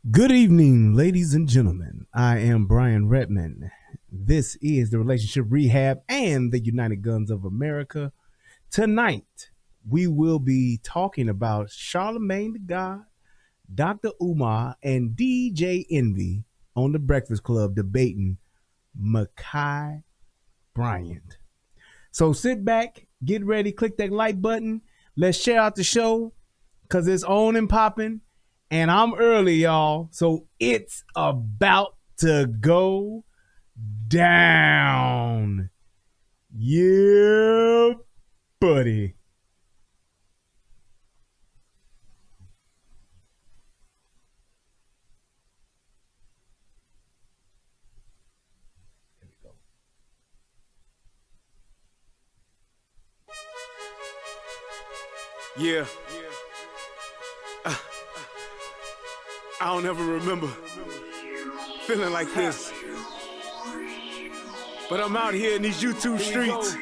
Good evening, ladies and gentlemen. I am Brian Redman. This is the Relationship Rehab and the United Guns of America. Tonight, we will be talking about Charlamagne the God, Dr. Umar, and DJ Envy on the Breakfast Club debating Makiyah Bryant. So sit back, get ready, click that like button. Let's share out the show because it's on and popping. And I'm early, y'all. So it's about to go down. Yeah, buddy. Yeah. I don't ever remember feeling like this. But I'm out here in these YouTube streets.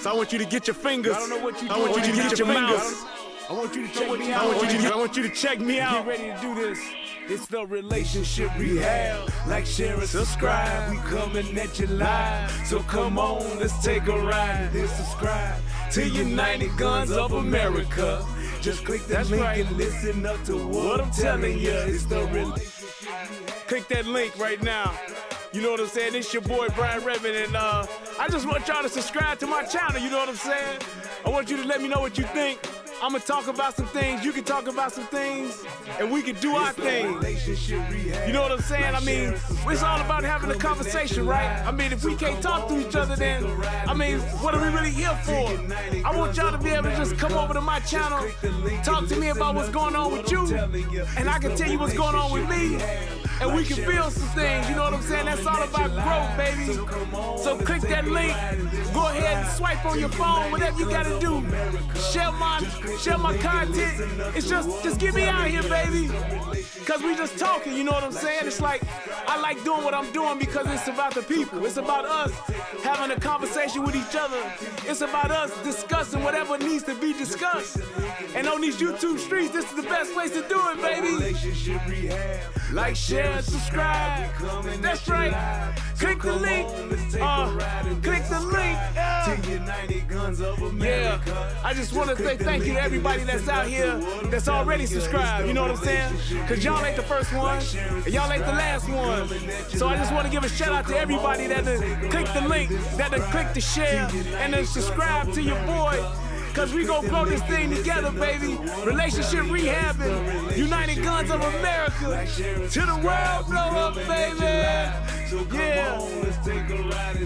So I want you to get your fingers. I want you to get your mouth. I want you to check me out. I want you to check me out. Get ready to do this. It's the relationship rehab. Like, share, and subscribe. We coming at you live. So come on, let's take a ride. Then subscribe to United Guns of America. Just click that link and listen up to what I'm telling you. It's the relationship rehab. Click that link right now. You know what I'm saying? It's your boy Brian Redman, and I just want y'all to subscribe to my channel. You know what I'm saying? I want you to let me know what you think. I'm gonna talk about some things, you can talk about some things, and we can do our thing. You know what I'm saying? I mean, it's all about having a conversation, right? I mean, if we can't talk to each other, then, I mean, what are we really here for? I want y'all to be able to just come over to my channel, talk to me about what's going on with you, and I can tell you what's going on with me, and we can build some things, you know what I'm saying? That's all about growth, baby. So click that link, go ahead and swipe on your phone, whatever you gotta do. Share my content. It's just get me out here, baby. Cause we just talking, you know what I'm saying? It's like, I like doing what I'm doing because it's about the people. It's about us having a conversation with each other. It's about us discussing whatever needs to be discussed. And on these YouTube streets, this is the best place to do it, baby. Like, share, subscribe. That's right. Click the link. Click the link. Yeah. I just want to say thank you to everybody that's out here that's already subscribed. You know what I'm saying? Cause y'all ain't the first one, and y'all ain't the last one. So I just want to give a shout out to everybody that done click the link, that done click the share, and then subscribe to your boy. Cause we gon' grow this thing together, baby. Relationship rehabbing, United Guns of America. To the world blow up, baby. Yeah.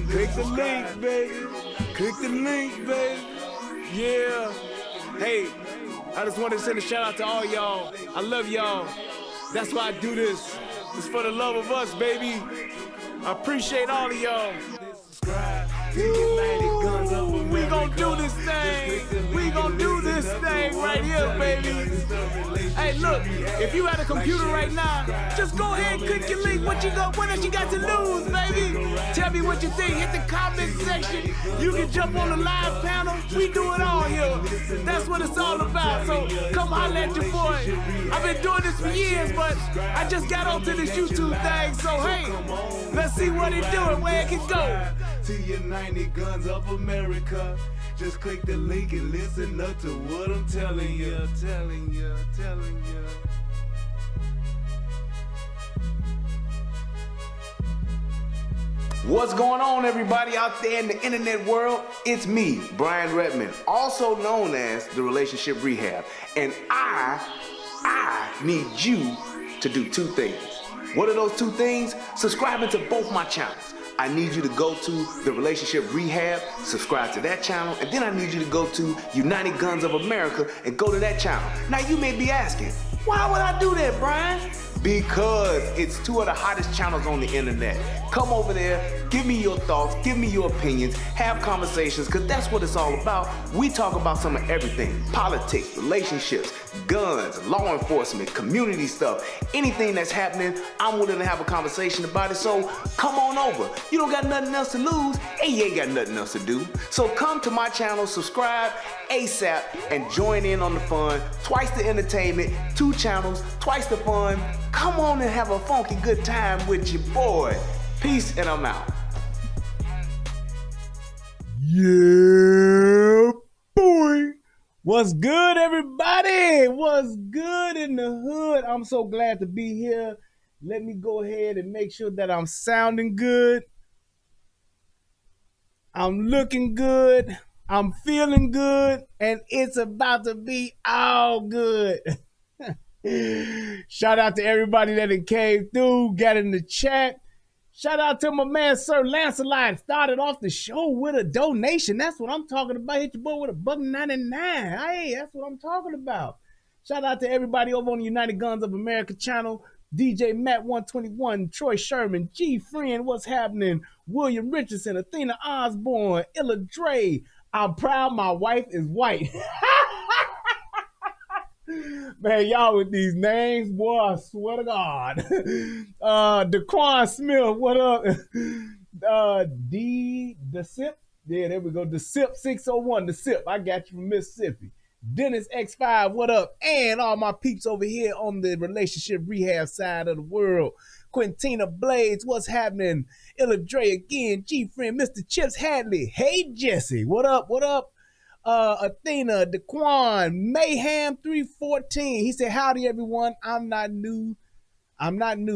Click the link, baby. Click the link, baby. Yeah. Hey, I just wanted to send a shout out to all y'all. I love y'all. That's why I do this. It's for the love of us, baby. I appreciate all of y'all. Ooh, we gon' do this thing. We gon' do this thing right here, baby. Hey, look, if you at a computer right now, just go ahead and click your link. What else you got to lose, baby? Tell me what you think. Hit the comment section. You can jump on the live panel. We do it all here. That's what it's all about. So come holler at your boy. I've been doing this for years, but I just got onto this YouTube thing. So hey, let's see what it do and where it can go. To United Guns of America. Just click the link and listen up to what I'm telling you, telling you. What's going on, everybody out there in the internet world? It's me, Brian Redman, also known as the Relationship Rehab. And I need you to do two things. What are those two things? Subscribing to both my channels. I need you to go to the Relationship Rehab, subscribe to that channel, and then I need you to go to United Guns of America and go to that channel. Now you may be asking, why would I do that, Brian? Because it's two of the hottest channels on the internet. Come over there, give me your thoughts, give me your opinions, have conversations, because that's what it's all about. We talk about some of everything: politics, relationships, guns, law enforcement, community stuff, anything that's happening. I'm willing to have a conversation about it, so come on over. You don't got nothing else to lose, and you ain't got nothing else to do. So come to my channel, subscribe ASAP, and join in on the fun. Twice the entertainment, two channels, twice the fun. Come on and have a funky good time with your boy. Peace, and I'm out. Yeah, boy. What's good, everybody? What's good in the hood? I'm so glad to be here. Let me go ahead and make sure that I'm sounding good. I'm looking good. I'm feeling good. And it's about to be all good. Shout out to everybody that came through, got in the chat. Shout out to my man, Sir Lancelot. Started off the show with a donation. That's what I'm talking about. Hit your boy with $1.99. Hey, that's what I'm talking about. Shout out to everybody over on the United Guns of America channel. DJ Matt 121, Troy Sherman, G Friend, what's happening? William Richardson, Athena Osborne, Illa Dre. I'm proud my wife is white. Man, y'all with these names, boy, I swear to God. Daquan Smith, what up? The Sip. Yeah, there we go. The Sip 601, the Sip. I got you from Mississippi. Dennis X5, what up? And all my peeps over here on the relationship rehab side of the world. Quintina Blades, what's happening? Illa Dre again, G-Friend, Mr. Chips Hadley. Hey, Jesse, what up, what up? Athena, Daquan, Mayhem 314. He said, howdy, everyone. I'm not new.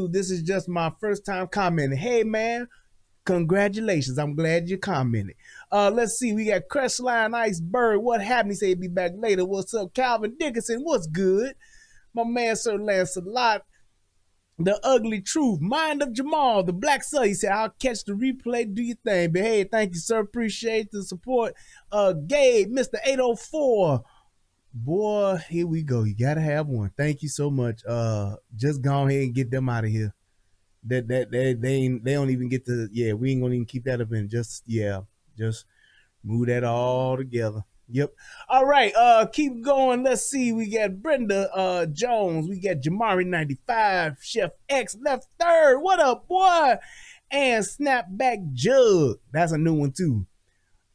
This is just my first time commenting. Hey, man. Congratulations. I'm glad you commented. Let's see. We got Crestline Iceberg. What happened? He said he'd be back later. What's up? Calvin Dickinson. What's good? My man, Sir Lancelot. The Ugly Truth. Mind of Jamal. The Black Sun. He said, I'll catch the replay. Do your thing. But hey, thank you, sir. Appreciate the support. Gabe, Mr. 804. Boy, here we go. You got to have one. Thank you so much. Just go ahead and get them out of here. They don't even get to, we ain't gonna even keep that up in. Just move that all together. Yep. All right, keep going. Let's see. We got Brenda Jones. We got Jamari 95, Chef X left third. What up, boy? And Snapback Jug. That's a new one too.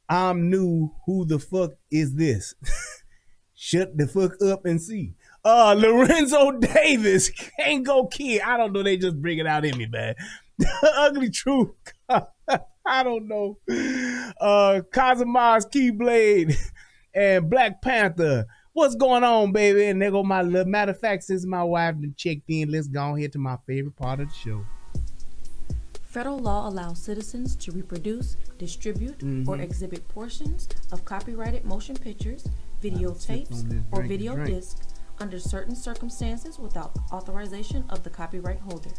I'm new. Who the fuck is this? Shut the fuck up and see. Lorenzo Davis, can't go kid. I don't know. They just bring it out in me, man. Ugly Truth. I don't know. Kazuma's Keyblade and Black Panther. What's going on, baby? And there go my little. Matter of fact, since my wife done checked in, let's go ahead to my favorite part of the show. Federal law allows citizens to reproduce, distribute, or exhibit portions of copyrighted motion pictures, videotapes, or video discs under certain circumstances without authorization of the copyright holder.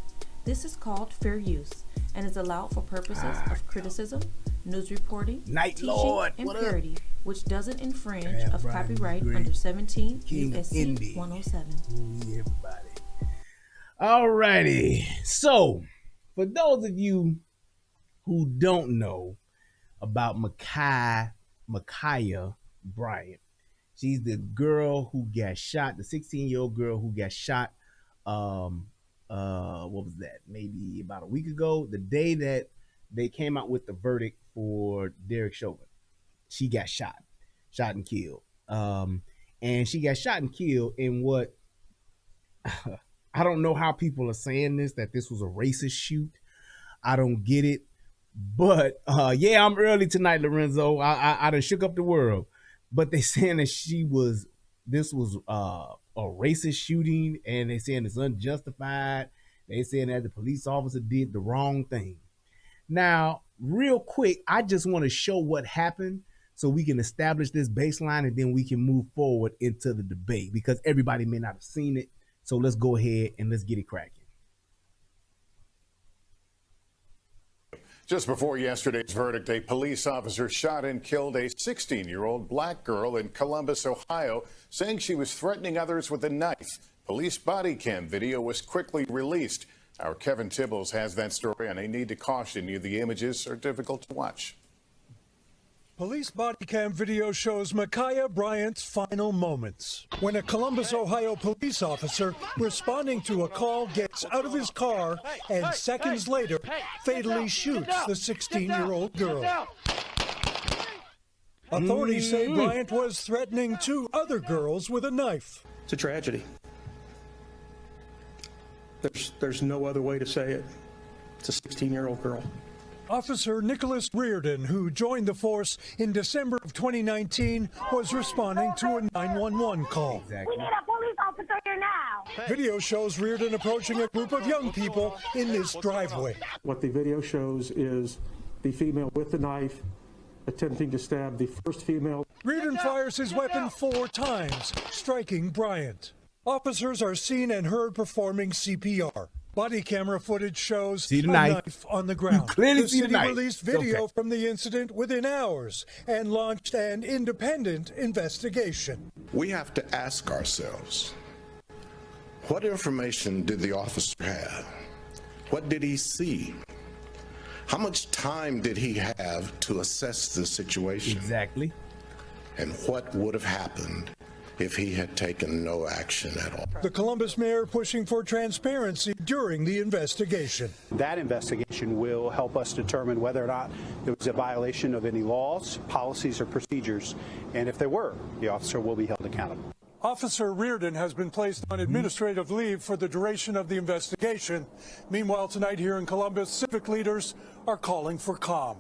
This is called fair use and is allowed for purposes of criticism, news reporting, teaching, and parody, which doesn't infringe of copyright under 17 U.S.C. 107. Ooh, everybody. All righty. So, for those of you who don't know about Makiyah Bryant, she's the girl who got shot, the 16-year-old girl who got shot, what was that, maybe about a week ago, the day that they came out with the verdict for Derek Chauvin. She got shot and killed. And she got shot and killed in what, I don't know how people are saying this, that this was a racist shoot. I don't get it. But yeah, I'm early tonight, Lorenzo. I done shook up the world. But they saying that this was a racist shooting, and they saying it's unjustified. They saying that the police officer did the wrong thing. Now, real quick, I just want to show what happened so we can establish this baseline, and then we can move forward into the debate, because everybody may not have seen it. So let's go ahead and let's get it cracking. Just before yesterday's verdict, a police officer shot and killed a 16-year-old black girl in Columbus, Ohio, saying she was threatening others with a knife. Police body cam video was quickly released. Our Kevin Tibbles has that story, and I need to caution you, the images are difficult to watch. Police body cam video shows Makiyah Bryant's final moments when a Columbus, Ohio police officer responding to a call gets out of his car and seconds later fatally shoots the 16-year-old girl. Authorities say Bryant was threatening 2 other girls with a knife. It's a tragedy. There's no other way to say it. It's a 16-year-old girl. Officer Nicholas Reardon, who joined the force in December of 2019, was responding to a 911 call. We need a police officer here now. Video shows Reardon approaching a group of young people in this driveway. What the video shows is the female with the knife attempting to stab the first female. Reardon fires his weapon 4 times, striking Bryant. Officers are seen and heard performing CPR. Body camera footage shows a knife on the ground. You clearly the see the city knife. released video from the incident within hours and launched an independent investigation. We have to ask ourselves, what information did the officer have? What did he see? How much time did he have to assess the situation? Exactly. And what would have happened if he had taken no action at all? The Columbus mayor pushing for transparency during the investigation. That investigation will help us determine whether or not there was a violation of any laws, policies, or procedures. And if there were, the officer will be held accountable. Officer Reardon has been placed on administrative leave for the duration of the investigation. Meanwhile, tonight here in Columbus, civic leaders are calling for calm.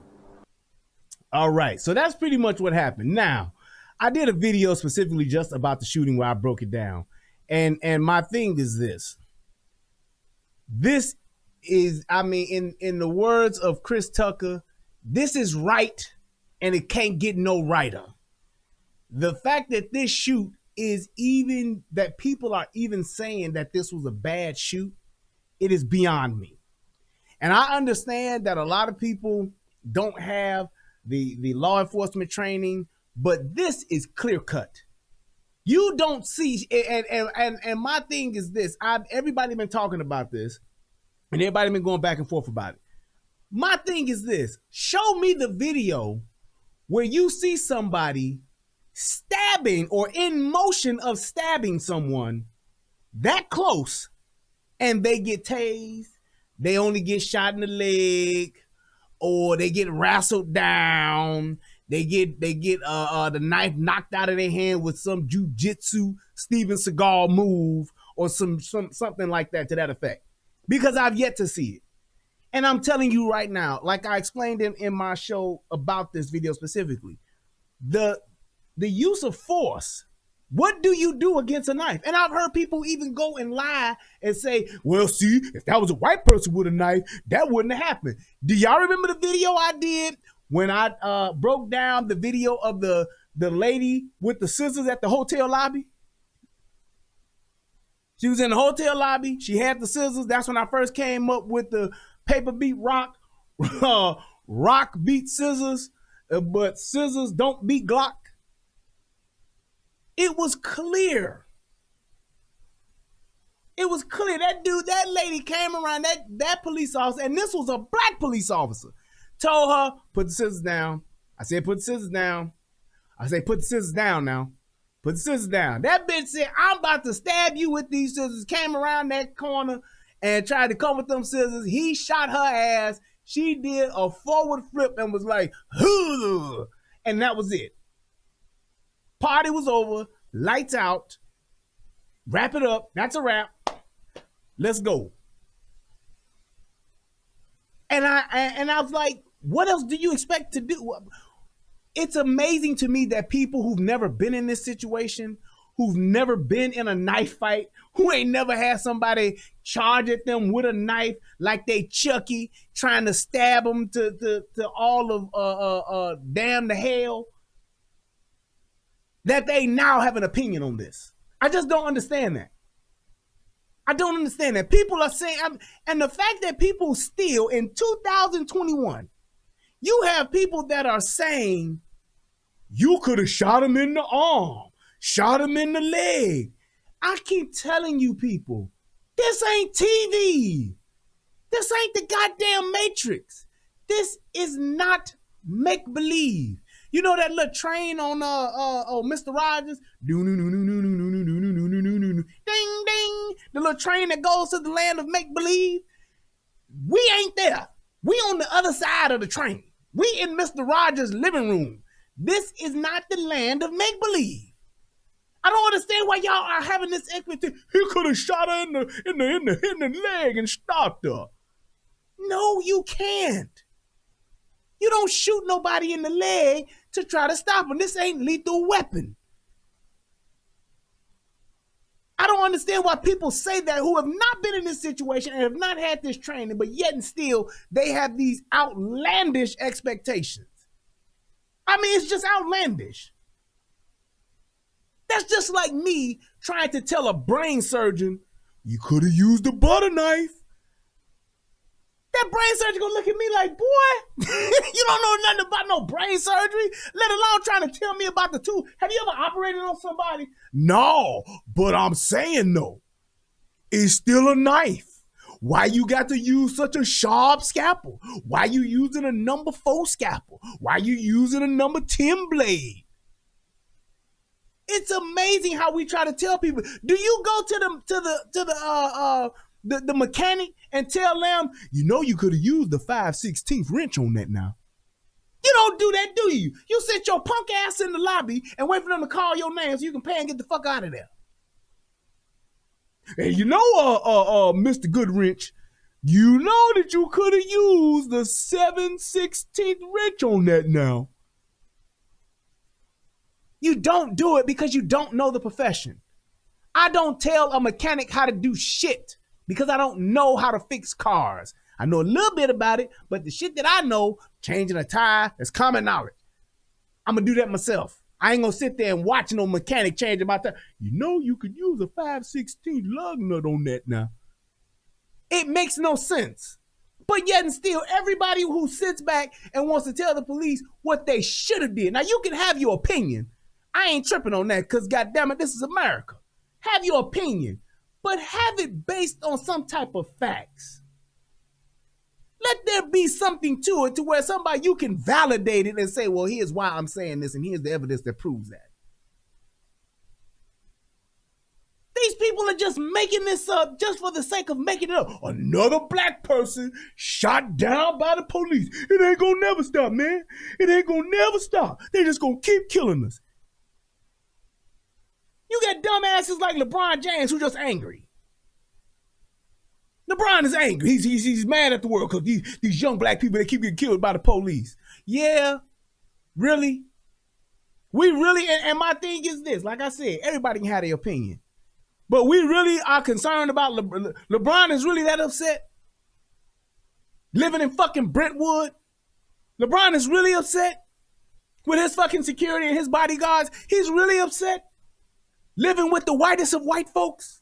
All right, so that's pretty much what happened. Now, I did a video specifically just about the shooting where I broke it down. And my thing is this. This is, I mean, in the words of Chris Tucker, this is right and it can't get no righter. The fact that this shoot is even, that people are even saying that this was a bad shoot, it is beyond me. And I understand that a lot of people don't have the law enforcement training, but this is clear cut. You don't see, and my thing is this. Everybody been talking about this, and everybody been going back and forth about it. My thing is this. Show me the video where you see somebody stabbing or in motion of stabbing someone that close, and they get tased, they only get shot in the leg, or they get wrestled down. They get the knife knocked out of their hand with some jujitsu Steven Seagal move or something like that to that effect. Because I've yet to see it. And I'm telling you right now, like I explained in my show about this video specifically, the use of force. What do you do against a knife? And I've heard people even go and lie and say, well, see, if that was a white person with a knife, that wouldn't have happened. Do y'all remember the video I did when I broke down the video of the lady with the scissors at the hotel lobby? She was in the hotel lobby. She had the scissors. That's when I first came up with the paper beat rock, rock beat scissors, but scissors don't beat Glock. It was clear. It was clear. That dude, that lady came around, that police officer, and this was a black police officer, told her, put the scissors down. I said, put the scissors down. I said, put the scissors down now. Put the scissors down. That bitch said, I'm about to stab you with these scissors. Came around that corner and tried to come with them scissors. He shot her ass. She did a forward flip and was like, huh, and that was it. Party was over. Lights out. Wrap it up. That's a wrap. Let's go. And I was like, what else do you expect to do? It's amazing to me that people who've never been in this situation, who've never been in a knife fight, who ain't never had somebody charge at them with a knife like they Chucky, trying to stab them to all of damn to hell, that they now have an opinion on this. I just don't understand that. I don't understand that. People are saying, and the fact that people still in 2021, you have people that are saying, you could have shot him in the arm, shot him in the leg. I keep telling you people, this ain't TV. This ain't the goddamn Matrix. This is not make-believe. You know that little train on Mr. Rogers? Ding, ding. The little train that goes to the land of make-believe? We ain't there. We on the other side of the train. We in Mr. Rogers' living room. This is not the land of make-believe. I don't understand why y'all are having this expectation. He could have shot her in the leg and stopped her. No, you can't. You don't shoot nobody in the leg to try to stop them. This ain't lethal weapon. I don't understand why people say that who have not been in this situation and have not had this training, but yet and still they have these outlandish expectations. I mean, it's just outlandish. That's just like me trying to tell a brain surgeon, you could have used a butter knife. That brain surgeon gonna look at me like, boy, you don't know nothing about no brain surgery, let alone trying to tell me about the tool. Have you ever operated on somebody? No, but I'm saying no. It's still a knife. Why you got to use such a sharp scalpel? Why you using a number 4 scalpel? Why you using a number 10 blade? It's amazing how we try to tell people. Do you go to the mechanic and tell them, you know, you could have used the 5/16 wrench on that now? You don't do that, do you? You sit your punk ass in the lobby and wait for them to call your name so you can pay and get the fuck out of there. And you know, Mr. Goodwrench, you know that you could have used the 7/16 wrench on that now. You don't do it because you don't know the profession. I don't tell a mechanic how to do shit because I don't know how to fix cars. I know a little bit about it, but the shit that I know, changing a tire, is common knowledge. I'm gonna do that myself. I ain't gonna sit there and watch no mechanic change my tire. You know you could use a 5/16 lug nut on that now. It makes no sense. But yet and still, everybody who sits back and wants to tell the police what they should have did. Now, you can have your opinion. I ain't tripping on that because, goddammit, this is America. Have your opinion, but have it based on some type of facts. Let there be something to it to where somebody, you can validate it and say, well, here's why I'm saying this and here's the evidence that proves that. These people are just making this up just for the sake of making it up. Another black person shot down by the police. It ain't gonna never stop, man. It ain't gonna never stop. They just gonna keep killing us. You got dumbasses like LeBron James who just angry. LeBron is angry. He's mad at the world because these young black people, they keep getting killed by the police. Yeah, really? We really, and my thing is this, like I said, everybody can have their opinion. But we really are concerned about LeBron is really that upset? Living in fucking Brentwood? LeBron is really upset with his fucking security and his bodyguards? He's really upset? Living with the whitest of white folks?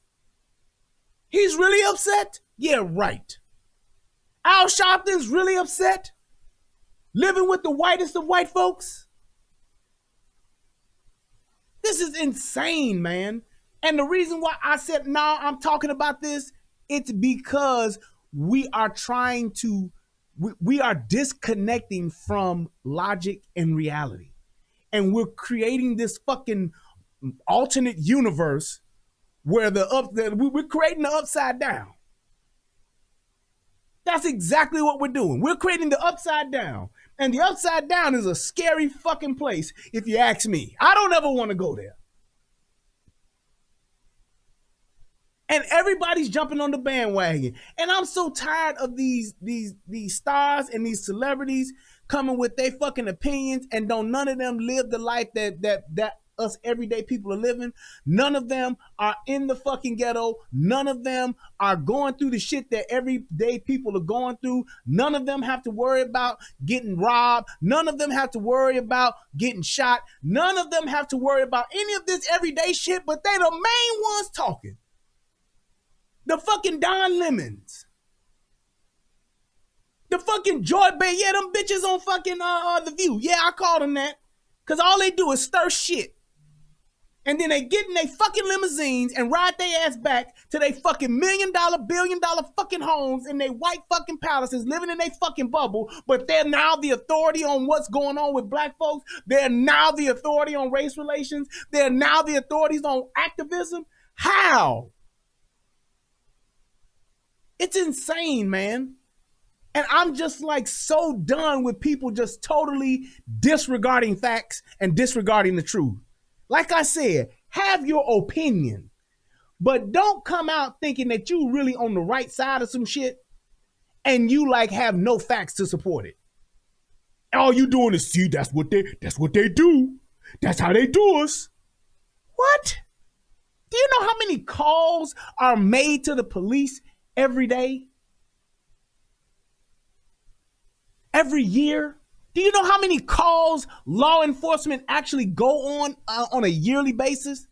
He's really upset? Yeah, right. Al Sharpton's really upset? Living with the whitest of white folks? This is insane, man. And the reason why I said, now I'm talking about this, it's because we are trying to, we are disconnecting from logic and reality. And we're creating this fucking alternate universe where we're creating the upside down. That's exactly what we're doing. We're creating the upside down. And the upside down is a scary fucking place, if you ask me. I don't ever want to go there. And everybody's jumping on the bandwagon. And I'm so tired of these stars and these celebrities coming with their fucking opinions, and don't none of them live the life that us everyday people are living. None of them are in the fucking ghetto. None of them are going through the shit that everyday people are going through. None of them have to worry about getting robbed. None of them have to worry about getting shot. None of them have to worry about any of this everyday shit, but they the main ones talking. The fucking Don Lemons. The fucking Joy Bay. Yeah, them bitches on fucking The View. Yeah, I call them that. Because all they do is stir shit. And then they get in their fucking limousines and ride their ass back to their fucking $1 million, billion-dollar fucking homes in their white fucking palaces, living in their fucking bubble. But they're now the authority on what's going on with black folks. They're now the authority on race relations. They're now the authorities on activism. How? It's insane, man. And I'm just like so done with people just totally disregarding facts and disregarding the truth. Like I said, Have your opinion, but don't come out thinking that you really on the right side of some shit and you like have no facts to support it. All you doing is see that's what they do. That's how they do us. What? Do you know how many calls are made to the police every day? Every year? Do you know how many calls law enforcement actually go on a yearly basis?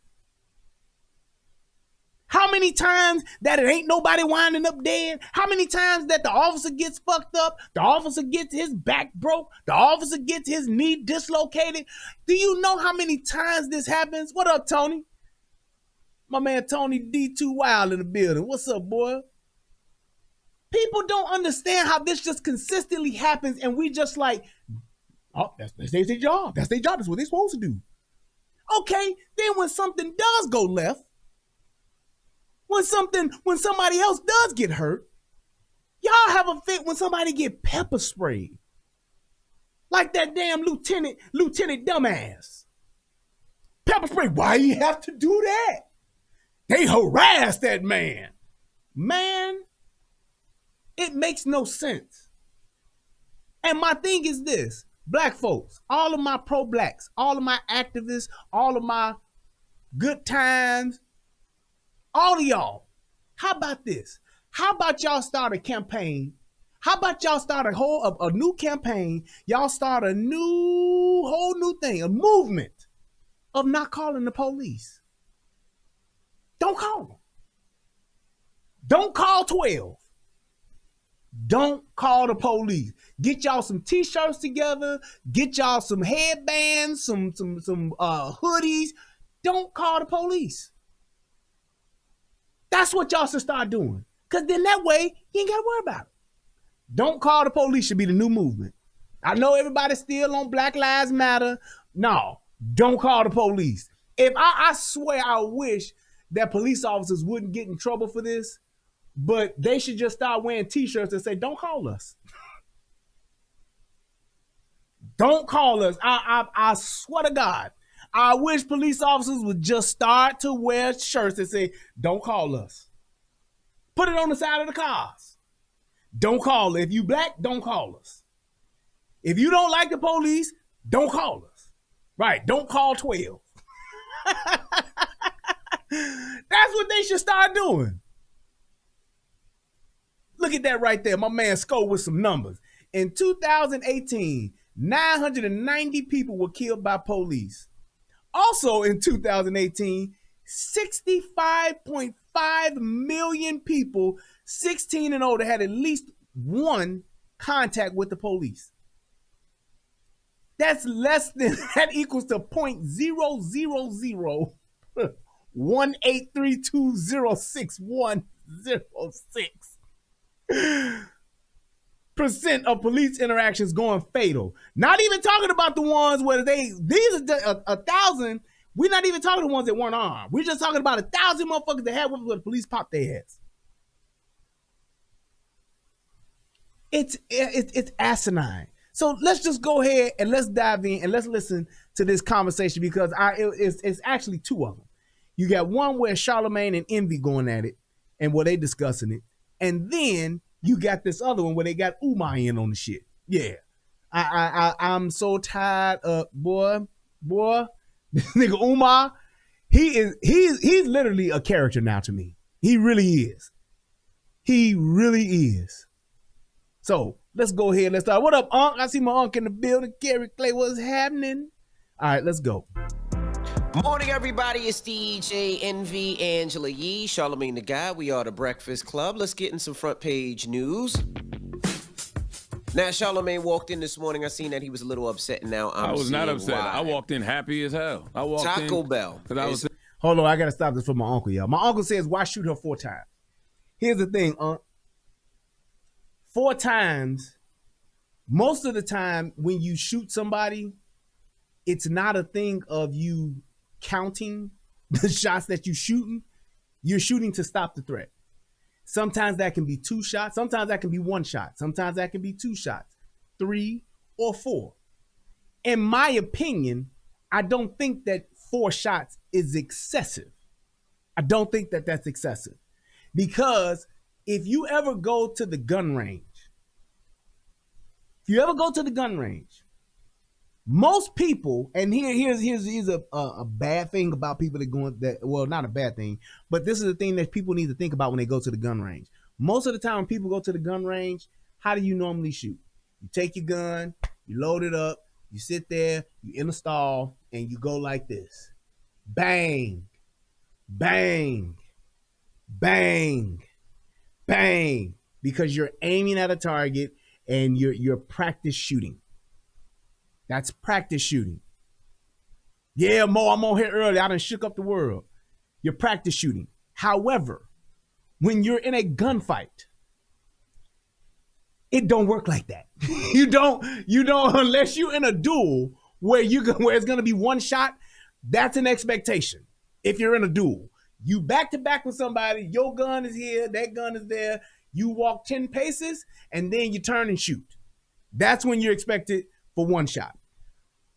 How many times that it ain't nobody winding up dead? How many times that the officer gets fucked up? The officer gets his back broke? The officer gets his knee dislocated? Do you know how many times this happens? What up, Tony? My man Tony D2 Wild in the building. What's up, boy? People don't understand how this just consistently happens, and we just like, oh, that's their job. That's their job. That's what they're supposed to do. Okay, then when something does go left, when somebody else does get hurt, y'all have a fit when somebody get pepper sprayed. Like that damn lieutenant dumbass. Pepper spray, why you have to do that? They harassed that man. Man, it makes no sense. And my thing is this, black folks, all of my pro-blacks, all of my activists, all of my good times, all of y'all, how about this? How about y'all start a campaign? How about y'all start a new campaign? Y'all start a whole new thing, a movement of not calling the police. Don't call them. Don't call 12. Don't call the police. Get y'all some t-shirts together. Get y'all some headbands, some hoodies. Don't call the police. That's what y'all should start doing. Because then that way, you ain't got to worry about it. Don't call the police should be the new movement. I know everybody's still on Black Lives Matter. No, don't call the police. If I swear I wish that police officers wouldn't get in trouble for this, but they should just start wearing t-shirts that say, don't call us. Don't call us. I swear to God, I wish police officers would just start to wear shirts that say, don't call us. Put it on the side of the cars. Don't call us. If you black, don't call us. If you don't like the police, don't call us. Right, don't call 12. That's what they should start doing. Look at that right there. My man Sco with some numbers. In 2018, 990 people were killed by police. Also in 2018, 65.5 million people 16 and older had at least one contact with the police. That's less than, that equals to 0.0001832061006% of police interactions going fatal. Not even talking about the ones where these are 1,000. We're not even talking the ones that weren't armed. We're just talking about 1,000 motherfuckers that had where the police popped their heads. It's asinine. So let's just go ahead and let's dive in and let's listen to this conversation because it's actually two of them. You got one where Charlamagne and Envy going at it and where they discussing it. And then you got this other one where they got Umar in on the shit. Yeah. I'm so tired of boy, this nigga Umar, he's literally a character now to me. He really is. He really is. So let's go ahead. Let's start. What up, Unc? I see my Unc in the building. Gary Clay, what's happening? All right, let's go. Morning, everybody. It's DJ Envy, Angela Yee, Charlamagne the Guy. We are the Breakfast Club. Let's get in some front page news. Now, Charlamagne walked in this morning. I seen that he was a little upset. Now I was not upset. Why. I walked in happy as hell. I walked Taco in, Bell. Hold on, I gotta stop this for my uncle, y'all. My uncle says, "Why shoot her 4 times?" Here's the thing, Unc. 4 times. Most of the time, when you shoot somebody, it's not a thing of you counting the shots that you're shooting. You're shooting to stop the threat. Sometimes that can be 2 shots. Sometimes that can be 1 shot. Sometimes that can be 2 shots, 3 or 4. In my opinion, I don't think that 4 shots is excessive. I don't think that that's excessive, because if you ever go to the gun range, most people, and here's a bad thing about people that going that, well, not a bad thing, but this is the thing that people need to think about when they go to the gun range. Most of the time when people go to the gun range, how do you normally shoot? You take your gun, you load it up, you sit there, you in a stall, and you go like this. Bang, bang, bang, bang, because you're aiming at a target and you're practice shooting. That's practice shooting. Yeah, Mo, I'm on here early. I done shook up the world. You're practice shooting. However, when you're in a gunfight, it don't work like that. You don't, unless you're in a duel where it's gonna be one shot, that's an expectation. If you're in a duel, you back to back with somebody, your gun is here, that gun is there, you walk 10 paces, and then you turn and shoot. That's when you're expected for one shot.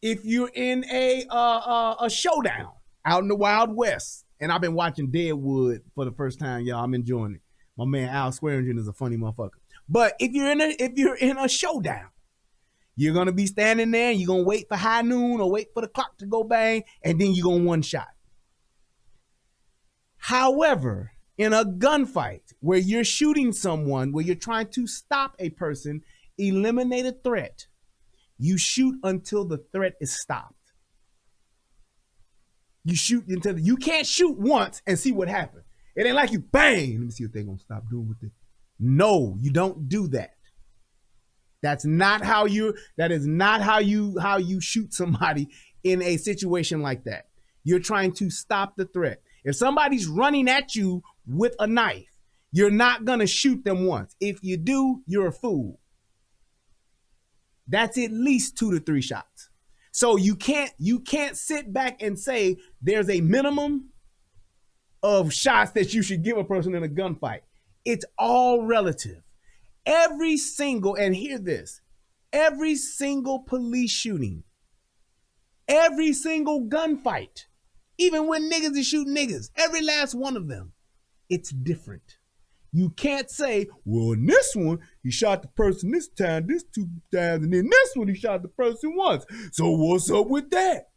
If you're in a showdown out in the Wild West, and I've been watching Deadwood for the first time, y'all, I'm enjoying it. My man Al Swearingen is a funny motherfucker. But if you're in a showdown, you're gonna be standing there and you're gonna wait for high noon or wait for the clock to go bang, and then you're gonna one shot. However, in a gunfight where you're shooting someone, where you're trying to stop a person, eliminate a threat, you shoot until the threat is stopped. You shoot until you can't shoot once and see what happens. It ain't like you bang. Let me see what they're gonna stop doing with it. No, you don't do that. That is not how you shoot somebody in a situation like that. You're trying to stop the threat. If somebody's running at you with a knife, you're not gonna shoot them once. If you do, you're a fool. That's at least 2 to 3 shots. So you can't sit back and say there's a minimum of shots that you should give a person in a gunfight. It's all relative. Every single police shooting, every single gunfight, even when niggas is shooting niggas, every last one of them, it's different. You can't say, well, in this one, he shot the person this time, this 2 times, and then this one, he shot the person once. So what's up with that?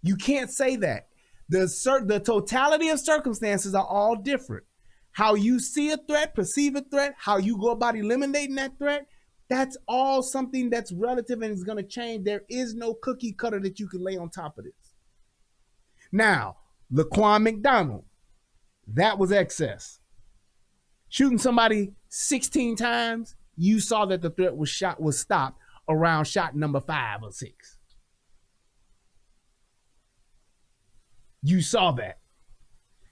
You can't say that. The totality of circumstances are all different. How you see a threat, perceive a threat, how you go about eliminating that threat, that's all something that's relative and is going to change. There is no cookie cutter that you can lay on top of this. Now, Laquan McDonald, that was excess. Shooting somebody 16 times, you saw that the threat was stopped around shot number 5 or 6. You saw that.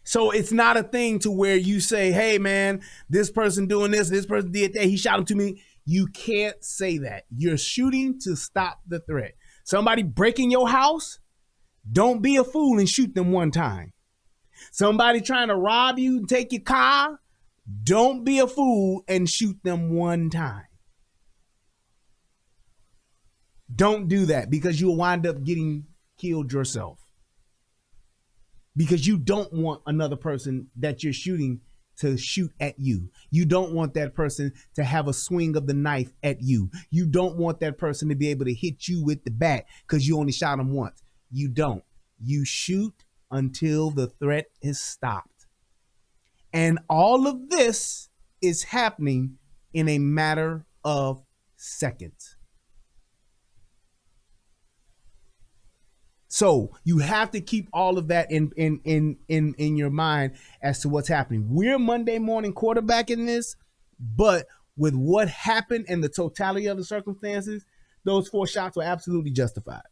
So it's not a thing to where you say, hey man, this person doing this person did that, he shot him to me. You can't say that. You're shooting to stop the threat. Somebody breaking your house, don't be a fool and shoot them one time. Somebody trying to rob you and take your car, don't be a fool and shoot them one time. Don't do that, because you'll wind up getting killed yourself. Because you don't want another person that you're shooting to shoot at you. You don't want that person to have a swing of the knife at you. You don't want that person to be able to hit you with the bat because you only shot him once. You don't. You shoot until the threat is stopped. And all of this is happening in a matter of seconds. So you have to keep all of that in your mind as to what's happening. We're Monday morning quarterbacking this, but with what happened and the totality of the circumstances, those 4 shots were absolutely justified.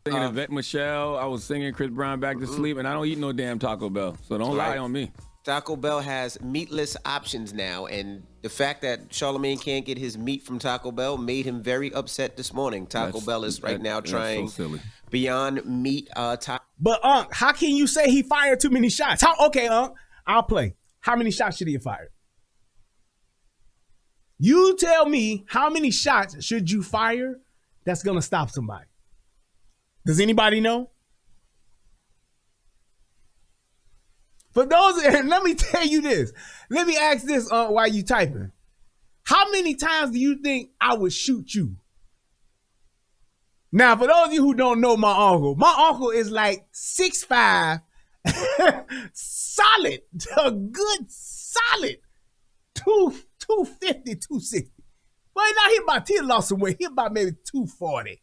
Singing Yvette Michelle, I was singing Chris Brown Back to Sleep, and I don't eat no damn Taco Bell, so don't lie on me. Taco Bell has meatless options now, and the fact that Charlamagne can't get his meat from Taco Bell made him very upset this morning. Taco Bell is right now trying so Beyond Meat. But how can you say he fired too many shots? Okay, I'll play. How many shots should he have fired? You tell me how many shots should you fire that's gonna stop somebody? Does anybody know? For those, and let me tell you this. Let me ask this while you typing. How many times do you think I would shoot you? Now, for those of you who don't know my uncle is like 6'5", solid, a good solid 250, 260. Well, now he lost some weight. He about maybe 240.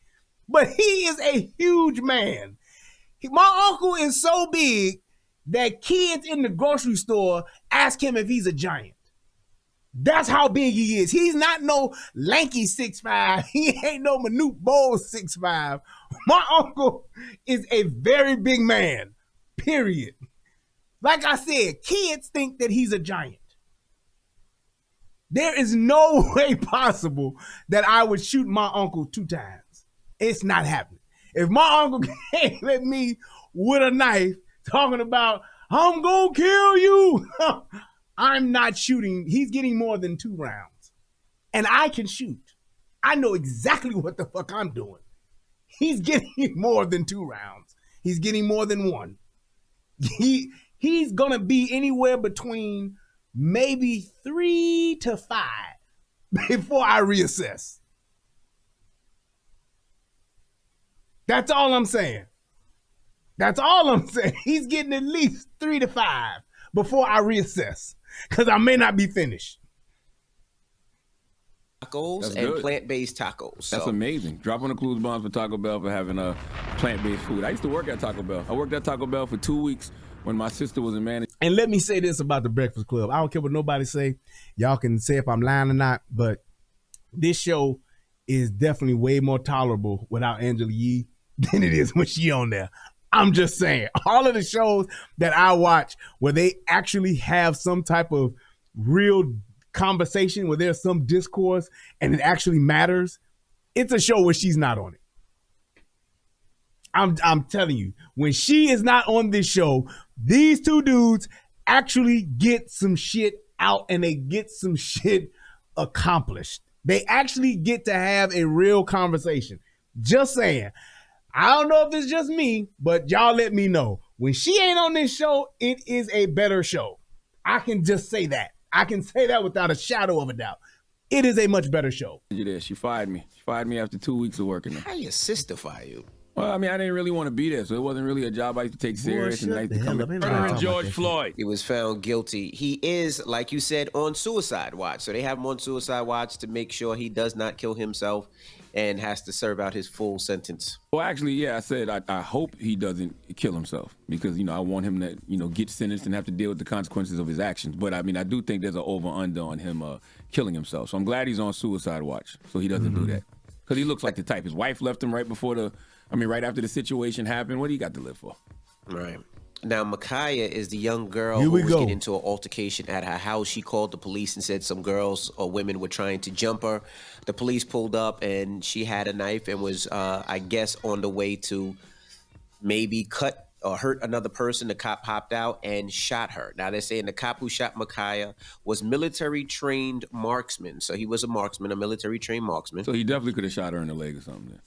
But he is a huge man. My uncle is so big that kids in the grocery store ask him if he's a giant. That's how big he is. He's not no lanky 6'5". He ain't no Manute Bowles 6'5". My uncle is a very big man, period. Like I said, kids think that he's a giant. There is no way possible that I would shoot my uncle 2 times. It's not happening. If my uncle came at me with a knife talking about, I'm gonna kill you, I'm not shooting. He's getting more than 2 rounds. And I can shoot. I know exactly what the fuck I'm doing. He's getting more than 2 rounds. He's getting more than 1. He's gonna be anywhere between maybe 3 to 5 before I reassess. That's all I'm saying. That's all I'm saying. He's getting at least 3 to 5 before I reassess, because I may not be finished. Tacos and plant-based tacos. That's amazing. Drop on the clues bombs for Taco Bell for having a plant-based food. I used to work at Taco Bell. I worked at Taco Bell for 2 weeks when my sister was in management. And let me say this about the Breakfast Club. I don't care what nobody say. Y'all can say if I'm lying or not, but this show is definitely way more tolerable without Angela Yee than it is when she on there. I'm just saying, all of the shows that I watch where they actually have some type of real conversation, where there's some discourse and it actually matters, it's a show where she's not on it. I'm telling you, when she is not on this show, these 2 dudes actually get some shit out and they get some shit accomplished. They actually get to have a real conversation. Just saying. I don't know if it's just me, but y'all let me know. When she ain't on this show, it is a better show. I can just say that. I can say that without a shadow of a doubt. It is a much better show. She fired me. She fired me after 2 weeks of working there. How your sister fire you? Well, I mean, I didn't really want to be there, so it wasn't really a job I used to take serious. And I used to come Murdering George Floyd. He was found guilty. He is, like you said, on suicide watch. So they have him on suicide watch to make sure he does not kill himself and has to serve out his full sentence. Well, actually, yeah, I said I hope he doesn't kill himself because, I want him to, get sentenced and have to deal with the consequences of his actions. But, I mean, I do think there's an over-under on him killing himself. So I'm glad he's on suicide watch so he doesn't do that. Because he looks like the type. His wife left him right after the situation happened. What do you got to live for? Right. Now, Makiyah is the young girl who was getting into an altercation at her house. She called the police and said some girls or women were trying to jump her. The police pulled up and she had a knife and was, I guess, on the way to maybe cut or hurt another person. The cop hopped out and shot her. Now, they're saying the cop who shot Makiyah was military-trained marksman. So he was a marksman, a military-trained marksman. So he definitely could have shot her in the leg or something.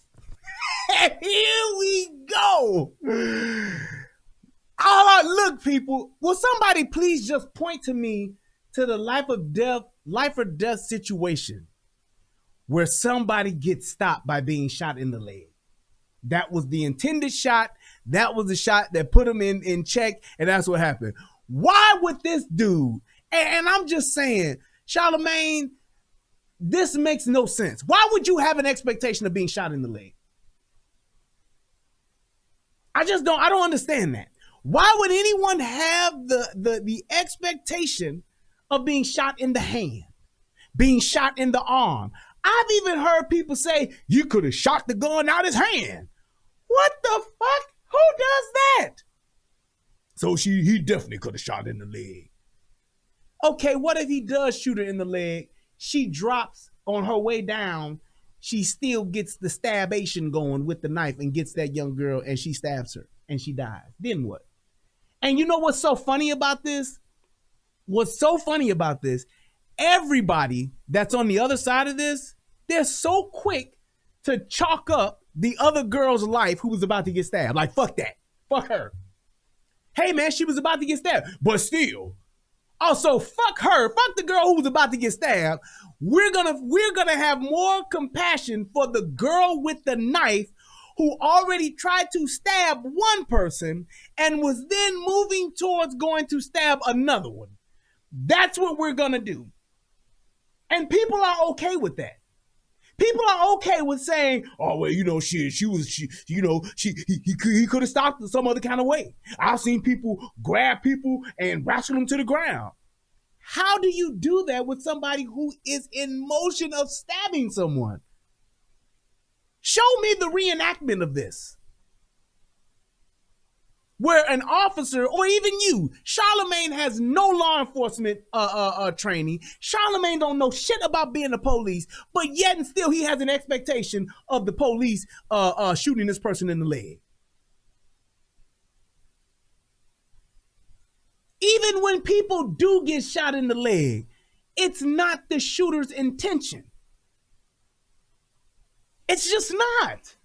Here we go. Look, people, will somebody please just point to me to the life or death situation where somebody gets stopped by being shot in the leg? That was the intended shot. That was the shot that put him in check, and that's what happened. Why would this dude, and I'm just saying, Charlamagne, this makes no sense. Why would you have an expectation of being shot in the leg? I don't understand that. Why would anyone have the expectation of being shot in the hand, being shot in the arm? I've even heard people say, you could have shot the gun out his hand. What the fuck? Who does that? So he definitely could have shot in the leg. Okay, what if he does shoot her in the leg? She drops on her way down. She still gets the stabation going with the knife and gets that young girl and she stabs her and she dies. Then what? And you know what's so funny about this? What's so funny about this? Everybody that's on the other side of this, they're so quick to chalk up the other girl's life who was about to get stabbed. Like, fuck that. Fuck her. Hey, man, she was about to get stabbed. But still. Also, fuck her. Fuck the girl who was about to get stabbed. We're gonna have more compassion for the girl with the knife who already tried to stab one person and was then moving towards going to stab another one. That's what we're gonna do. And people are okay with that. People are okay with saying, "Oh well, he could have stopped some other kind of way." I've seen people grab people and wrestle them to the ground. How do you do that with somebody who is in motion of stabbing someone? Show me the reenactment of this. Where an officer, or even you, Charlamagne has no law enforcement training. Charlamagne don't know shit about being the police, but yet and still he has an expectation of the police shooting this person in the leg. Even when people do get shot in the leg, it's not the shooter's intention. It's just not.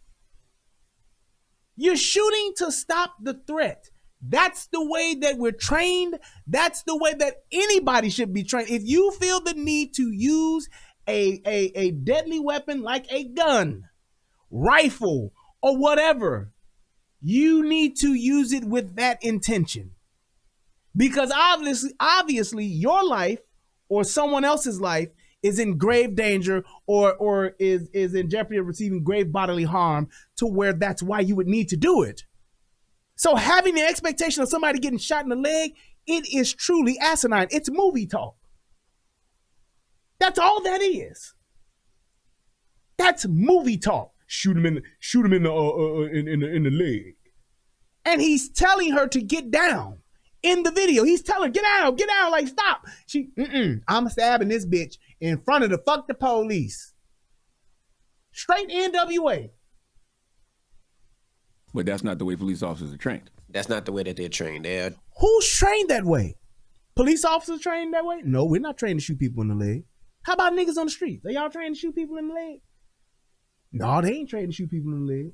You're shooting to stop the threat. That's the way that we're trained. That's the way that anybody should be trained. If you feel the need to use a deadly weapon like a gun, rifle, or whatever, you need to use it with that intention. Because obviously your life or someone else's life is in grave danger or is in jeopardy of receiving grave bodily harm to where that's why you would need to do it. So having the expectation of somebody getting shot in the leg, it is truly asinine. It's movie talk. That's all that is. That's movie talk. Shoot him in the leg. And he's telling her to get down. In the video, he's telling her, get down, like stop. I'm stabbing this bitch in front of the fuck the police. Straight NWA. But that's not the way police officers are trained. That's not the way that they're trained. Who's trained that way? Police officers trained that way? No, we're not trained to shoot people in the leg. How about niggas on the streets? Are y'all trained to shoot people in the leg? No, they ain't trained to shoot people in the leg.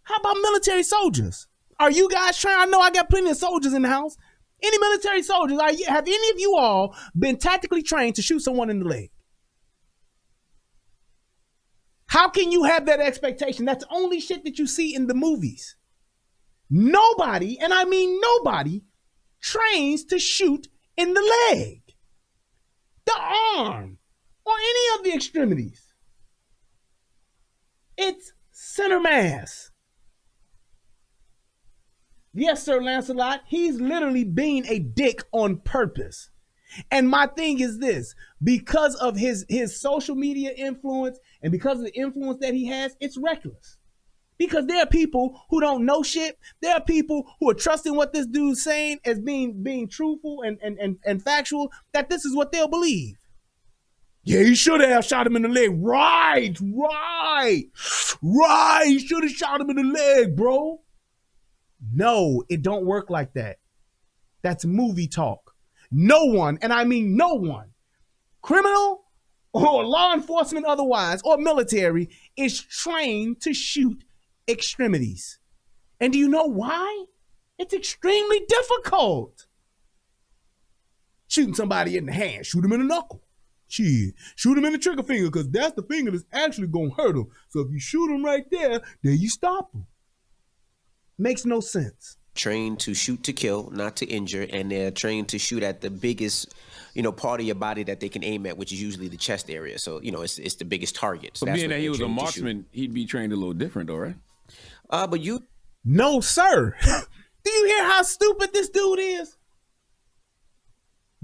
How about military soldiers? Are you guys trying? I know I got plenty of soldiers in the house. Any military soldiers, have any of you all been tactically trained to shoot someone in the leg? How can you have that expectation? That's only shit that you see in the movies. Nobody, and I mean nobody, trains to shoot in the leg, the arm, or any of the extremities. It's center mass. Yes, Sir Lancelot, he's literally being a dick on purpose. And my thing is this, because of his social media influence and because of the influence that he has, it's reckless. Because there are people who don't know shit. There are people who are trusting what this dude's saying as being truthful and factual, that this is what they'll believe. Yeah, he should have shot him in the leg. Right. He should have shot him in the leg, bro. No, it don't work like that. That's movie talk. No one, and I mean no one, criminal or law enforcement otherwise, or military, is trained to shoot extremities. And do you know why? It's extremely difficult. Shooting somebody in the hand, shoot him in the knuckle. Shit, shoot him in the trigger finger, because that's the finger that's actually going to hurt him. So if you shoot him right there, then you stop him. Makes no sense. Trained to shoot to kill, not to injure, and they're trained to shoot at the biggest, part of your body that they can aim at, which is usually the chest area. So, it's the biggest target. So being that he was a marksman, he'd be trained a little different, though, right? But you... No, sir. Do you hear how stupid this dude is?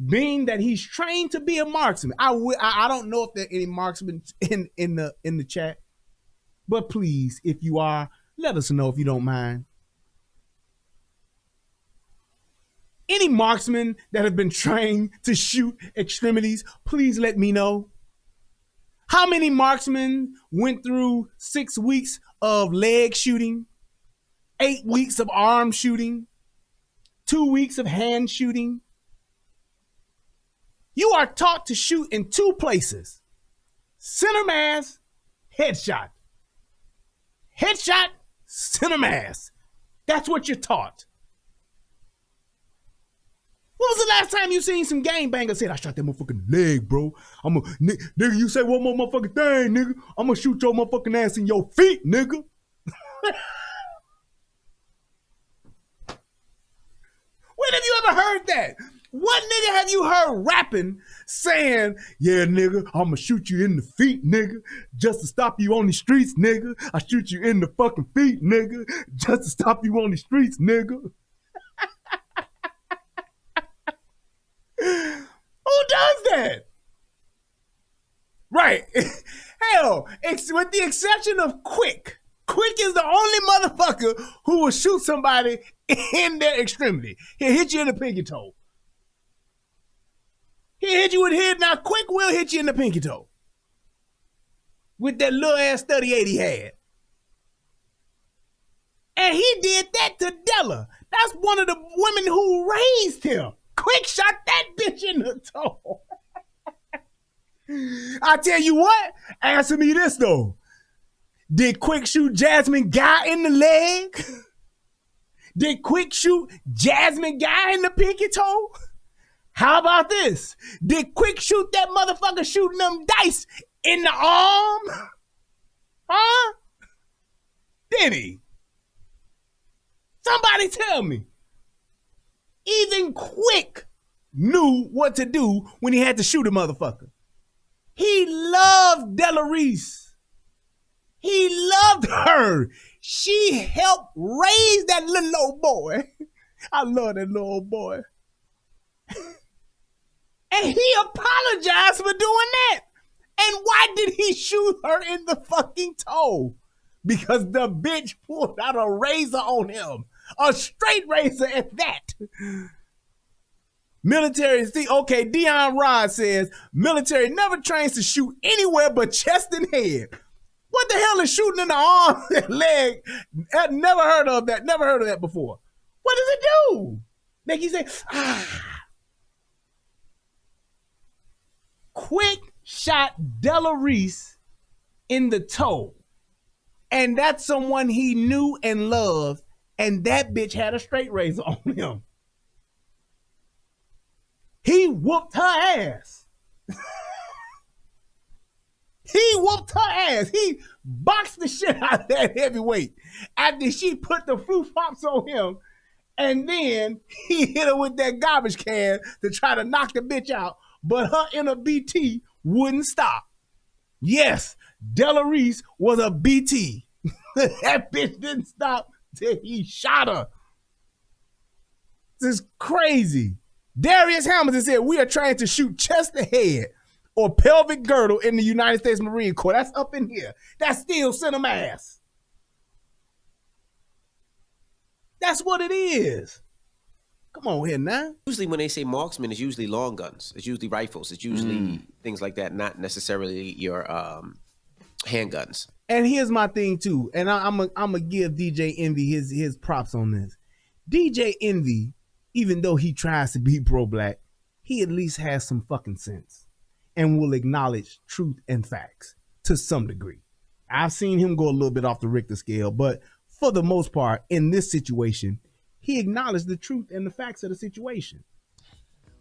Being that he's trained to be a marksman. I don't know if there are any marksmen in the chat, but please, if you are, let us know if you don't mind. Any marksmen that have been trained to shoot extremities, please let me know. How many marksmen went through 6 weeks of leg shooting, 8 weeks of arm shooting, 2 weeks of hand shooting? You are taught to shoot in 2 places. Center mass, headshot. Headshot, send him ass. That's what you're taught. When was the last time you seen some gangbanger said, I shot that motherfucking leg, bro? Nigga, you say one more motherfucking thing, nigga. I'm gonna shoot your motherfucking ass in your feet, nigga. When have you ever heard that? What nigga have you heard rapping saying, yeah, nigga, I'ma shoot you in the feet, nigga, just to stop you on the streets, nigga. I shoot you in the fucking feet, nigga, just to stop you on the streets, nigga. Who does that? Right. Hell, with the exception of Quick. Quick is the only motherfucker who will shoot somebody in their extremity. He'll hit you in the pinky toe. He'll hit you with his head. Now, Quick will hit you in the pinky toe. With that little ass 38 he had. And he did that to Della. That's one of the women who raised him. Quick shot that bitch in the toe. I tell you what, answer me this though. Did Quick shoot Jasmine Guy in the leg? Did Quick shoot Jasmine Guy in the pinky toe? How about this? Did Quick shoot that motherfucker shooting them dice in the arm? Huh? Did he? Somebody tell me. Even Quick knew what to do when he had to shoot a motherfucker. He loved Della Reese. He loved her. She helped raise that little old boy. I love that little old boy. And he apologized for doing that. And why did he shoot her in the fucking toe? Because the bitch pulled out a razor on him. A straight razor at that. Military, see, okay, Dion Rod says, military never trains to shoot anywhere but chest and head. What the hell is shooting in the arm and leg? I've never heard of that. Never heard of that before. What does it do? Make you say, ah. Quick shot Della Reese in the toe. And that's someone he knew and loved. And that bitch had a straight razor on him. He whooped her ass. He whooped her ass. He boxed the shit out of that heavyweight after she put the fruit pops on him. And then he hit her with that garbage can to try to knock the bitch out. But her inner BT wouldn't stop. Yes, Della Reese was a BT. That bitch didn't stop till he shot her. This is crazy. Darius Hamilton said, we are trying to shoot chest to head or pelvic girdle in the United States Marine Corps. That's up in here. That's still send them ass. That's what it is. Come on here now. Usually when they say marksman, it's usually long guns. It's usually rifles. It's usually things like that, not necessarily your handguns. And here's my thing too, and I'm gonna give DJ Envy his props on this. DJ Envy, even though he tries to be pro-black, he at least has some fucking sense and will acknowledge truth and facts to some degree. I've seen him go a little bit off the Richter scale, but for the most part, in this situation, he acknowledged the truth and the facts of the situation.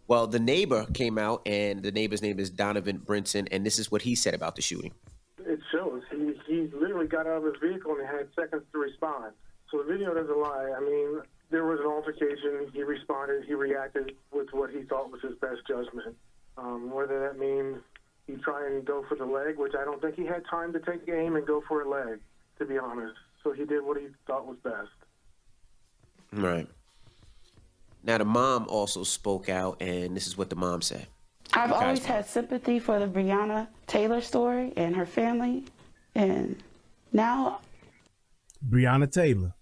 Well, the neighbor came out, and the neighbor's name is Donovan Brinson, and this is what he said about the shooting. It shows. He literally got out of his vehicle and had seconds to respond. So the video doesn't lie. I mean, there was an altercation. He responded. He reacted with what he thought was his best judgment. Whether that means he tried and go for the leg, which I don't think he had time to take aim and go for a leg, to be honest. So he did what he thought was best. Right. Now, the mom also spoke out, and this is what the mom said. I've always had sympathy for the Breonna Taylor story and her family. And now... Breonna Taylor,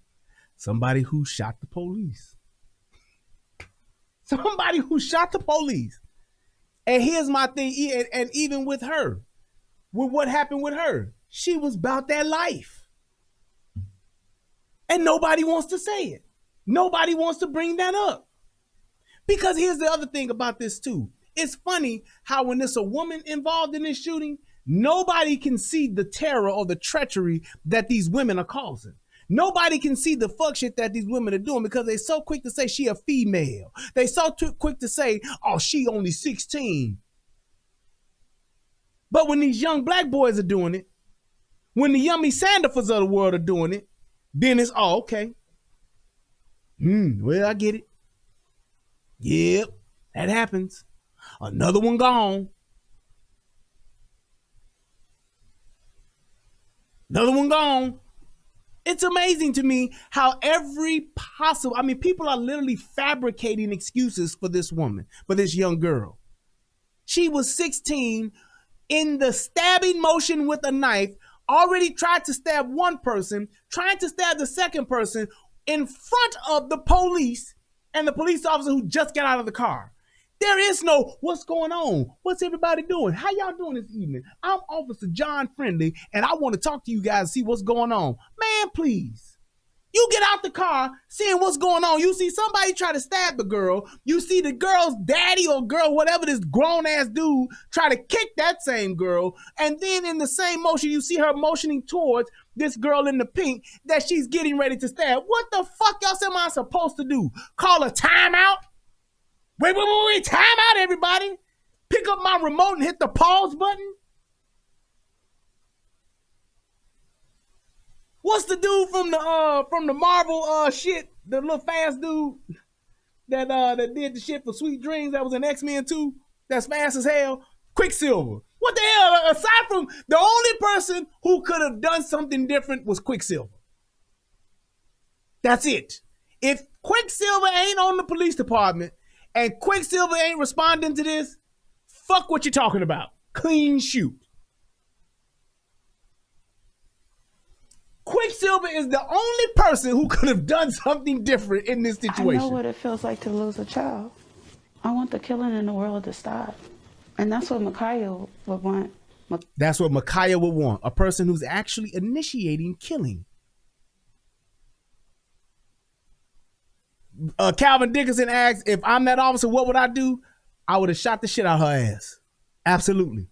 somebody who shot the police. Somebody who shot the police. And here's my thing, and even with her, with what happened with her, she was about that life. And nobody wants to say it. Nobody wants to bring that up. Because here's the other thing about this too. It's funny how when there's a woman involved in this shooting, Nobody can see the terror or the treachery that these women are causing. Nobody can see the fuck shit that these women are doing because they're so quick to say she a female. They so quick to say, oh, she only 16. But when these young black boys are doing it, when the Yummy Sandifers of the world are doing it, then it's, oh, okay. Well, I get it. Yep, that happens. Another one gone. Another one gone. It's amazing to me how people are literally fabricating excuses for this woman, for this young girl. She was 16 in the stabbing motion with a knife, already tried to stab one person, trying to stab the second person in front of the police and the police officer who just got out of the car. There is no, what's going on? What's everybody doing? How y'all doing this evening? I'm Officer John Friendly, and I want to talk to you guys and see what's going on. Man, please. You get out the car, seeing what's going on. You see somebody try to stab the girl. You see the girl's daddy or girl, whatever, this grown-ass dude, try to kick that same girl. And then in the same motion, you see her motioning towards this girl in the pink that she's getting ready to stab. What the fuck else am I supposed to do? Call a timeout? Wait, time out, everybody. Pick up my remote and hit the pause button. What's the dude from the Marvel shit, the little fast dude that did the shit for Sweet Dreams that was in X-Men 2, that's fast as hell? Quicksilver. What the hell? Aside from the only person who could have done something different was Quicksilver. That's it. If Quicksilver ain't on the police department, and Quicksilver ain't responding to this, fuck what you're talking about. Clean shoot. Quicksilver is the only person who could have done something different in this situation. I know what it feels like to lose a child. I want the killing in the world to stop. And that's what Makiyah would want. That's what Makiyah would want. A person who's actually initiating killing. Calvin Dickinson asked, if I'm that officer, what would I do? I would have shot the shit out of her ass. Absolutely.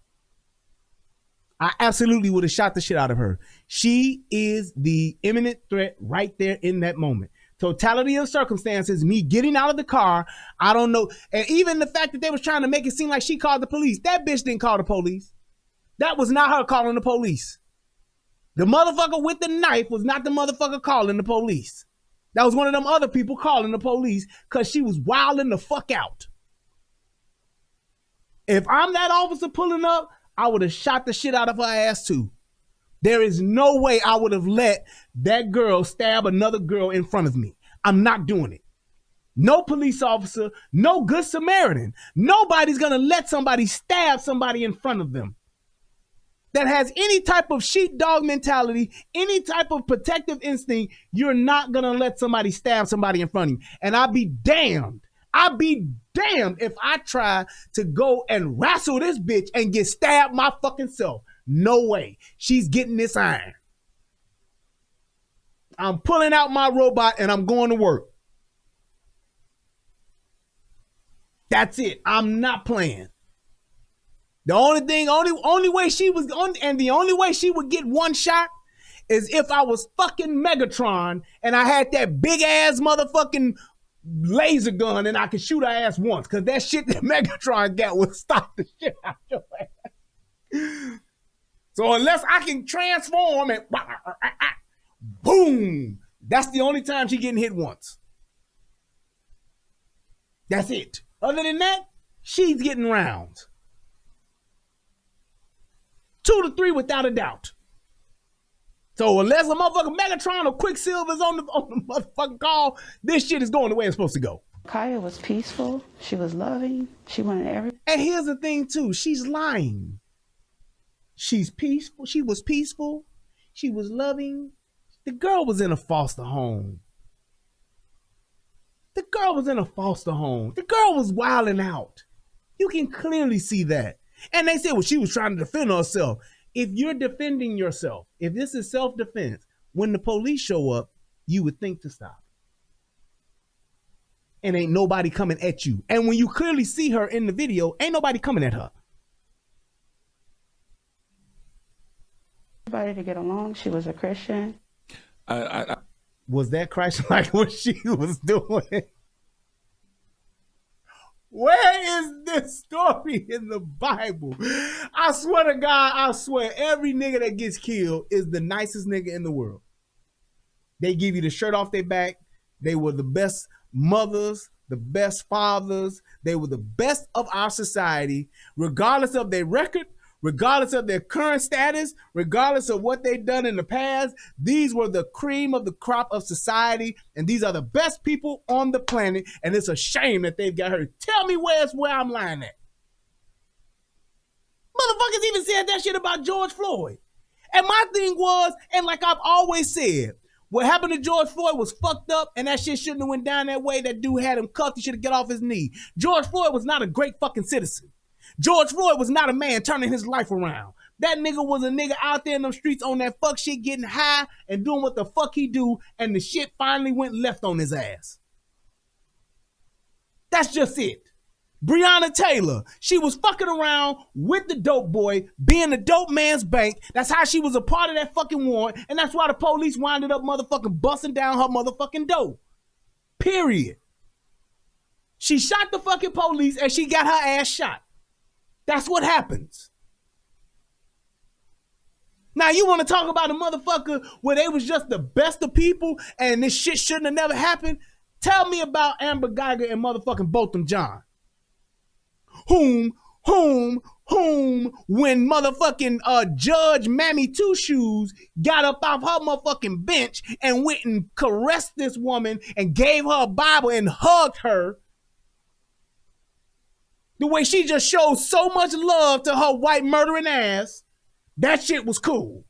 I absolutely would have shot the shit out of her. She is the imminent threat right there in that moment. Totality of circumstances, me getting out of the car, I don't know. And even the fact that they was trying to make it seem like she called the police. That bitch didn't call the police. That was not her calling the police. The motherfucker with the knife was not the motherfucker calling the police. That was one of them other people calling the police because she was wilding the fuck out. If I'm that officer pulling up, I would have shot the shit out of her ass too. There is no way I would have let that girl stab another girl in front of me. I'm not doing it. No police officer, no good Samaritan. Nobody's going to let somebody stab somebody in front of them that has any type of sheepdog mentality, any type of protective instinct. You're not going to let somebody stab somebody in front of you. And I'd be damned if I try to go and wrestle this bitch and get stabbed my fucking self. No way. She's getting this iron. I'm pulling out my robot and I'm going to work. That's it. I'm not playing. The only way she was on, and the only way she would get one shot is if I was fucking Megatron and I had that big ass motherfucking laser gun and I could shoot her ass once, because that shit that Megatron got would stop the shit out your ass. So unless I can transform and boom, that's the only time she getting hit once. That's it. Other than that, she's getting rounds. 2 to 3 without a doubt. So unless a motherfucking Megatron or Quicksilver's on the motherfucking call, this shit is going the way it's supposed to go. Makiyah was peaceful. She was loving. She wanted everything. And here's the thing too. She's lying. She's peaceful. She was peaceful. She was loving. The girl was in a foster home. The girl was in a foster home. The girl was wilding out. You can clearly see that. And they said, well, she was trying to defend herself. If you're defending yourself, if this is self-defense, when the police show up, you would think to stop. And ain't nobody coming at you. And when you clearly see her in the video, ain't nobody coming at her. everybody to get along. She was a Christian. Was that Christ-like what she was doing? Where is this story in the Bible? I swear to God, I swear, every nigga that gets killed is the nicest nigga in the world. They give you the shirt off their back. They were the best mothers, the best fathers. They were the best of our society, regardless of their record, regardless of their current status, regardless of what they've done in the past. These were the cream of the crop of society, and these are the best people on the planet, and it's a shame that they've got hurt. Tell me where I'm lying at. Motherfuckers even said that shit about George Floyd. And my thing was, and like I've always said, what happened to George Floyd was fucked up, and that shit shouldn't have went down that way. That dude had him cuffed. He should have got off his knee. George Floyd was not a great fucking citizen. George Floyd was not a man turning his life around. That nigga was a nigga out there in them streets on that fuck shit, getting high and doing what the fuck he do, and the shit finally went left on his ass. That's just it. Breonna Taylor, she was fucking around with the dope boy, being the dope man's bank. That's how she was a part of that fucking warrant, and that's why the police winded up motherfucking busting down her motherfucking door. Period. She shot the fucking police and she got her ass shot. That's what happens. Now you want to talk about a motherfucker where they was just the best of people and this shit shouldn't have never happened? Tell me about Amber Geiger and motherfucking Botham Jean. Whom, when motherfucking Judge Mammy Two Shoes got up off her motherfucking bench and went and caressed this woman and gave her a Bible and hugged her, the way she just showed so much love to her white murdering ass, that shit was cool.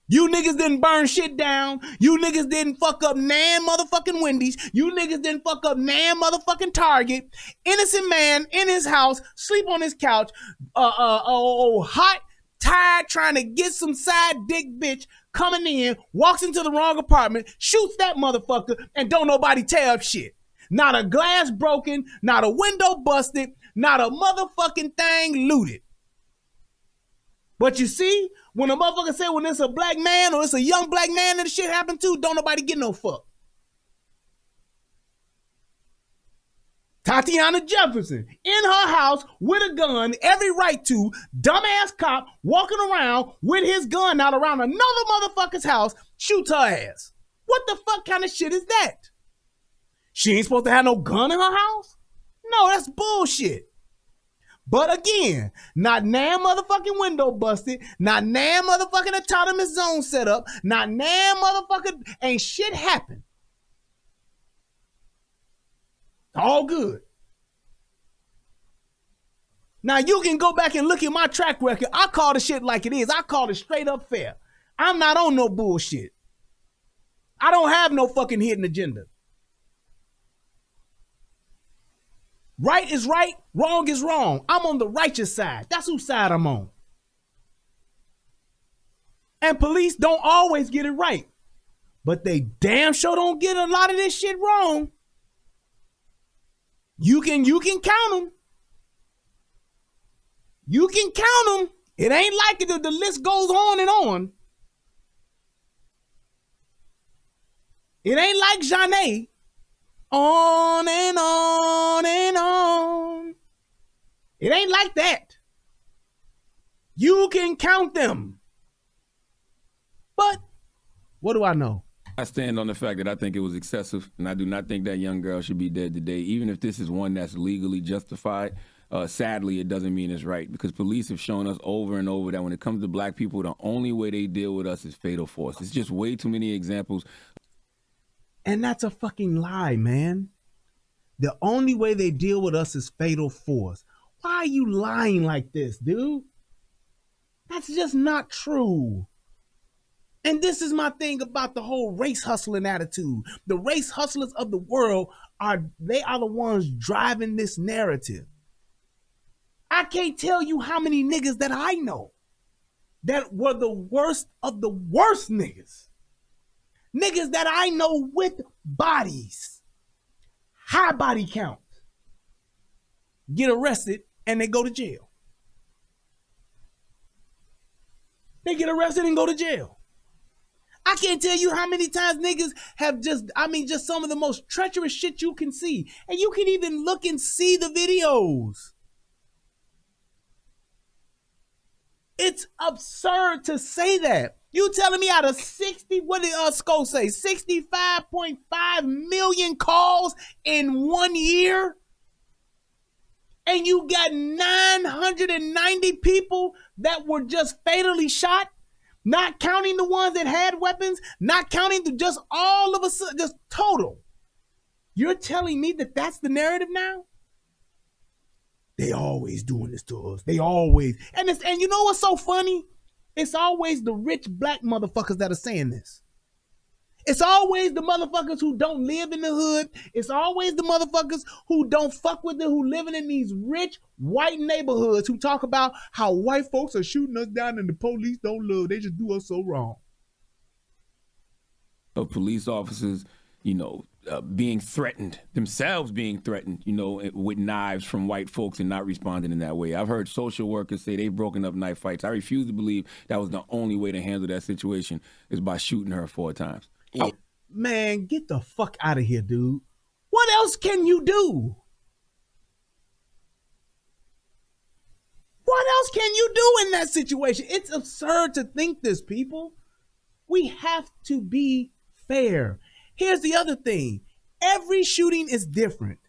You niggas didn't burn shit down. You niggas didn't fuck up nan motherfucking Wendy's. You niggas didn't fuck up nan motherfucking Target. Innocent man in his house, sleep on his couch, hot, tired, trying to get some side dick bitch coming in, walks into the wrong apartment, shoots that motherfucker, and don't nobody tear up shit. Not a glass broken, not a window busted, not a motherfucking thing looted. But you see, when a motherfucker say when it's a black man or it's a young black man that the shit happened to, don't nobody get no fuck. Tatiana Jefferson in her house with a gun, every right to, dumbass cop walking around with his gun out around another motherfucker's house, shoots her ass. What the fuck kind of shit is that? She ain't supposed to have no gun in her house? No, that's bullshit. But again, not nan motherfucking window busted, not nan motherfucking autonomous zone set up, not nan motherfucking ain't shit happen. All good. Now you can go back and look at my track record. I call the shit like it is. I call it straight up fair. I'm not on no bullshit. I don't have no fucking hidden agenda. Right is right, wrong is wrong. I'm on the righteous side. That's whose side I'm on. And police don't always get it right, but they damn sure don't get a lot of this shit wrong. You can count them. You can count them. It ain't like it. The list goes on and on. It ain't like Jeanne. On and on and on. It ain't like that. You can count them. But what do I know? I stand on the fact that I think it was excessive, and I do not think that young girl should be dead today. Even if this is one that's legally justified, sadly, it doesn't mean it's right, because police have shown us over and over that when it comes to black people, the only way they deal with us is fatal force. It's just way too many examples. And that's a fucking lie, man. The only way they deal with us is fatal force. Why are you lying like this, dude? That's just not true. And this is my thing about the whole race hustling attitude. The race hustlers of the world are the ones driving this narrative. I can't tell you how many niggas that I know that were the worst of the worst niggas. Niggas that I know with bodies, high body count, get arrested and they go to jail. They get arrested and go to jail. I can't tell you how many times niggas have just some of the most treacherous shit you can see. And you can even look and see the videos. It's absurd to say that. You telling me out of 60, what did Skull say? 65.5 million calls in 1 year? And you got 990 people that were just fatally shot? Not counting the ones that had weapons, not counting just all of a sudden, just total. You're telling me that that's the narrative now? They always doing this to us. They always. And you know what's so funny? It's always the rich black motherfuckers that are saying this. It's always the motherfuckers who don't live in the hood. It's always the motherfuckers who don't fuck with it, who living in these rich white neighborhoods who talk about how white folks are shooting us down and the police don't love. They just do us so wrong. Of police officers, being threatened, themselves being threatened, with knives from white folks and not responding in that way. I've heard social workers say they've broken up knife fights. I refuse to believe that was the only way to handle that situation is by shooting her 4 times. Yeah. Man, get the fuck out of here, dude. What else can you do? What else can you do in that situation? It's absurd to think this, people. We have to be fair. Here's the other thing. Every shooting is different.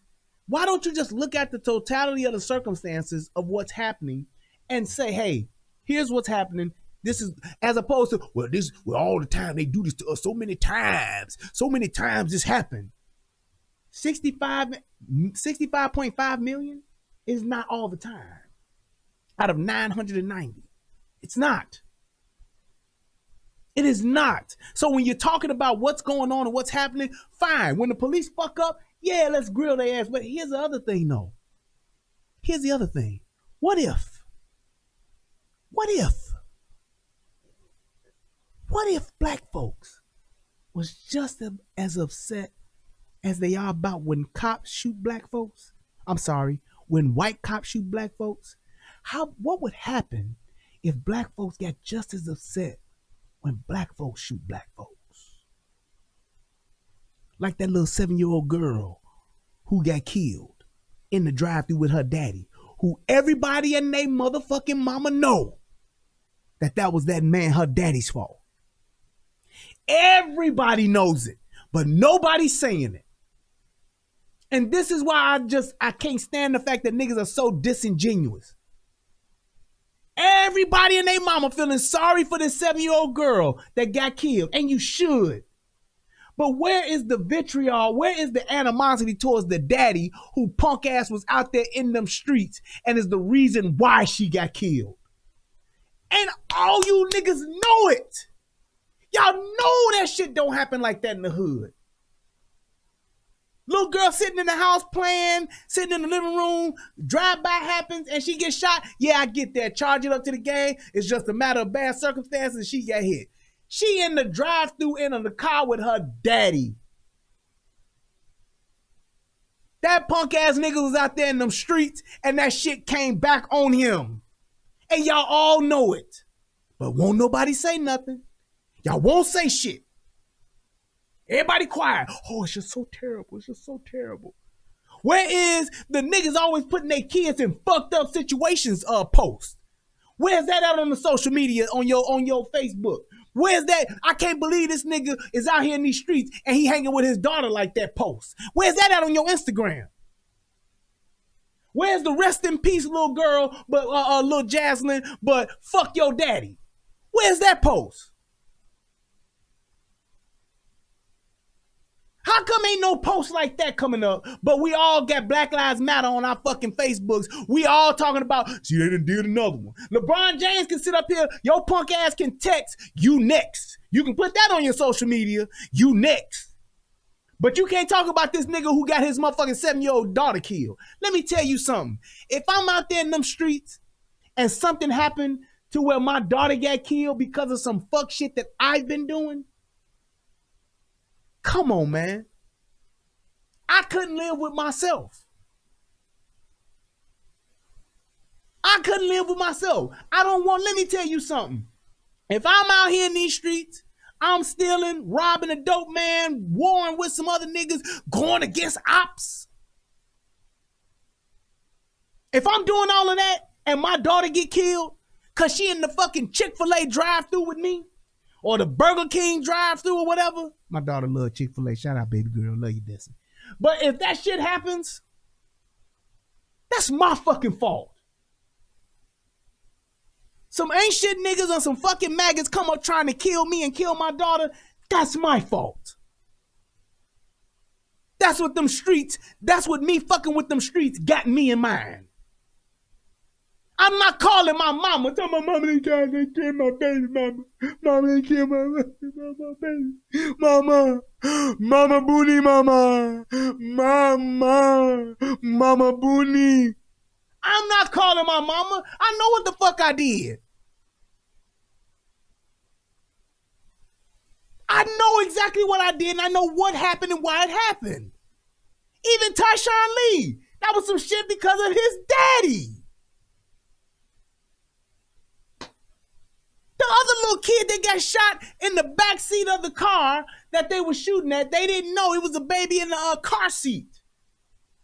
Why don't you just look at the totality of the circumstances of what's happening and say, hey, here's what's happening. This is as opposed to, all the time they do this to us so many times this happened. 65.5 million is not all the time out of 990. It's not. It is not. So when you're talking about what's going on and what's happening, fine. When the police fuck up, yeah, let's grill their ass. But here's the other thing, though. Here's the other thing. What if black folks was just as upset as they are about when cops shoot black folks? I'm sorry, when white cops shoot black folks? What would happen if black folks got just as upset when black folks shoot black folks? Like that little 7-year-old girl who got killed in the drive-thru with her daddy, who everybody and they motherfucking mama know that was that man, her daddy's fault. Everybody knows it, but nobody's saying it. And this is why I can't stand the fact that niggas are so disingenuous. Everybody and their mama feeling sorry for this 7-year-old girl that got killed, and you should. But where is the vitriol? Where is the animosity towards the daddy who punk ass was out there in them streets and is the reason why she got killed? And all you niggas know it. Y'all know that shit don't happen like that in the hood. Little girl sitting in the house playing, sitting in the living room, drive-by happens and she gets shot. Yeah, I get that. Charge it up to the gang. It's just a matter of bad circumstances and she got hit. She in the drive-thru in the car with her daddy. That punk ass nigga was out there in them streets and that shit came back on him. And y'all all know it. But won't nobody say nothing. Y'all won't say shit. Everybody quiet. Oh, it's just so terrible. It's just so terrible. Where is the niggas always putting their kids in fucked up situations post? Where's that out on the social media, on your Facebook? Where's that? I can't believe this nigga is out here in these streets and he hanging with his daughter like that post. Where's that out on your Instagram? Where's the rest in peace little girl, but little Jaslyn, but fuck your daddy? Where's that post? How come ain't no post like that coming up, but we all got Black Lives Matter on our fucking Facebooks? We all talking about, see, they done did another one. LeBron James can sit up here, your punk ass can text, you next. You can put that on your social media, you next. But you can't talk about this nigga who got his motherfucking 7-year-old daughter killed. Let me tell you something. If I'm out there in them streets and something happened to where my daughter got killed because of some fuck shit that I've been doing, come on, man. I couldn't live with myself. I couldn't live with myself. Let me tell you something. If I'm out here in these streets, I'm stealing, robbing a dope man, warring with some other niggas, going against ops. If I'm doing all of that and my daughter get killed because she in the fucking Chick-fil-A drive-thru with me or the Burger King drive-thru or whatever, my daughter love Chick-fil-A. Shout out, baby girl. Love you, Desi. But if that shit happens, that's my fucking fault. Some ain't shit niggas or some fucking maggots come up trying to kill me and kill my daughter, that's my fault. That's what them streets, that's what me fucking with them streets got me in mind. I'm not calling my mama. Tell my mama they tried to kill my baby, mama. Mama, they killed my baby. Mama. Mama booty, mama. Mama booty. I'm not calling my mama. I know what the fuck I did. I know exactly what I did, and I know what happened and why it happened. Even Tyshawn Lee, that was some shit because of his daddy. The other little kid that got shot in the back seat of the car that they were shooting at, they didn't know it was a baby in the car seat.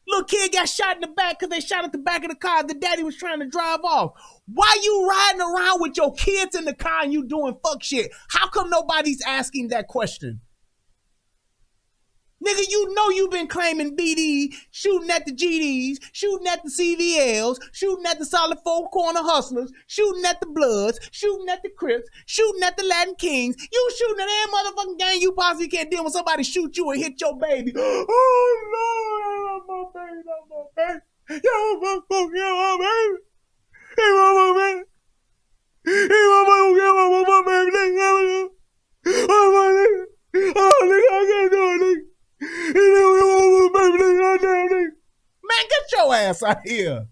Little kid got shot in the back because they shot at the back of the car. The daddy was trying to drive off. Why you riding around with your kids in the car and you doing fuck shit? How come nobody's asking that question? Nigga, you know you been claiming BD, shooting at the GDs, shooting at the CVLs, shooting at the solid four corner hustlers, shooting at the Bloods, shooting at the Crips, shooting at the Latin Kings. You shooting at every motherfucking gang you possibly can't deal when somebody shoot you and hit your baby. Oh, no, my baby, not my baby. Yo, my baby. He want my baby. He want my baby. Oh, nigga, I can't do it, nigga. Man, get your ass out here.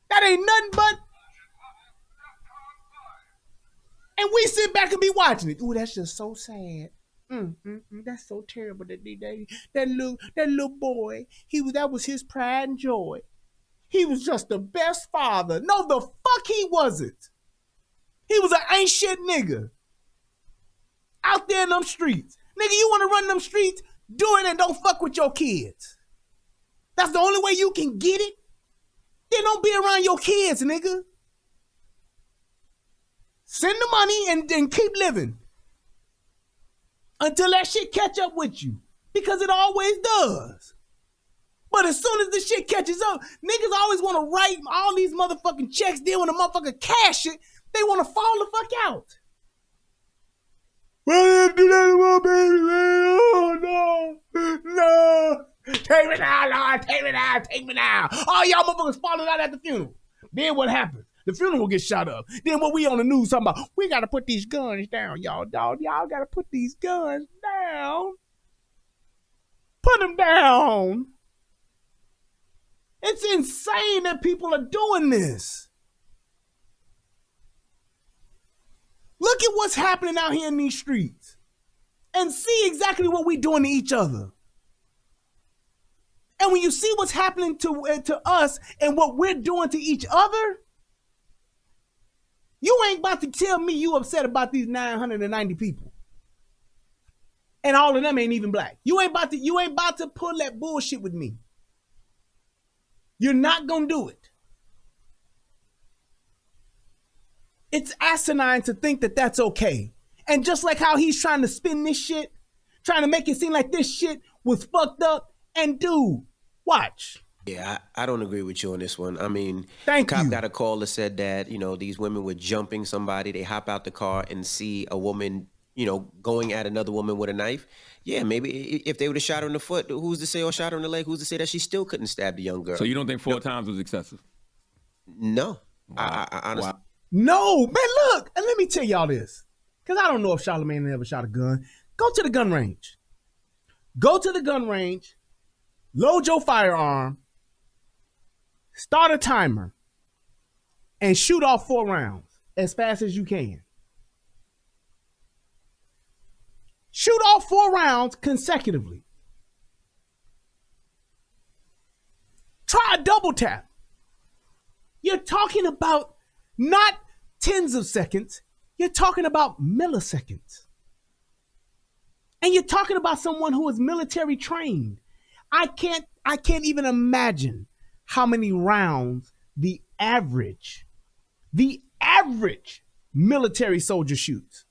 That ain't nothing but. And we sit back and be watching it. Ooh, that's just so sad. That's so terrible. That little boy. That was his pride and joy. He was just the best father. No, the fuck he wasn't. He was an ain't shit nigga. Out there in them streets. Nigga, you want to run them streets? Do it and don't fuck with your kids. That's the only way you can get it. Then don't be around your kids, nigga. Send the money and then keep living. Until that shit catch up with you. Because it always does. But as soon as the shit catches up, niggas always want to write all these motherfucking checks. Then when the motherfucker cash it, they want to fall the fuck out. Well, do that to my baby, man. Oh, no. Take me now, Lord. Take me now. All y'all motherfuckers falling out at the funeral. Then what happens? The funeral will get shot up. Then what we on the news talking about, we got to put these guns down, y'all. Y'all got to put these guns down. Put them down. It's insane that people are doing this. Look at what's happening out here in these streets and see exactly what we're doing to each other. And when you see what's happening to us and what we're doing to each other, you ain't about to tell me you upset about these 990 people. And all of them ain't even black. You ain't about to pull that bullshit with me. You're not gonna do it. It's asinine to think that that's okay. And just like how he's trying to spin this shit, trying to make it seem like this shit was fucked up, and dude, watch. Yeah, I don't agree with you on this one. I mean, Thank cop you. got a call that said that, these women were jumping somebody. They hop out the car and see a woman, going at another woman with a knife. Yeah, maybe if they would have shot her in the foot, who's to say, or shot her in the leg, who's to say that she still couldn't stab the young girl? So you don't think 4 times was excessive? No. Wow. I honestly... Wow. No, man, look, and let me tell y'all this, because I don't know if Charlamagne ever shot a gun. Go to the gun range. Go to the gun range, load your firearm, start a timer, and shoot off 4 rounds as fast as you can. Shoot off 4 rounds consecutively. Try a double tap. You're talking about not tens of seconds, You're talking about milliseconds. And you're talking about someone who is military trained. I can't even imagine how many rounds the average military soldier shoots.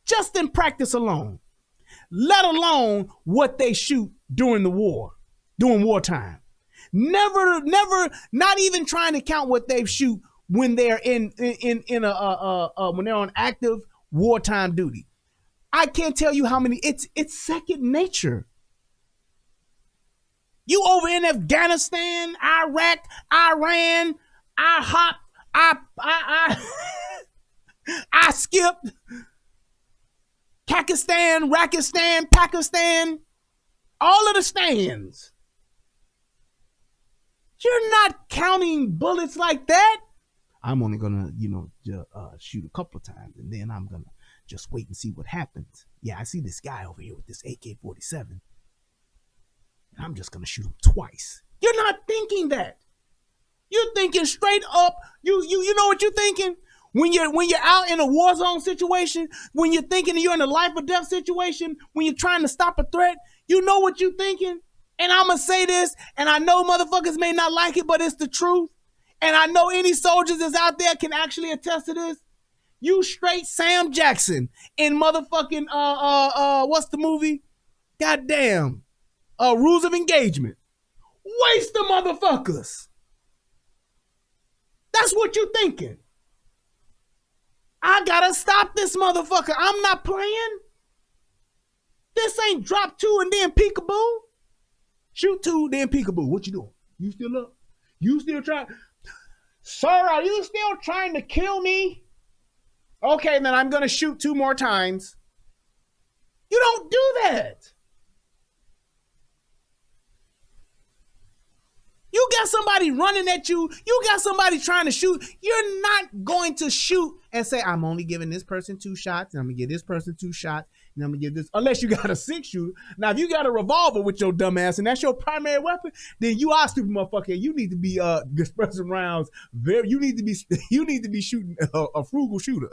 Just in practice alone. Let alone what they shoot during the war, during wartime. Never, not even trying to count what they shoot when they're when they're on active wartime duty. I can't tell you how many. It's second nature. You over in Afghanistan, Iraq, Iran, I skipped. Pakistan, all of the stands. You're not counting bullets like that. I'm only gonna, shoot a couple of times, and then I'm gonna just wait and see what happens. Yeah, I see this guy over here with this AK-47, and I'm just gonna shoot him twice. You're not thinking that. You're thinking straight up. You know what you're thinking? When you're out in a war zone situation, when you're thinking you're in a life or death situation, when you're trying to stop a threat, you know what you're thinking? And I'm going to say this, and I know motherfuckers may not like it, but it's the truth. And I know any soldiers that's out there can actually attest to this. You straight Sam Jackson in motherfucking, what's the movie? Goddamn. Rules of Engagement. Waste the motherfuckers. That's what you're thinking. I gotta stop this motherfucker. I'm not playing. This ain't drop 2 and then peekaboo. Shoot 2, then peekaboo. What you doing? You still up? You still trying? Sir, are you still trying to kill me? Okay, then I'm gonna shoot 2 more times. You don't do that. You got somebody running at you. You got somebody trying to shoot. You're not going to shoot and say, I'm only giving this person 2 shots, and I'm going to give this person 2 shots, and I'm going to give this, unless you got a 6-shooter. Now, if you got a revolver with your dumb ass, and that's your primary weapon, then you are a stupid motherfucker. You need to be dispersing rounds. You need to be shooting a frugal shooter.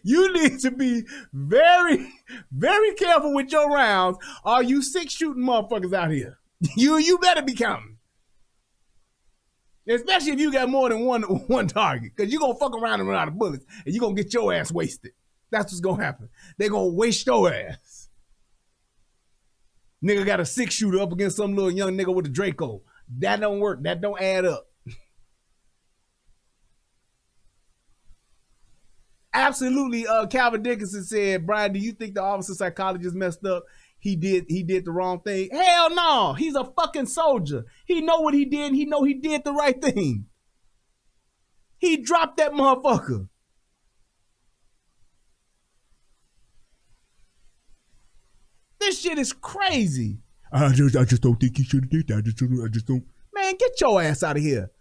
You need to be very, very careful with your rounds. Are you 6 shooting motherfuckers out here? You better be counting. Especially if you got more than one target. Because you're going to fuck around and run out of bullets. And you're going to get your ass wasted. That's what's going to happen. They're going to waste your ass. Nigga got a 6-shooter up against some little young nigga with a Draco. That don't work. That don't add up. Absolutely, Calvin Dickinson said, Brian, do you think the officer psychologist messed up? He did the wrong thing. Hell no, he's a fucking soldier. He know what he did. He know he did the right thing. He dropped that motherfucker. This shit is crazy. I just don't think he should have did that. I just don't. Man, get your ass out of here.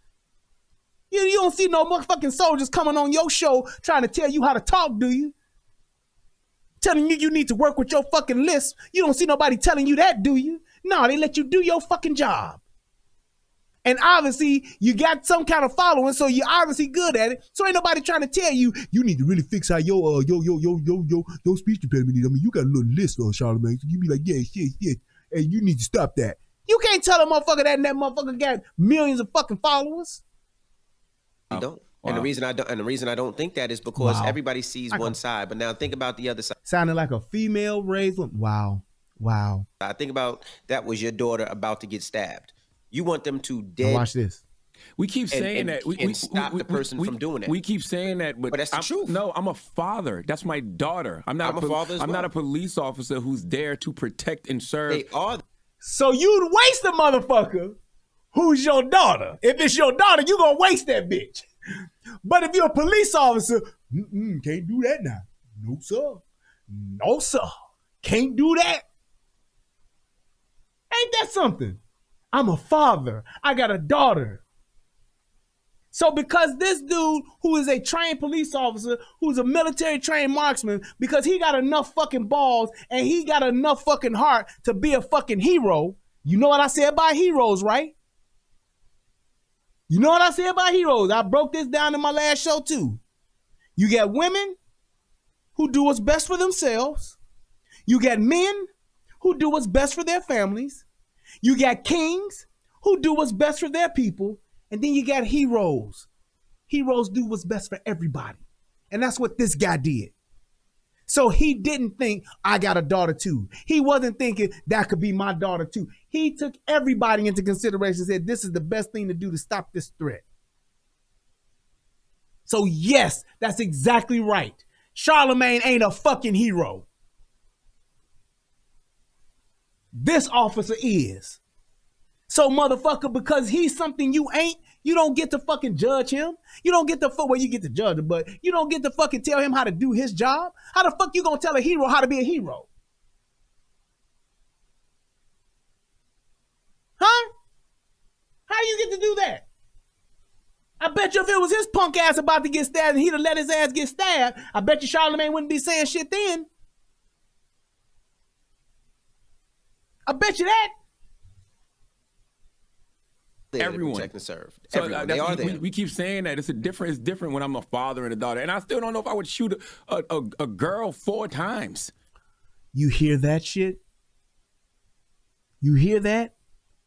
You don't see no motherfucking soldiers coming on your show trying to tell you how to talk, do you? Telling you need to work with your fucking list. You don't see nobody telling you that, do you? No, they let you do your fucking job. And obviously, you got some kind of following, so you're obviously good at it. So ain't nobody trying to tell you, you need to really fix how your speech impediment is. I mean, you got a little list, Charlamagne. So you be like, yeah, shit. And you need to stop that. You can't tell a motherfucker that motherfucker got millions of fucking followers. You don't. Wow. And the reason I don't think that is because everybody sees one side. But now think about the other side. Sounding like a female raised one. Wow. I think about that was your daughter about to get stabbed. You want them to dead. Watch this. We keep saying that. We stop the person from doing that. We keep saying that, but that's the truth. No, I'm a father. That's my daughter. I'm not a father as well. I'm not a police officer who's there to protect and serve. They are. So you'd waste a motherfucker who's your daughter. If it's your daughter, you gonna waste that bitch. But if you're a police officer, can't do that now. No, sir. No, sir. Can't do that. Ain't that something? I'm a father. I got a daughter. So because this dude who is a trained police officer, who's a military trained marksman, because he got enough fucking balls and he got enough fucking heart to be a fucking hero. You know what I said about heroes, right? You know what I say about heroes? I broke this down in my last show too. You got women who do what's best for themselves. You got men who do what's best for their families. You got kings who do what's best for their people. And then you got heroes. Heroes do what's best for everybody. And that's what this guy did. So he didn't think, I got a daughter too. He wasn't thinking that could be my daughter too. He took everybody into consideration and said, this is the best thing to do to stop this threat. So yes, that's exactly right. Charlamagne ain't a fucking hero. This officer is. So motherfucker, because he's something you ain't, you don't get to fucking judge him. You don't get to, well, you get to judge him, but you don't get to fucking tell him how to do his job. How the fuck you gonna tell a hero how to be a hero? Huh? How do you get to do that? I bet you if it was his punk ass about to get stabbed and he'd have let his ass get stabbed, I bet you Charlamagne wouldn't be saying shit then. I bet you that. Everyone. Protect and serve. So Everyone. They are there. we keep saying that it's different when I'm a father and a daughter, and I still don't know if I would shoot a girl 4 times. You hear that shit? You hear that?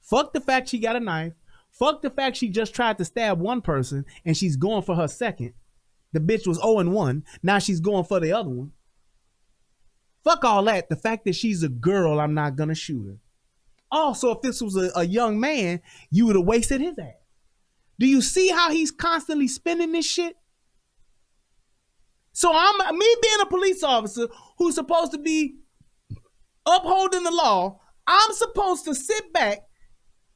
Fuck the fact she got a knife. Fuck the fact she just tried to stab one person and she's going for her second. The bitch was 0-1. Now she's going for the other one. Fuck all that. The fact that she's a girl, I'm not gonna shoot her. Also, if this was a young man, you would have wasted his ass. Do you see how he's constantly spinning this shit? So me being a police officer who's supposed to be upholding the law, I'm supposed to sit back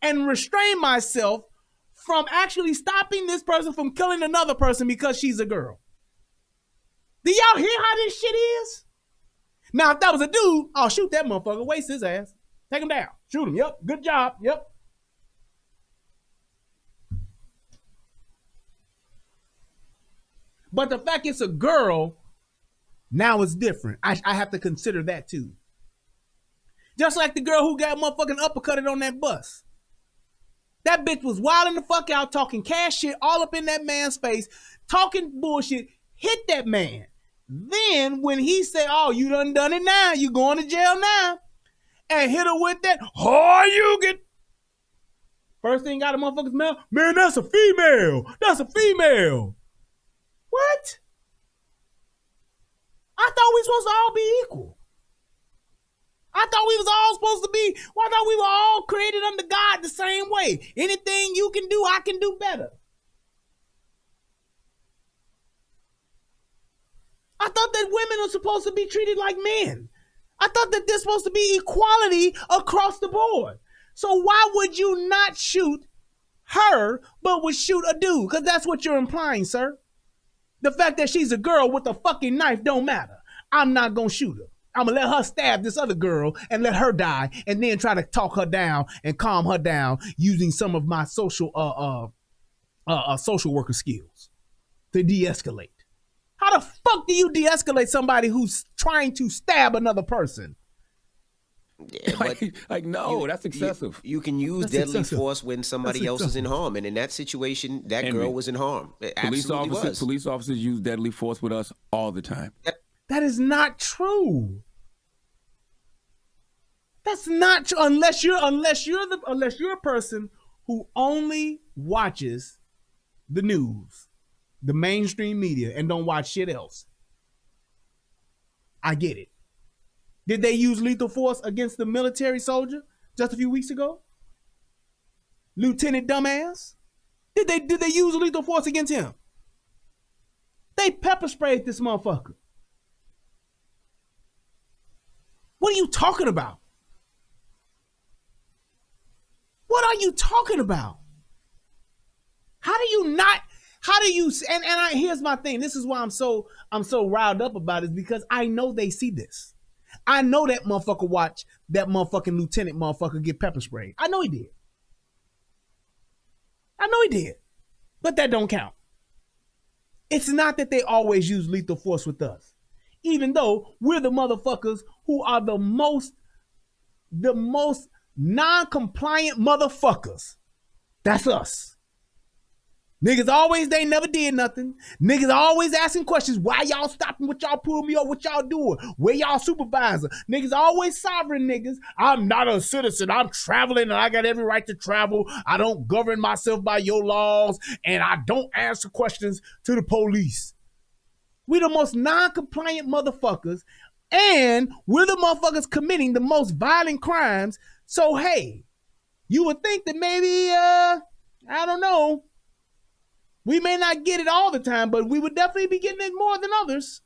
and restrain myself from actually stopping this person from killing another person because she's a girl. Do y'all hear how this shit is? Now, if that was a dude, I'll shoot that motherfucker, waste his ass. Take him down. Shoot him. Yep. Good job. Yep. But the fact it's a girl, now it's different. I have to consider that too. Just like the girl who got motherfucking uppercutted on that bus. That bitch was wilding the fuck out, talking cash shit all up in that man's face, talking bullshit, hit that man. Then when he said, oh, you done it now, you going to jail now, and hit her with that, oh, you get. First thing out of motherfucker's mouth, man, that's a female. That's a female. What? I thought we supposed to all be equal. I thought we was all supposed to be, well, I thought we were all created under God the same way. Anything you can do, I can do better. I thought that women are supposed to be treated like men. I thought that there's supposed to be equality across the board. So why would you not shoot her, but would shoot a dude? Because that's what you're implying, sir. The fact that she's a girl with a fucking knife don't matter. I'm not going to shoot her. I'm going to let her stab this other girl and let her die and then try to talk her down and calm her down using some of my social worker skills to de-escalate. How the fuck do you de-escalate somebody who's trying to stab another person? Yeah, no, that's excessive. You can use deadly force when somebody else is in harm, and in that situation, that girl was in harm. Police officers use deadly force with us all the time. That is not true. That's not true unless you're a person who only watches the news, the mainstream media, and don't watch shit else. I get it. Did they use lethal force against the military soldier just a few weeks ago? Lieutenant Dumbass? Did they use lethal force against him? They pepper sprayed this motherfucker. What are you talking about? What are you talking about? Here's my thing. This is why I'm so riled up about it, is because I know they see this. I know that motherfucker watched that motherfucking lieutenant motherfucker get pepper sprayed. I know he did. But that don't count. It's not that they always use lethal force with us. Even though we're the motherfuckers who are the most non-compliant motherfuckers. That's us. Niggas always, they never did nothing. Niggas always asking questions. Why y'all stopping? What y'all pulling me up? What y'all doing? Where y'all supervisor? Niggas always sovereign niggas. I'm not a citizen. I'm traveling and I got every right to travel. I don't govern myself by your laws and I don't answer questions to the police. We the most non-compliant motherfuckers and we're the motherfuckers committing the most violent crimes. So, hey, you would think that maybe, I don't know, we may not get it all the time, but we would definitely be getting it more than others.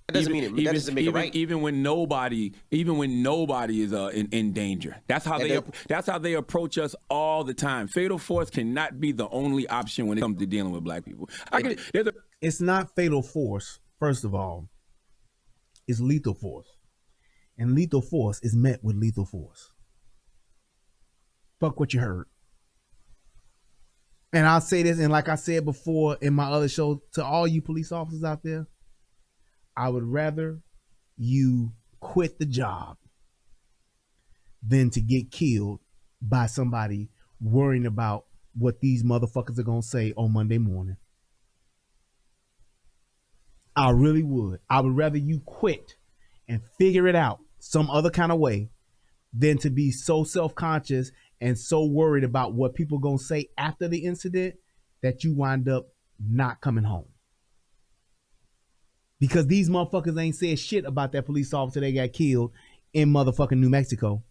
That doesn't mean it. That doesn't make it right. Even when nobody is in danger. That's how they approach us all the time. Fatal force cannot be the only option when it comes to dealing with black people. It's not fatal force. First of all, it's lethal force, and lethal force is met with lethal force. Fuck what you heard. And I'll say this, and like I said before in my other show, to all you police officers out there, I would rather you quit the job than to get killed by somebody worrying about what these motherfuckers are going to say on Monday morning. I really would. I would rather you quit and figure it out some other kind of way than to be so self-conscious and so worried about what people gonna say after the incident that you wind up not coming home. Because these motherfuckers ain't said shit about that police officer that got killed in motherfucking New Mexico.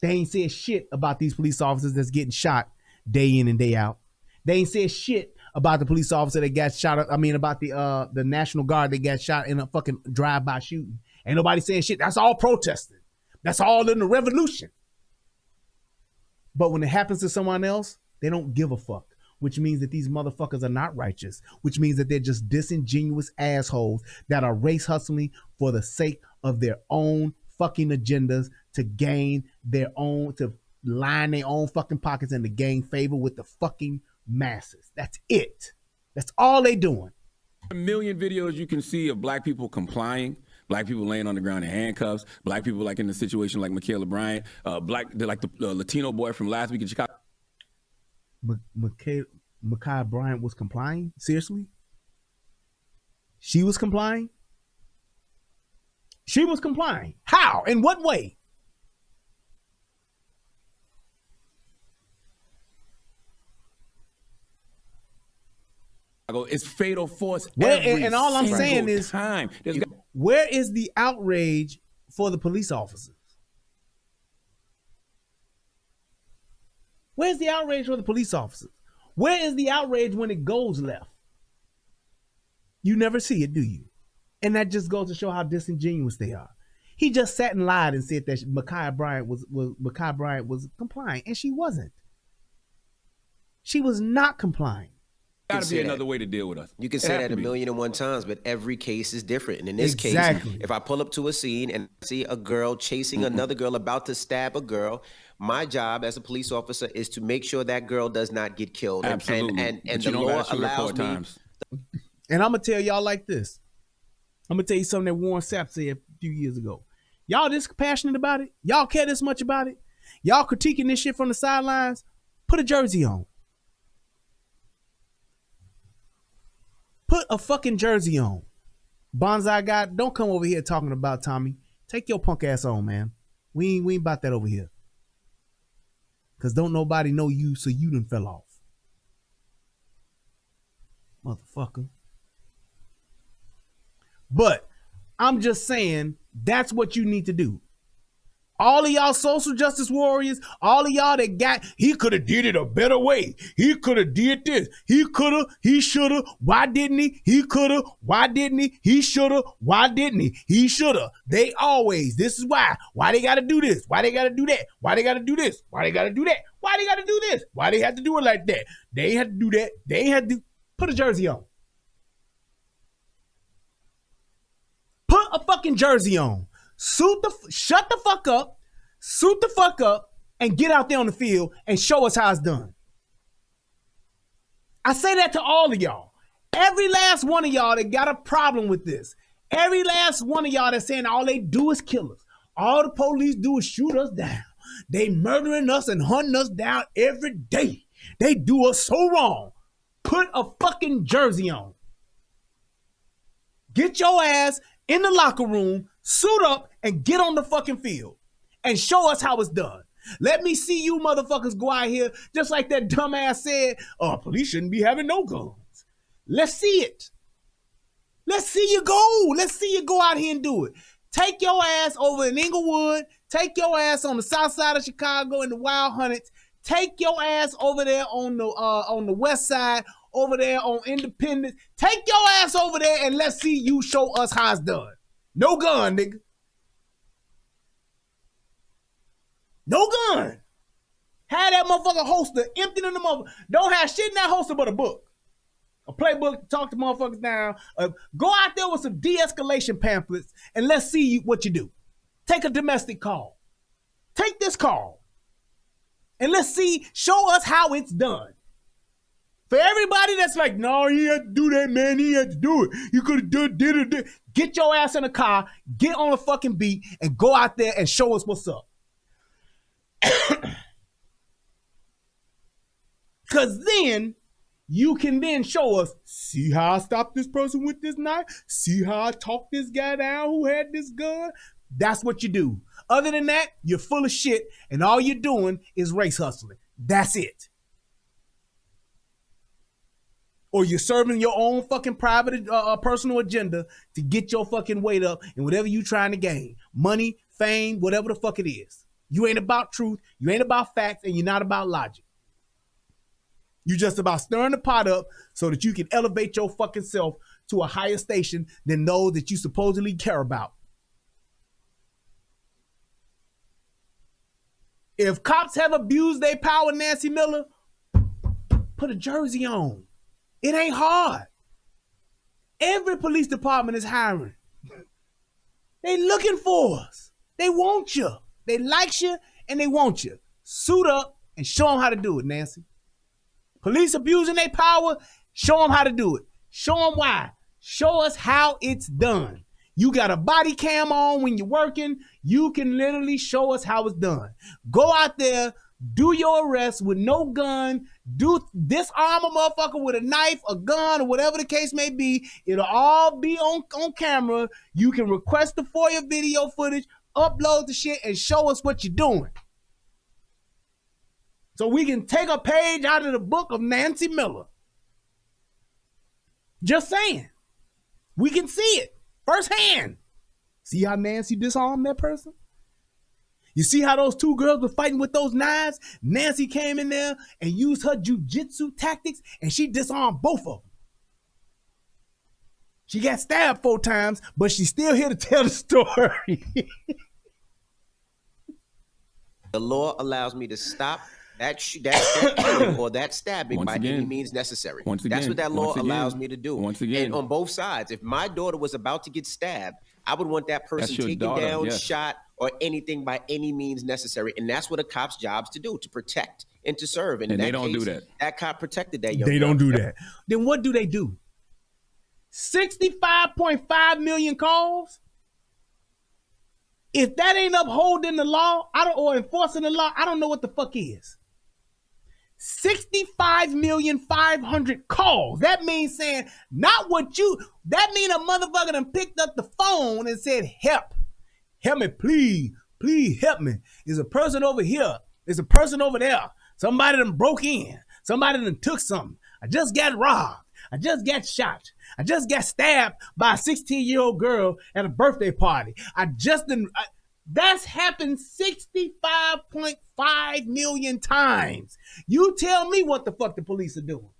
They ain't said shit about these police officers that's getting shot day in and day out. They ain't said shit about the police officer that got shot. About the National Guard that got shot in a fucking drive-by shooting. Ain't nobody saying shit. That's all protesting. That's all in the revolution. But when it happens to someone else, they don't give a fuck, which means that these motherfuckers are not righteous, which means that they're just disingenuous assholes that are race hustling for the sake of their own fucking agendas to gain their own, to line their own fucking pockets and to gain favor with the fucking masses. That's it. That's all they doing. A million videos you can see of black people complying. Black people laying on the ground in handcuffs. Black people like in a situation like Makiyah Bryant. The Latino boy from last week in Chicago. Makiyah Bryant was complying? Seriously? She was complying? She was complying. How? In what way? It's fatal force. And all I'm saying is, time. Where is the outrage for the police officers? Where's the outrage for the police officers? Where is the outrage when it goes left? You never see it, do you? And that just goes to show how disingenuous they are. He just sat and lied and said that Makiyah Bryant was complying, and she wasn't. She was not complying. Gotta be another way to deal with us. You can say that a million and one times, but every case is different. And in this case, if I pull up to a scene and see a girl chasing another girl about to stab a girl, my job as a police officer is to make sure that girl does not get killed. Absolutely. And the law allows me. And I'm gonna tell y'all like this. I'm gonna tell you something that Warren Sapp said a few years ago. Y'all this passionate about it? Y'all care this much about it? Y'all critiquing this shit from the sidelines? Put a jersey on. Put a fucking jersey on. Bonsai guy, don't come over here talking about Tommy. Take your punk ass on, man. We ain't about that over here. Cause don't nobody know you, so you done fell off. Motherfucker. But I'm just saying that's what you need to do. All of y'all social justice warriors, all of y'all that got, he could have did it a better way. He could have did this. He could have, he should have. Why didn't he? He could have. Why didn't he? He should have. Why didn't he? He should have. They always, this is why. Why they got to do this? Why they got to do that? Why they got to do this? Why they got to do that? Why they got to do this? Why they had to do it like that? They had to do that. They had to put a jersey on. Put a fucking jersey on. Shut the fuck up, suit the fuck up, and get out there on the field and show us how it's done. I say that to all of y'all. Every last one of y'all that got a problem with this. Every last one of y'all that's saying all they do is kill us. All the police do is shoot us down. They murdering us and hunting us down every day. They do us so wrong. Put a fucking jersey on. Get your ass in the locker room, suit up, and get on the fucking field. And show us how it's done. Let me see you motherfuckers go out here, just like that dumbass said, police shouldn't be having no guns. Let's see it. Let's see you go. Let's see you go out here and do it. Take your ass over in Inglewood. Take your ass on the south side of Chicago in the Wild Hunnets. Take your ass over there on the west side, over there on Independence. Take your ass over there and let's see you show us how it's done. No gun, nigga. No gun. Have that motherfucker holster empty in the motherfucker. Don't have shit in that holster but a book. A playbook to talk to motherfuckers down. Go out there with some de-escalation pamphlets and let's see what you do. Take a domestic call. Take this call. And let's see, show us how it's done. For everybody that's like, no, he had to do that, man. He had to do it. You could have did it. Get your ass in a car, get on a fucking beat, and go out there and show us what's up. Because then you can then show us, see how I stopped this person with this knife? See how I talked this guy down who had this gun? That's what you do. Other than that, you're full of shit and all you're doing is race hustling. That's it. Or you're serving your own fucking private personal agenda to get your fucking weight up in whatever you're trying to gain. Money, fame, whatever the fuck it is. You ain't about truth, you ain't about facts, and you're not about logic. You're just about stirring the pot up so that you can elevate your fucking self to a higher station than those that you supposedly care about. If cops have abused their power, Nancy Miller, put a jersey on. It ain't hard. Every police department is hiring. They looking for us. They want you. They like you and they want you. Suit up and show them how to do it, Nancy. Police abusing their power, show them how to do it. Show them why. Show us how it's done. You got a body cam on when you're working. You can literally show us how it's done. Go out there, do your arrest with no gun, disarm a motherfucker with a knife, a gun, or whatever the case may be. It'll all be on camera. You can request the FOIA video footage, upload the shit, and show us what you're doing. So we can take a page out of the book of Nancy Miller. Just saying. We can see it firsthand. See how Nancy disarmed that person? You see how those two girls were fighting with those knives? Nancy came in there and used her jujitsu tactics and she disarmed both of them. She got stabbed 4 times, but she's still here to tell the story. The law allows me to stop that killing or that stabbing by any means necessary. That's what that law allows me to do. Once again. And on both sides, if my daughter was about to get stabbed, I would want that person taken down, shot, or anything by any means necessary. And that's what a cop's job's to do, to protect and to serve. And they don't do that. That cop protected that young They don't do that. Then what do they do? 65.5 million calls? If that ain't upholding the law, or enforcing the law, I don't know what the fuck is. 65,500,000 calls. That means saying, that mean a motherfucker done picked up the phone and said, help me, please help me. There's a person over here. There's a person over there. Somebody done broke in. Somebody done took something. I just got robbed. I just got shot. I just got stabbed by a 16-year-old girl at a birthday party. That's happened 65.5 million times. You tell me what the fuck the police are doing.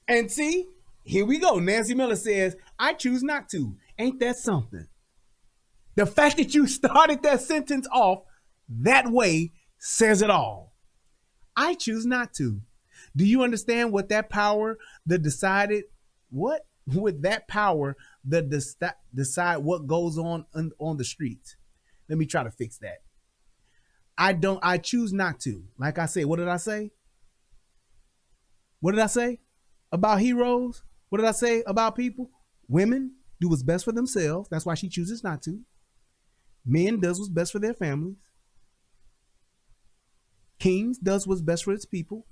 And see, here we go. Nancy Miller says, I choose not to. Ain't that something? The fact that you started that sentence off that way says it all. I choose not to. Do you understand what that power that decided what? With that power that decide what goes on the streets. Let me try to fix that. I choose not to. Like I say, what did I say? What did I say about heroes? What did I say about people? Women? do what's best for themselves. That's why she chooses not to. Men does what's best for their families. Kings does what's best for his people,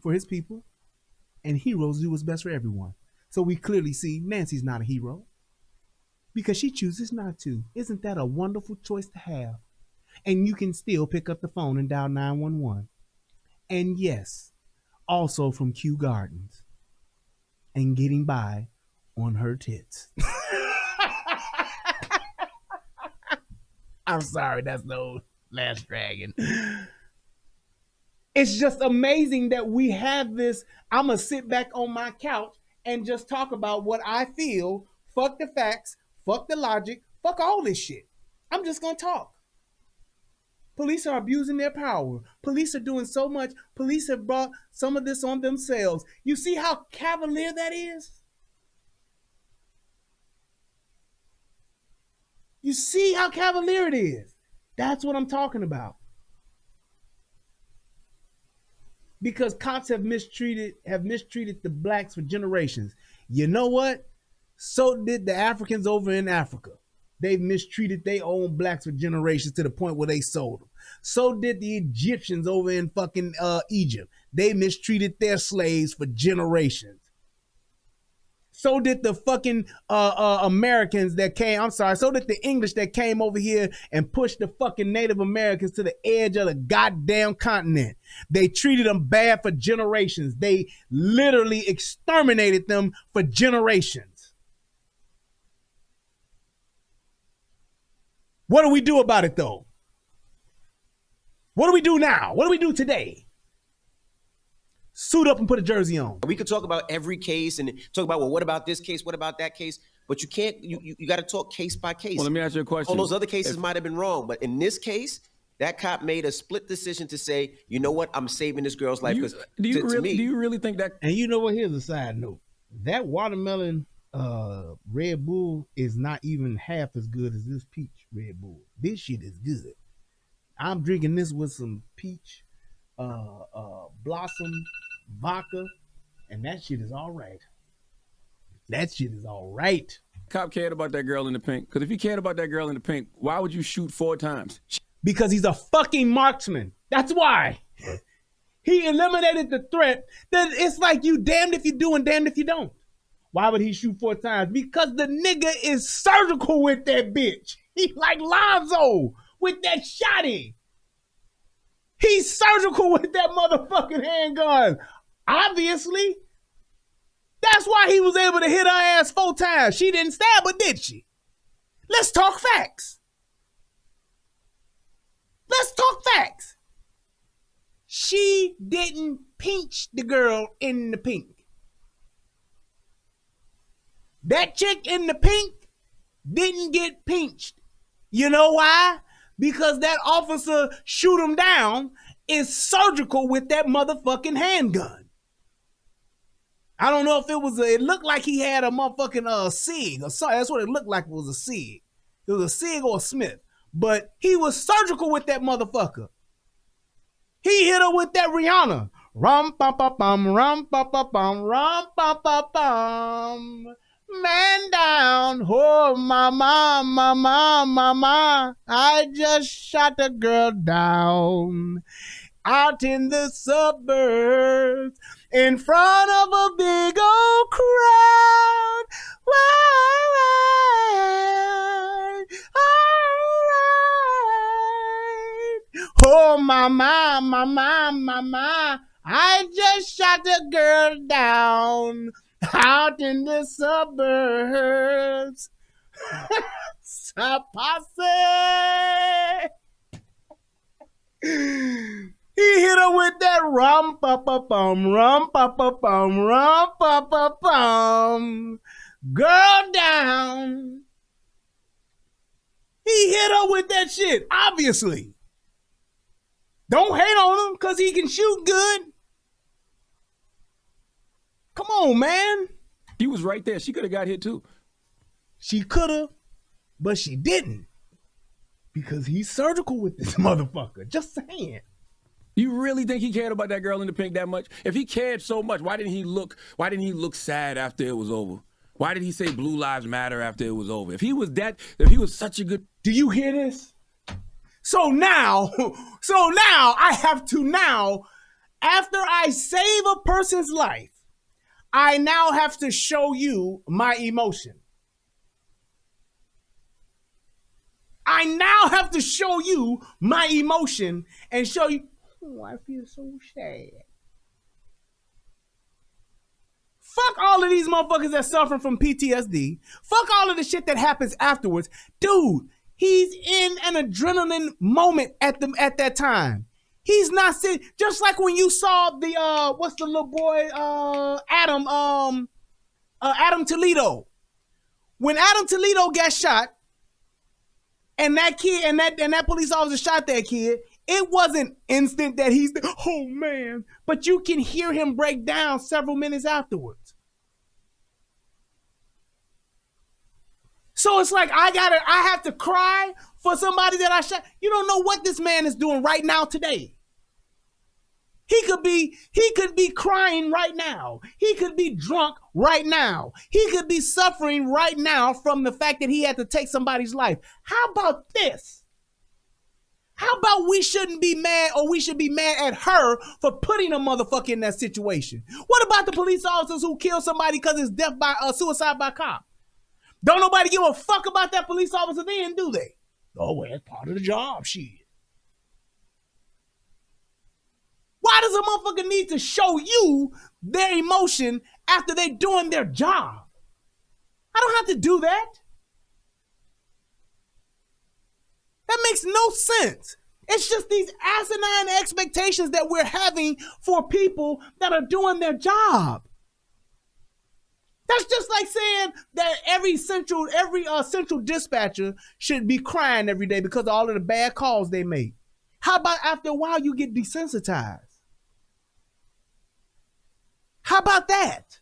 and heroes do what's best for everyone. So we clearly see Nancy's not a hero because she chooses not to. Isn't that a wonderful choice to have? And you can still pick up the phone and dial 911. And yes, also from Kew Gardens and getting by on her tits. I'm sorry, that's no Last Dragon. It's just amazing that we have this. I'm going to sit back on my couch and just talk about what I feel. Fuck the facts, fuck the logic, fuck all this shit. I'm just going to talk. Police are abusing their power. Police are doing so much. Police have brought some of this on themselves. You see how cavalier that is? You see how cavalier it is? That's what I'm talking about. Because cops have mistreated the blacks for generations. You know what? So did the Africans over in Africa. They've mistreated their own blacks for generations to the point where they sold them. So did the Egyptians over in fucking Egypt. They mistreated their slaves for generations. So did the fucking Americans that came, so did the English that came over here and pushed the fucking Native Americans to the edge of the goddamn continent. They treated them bad for generations. They literally exterminated them for generations. What do we do about it though? What do we do now? What do we do today? Suit up and put a jersey on. We could talk about every case and talk about, well, what about this case? What about that case? But you can't, you got to talk case by case. Well, let me ask you a question. All those other cases might have been wrong, but in this case, that cop made a split decision to say, you know what, I'm saving this girl's life. Do you really think that? And you know what, here's a side note. That watermelon Red Bull is not even half as good as this peach Red Bull. This shit is good. I'm drinking this with some peach blossom vodka, and that shit is all right. That shit is all right. Cop cared about that girl in the pink. Because if he cared about that girl in the pink, why would you shoot 4 times? Because he's a fucking marksman. That's why. He eliminated the threat. That it's like you damned if you do and damned if you don't. Why would he shoot 4 times? Because the nigga is surgical with that bitch. He like Lonzo with that shotty. He's surgical with that motherfucking handgun. Obviously. That's why he was able to hit her ass 4 times. She didn't stab her, did she? Let's talk facts. Let's talk facts. She didn't pinch the girl in the pink. That chick in the pink didn't get pinched. You know why? Because that officer shoot him down is surgical with that motherfucking handgun. I don't know if it looked like he had a motherfucking SIG or something. That's what it looked like. It was a SIG. It was a SIG or a Smith. But he was surgical with that motherfucker. He hit her with that Rihanna. Rum pa pa bum, rum pa pa bum, rum pa pa bum. Man down, oh mama, mama, mama, I just shot a girl down out in the suburbs in front of a big old crowd. Oh mama, mama, mama, I just shot a girl down out in the suburbs. Posse. He hit her with that rum pa pa bum, rum pa pa bum, rum pa pa bum. Girl down. He hit her with that shit, obviously. Don't hate on him because he can shoot good. Come on, man. He was right there. She could have got hit too. She could have, but she didn't. Because he's surgical with this motherfucker. Just saying. You really think he cared about that girl in the pink that much? If he cared so much, why didn't he look sad after it was over? Why did he say Blue Lives Matter after it was over? If he was such a good... Do you hear this? So now I have to after I save a person's life, I now have to show you my emotion. I now have to show you my emotion and show you, oh, I feel so sad. Fuck all of these motherfuckers that suffering from PTSD. Fuck all of the shit that happens afterwards. Dude, he's in an adrenaline moment at that time. He's not sitting, just like when you saw the what's the little boy Adam Toledo. When Adam Toledo got shot, and that kid and that police officer shot that kid, it wasn't instant that he's oh man, but you can hear him break down several minutes afterwards. So it's like I have to cry for somebody that I shot. You don't know what this man is doing right now today. He could be crying right now. He could be drunk right now. He could be suffering right now from the fact that he had to take somebody's life. How about this? How about we shouldn't be mad, or we should be mad at her for putting a motherfucker in that situation? What about the police officers who killed somebody because it's death by suicide by cop? Don't nobody give a fuck about that police officer then, do they? Oh, well, it's part of the job, shit. Why does a motherfucker need to show you their emotion after they doing their job? I don't have to do that. That makes no sense. It's just these asinine expectations that we're having for people that are doing their job. That's just like saying that every central dispatcher should be crying every day because of all of the bad calls they make. How about after a while you get desensitized? How about that?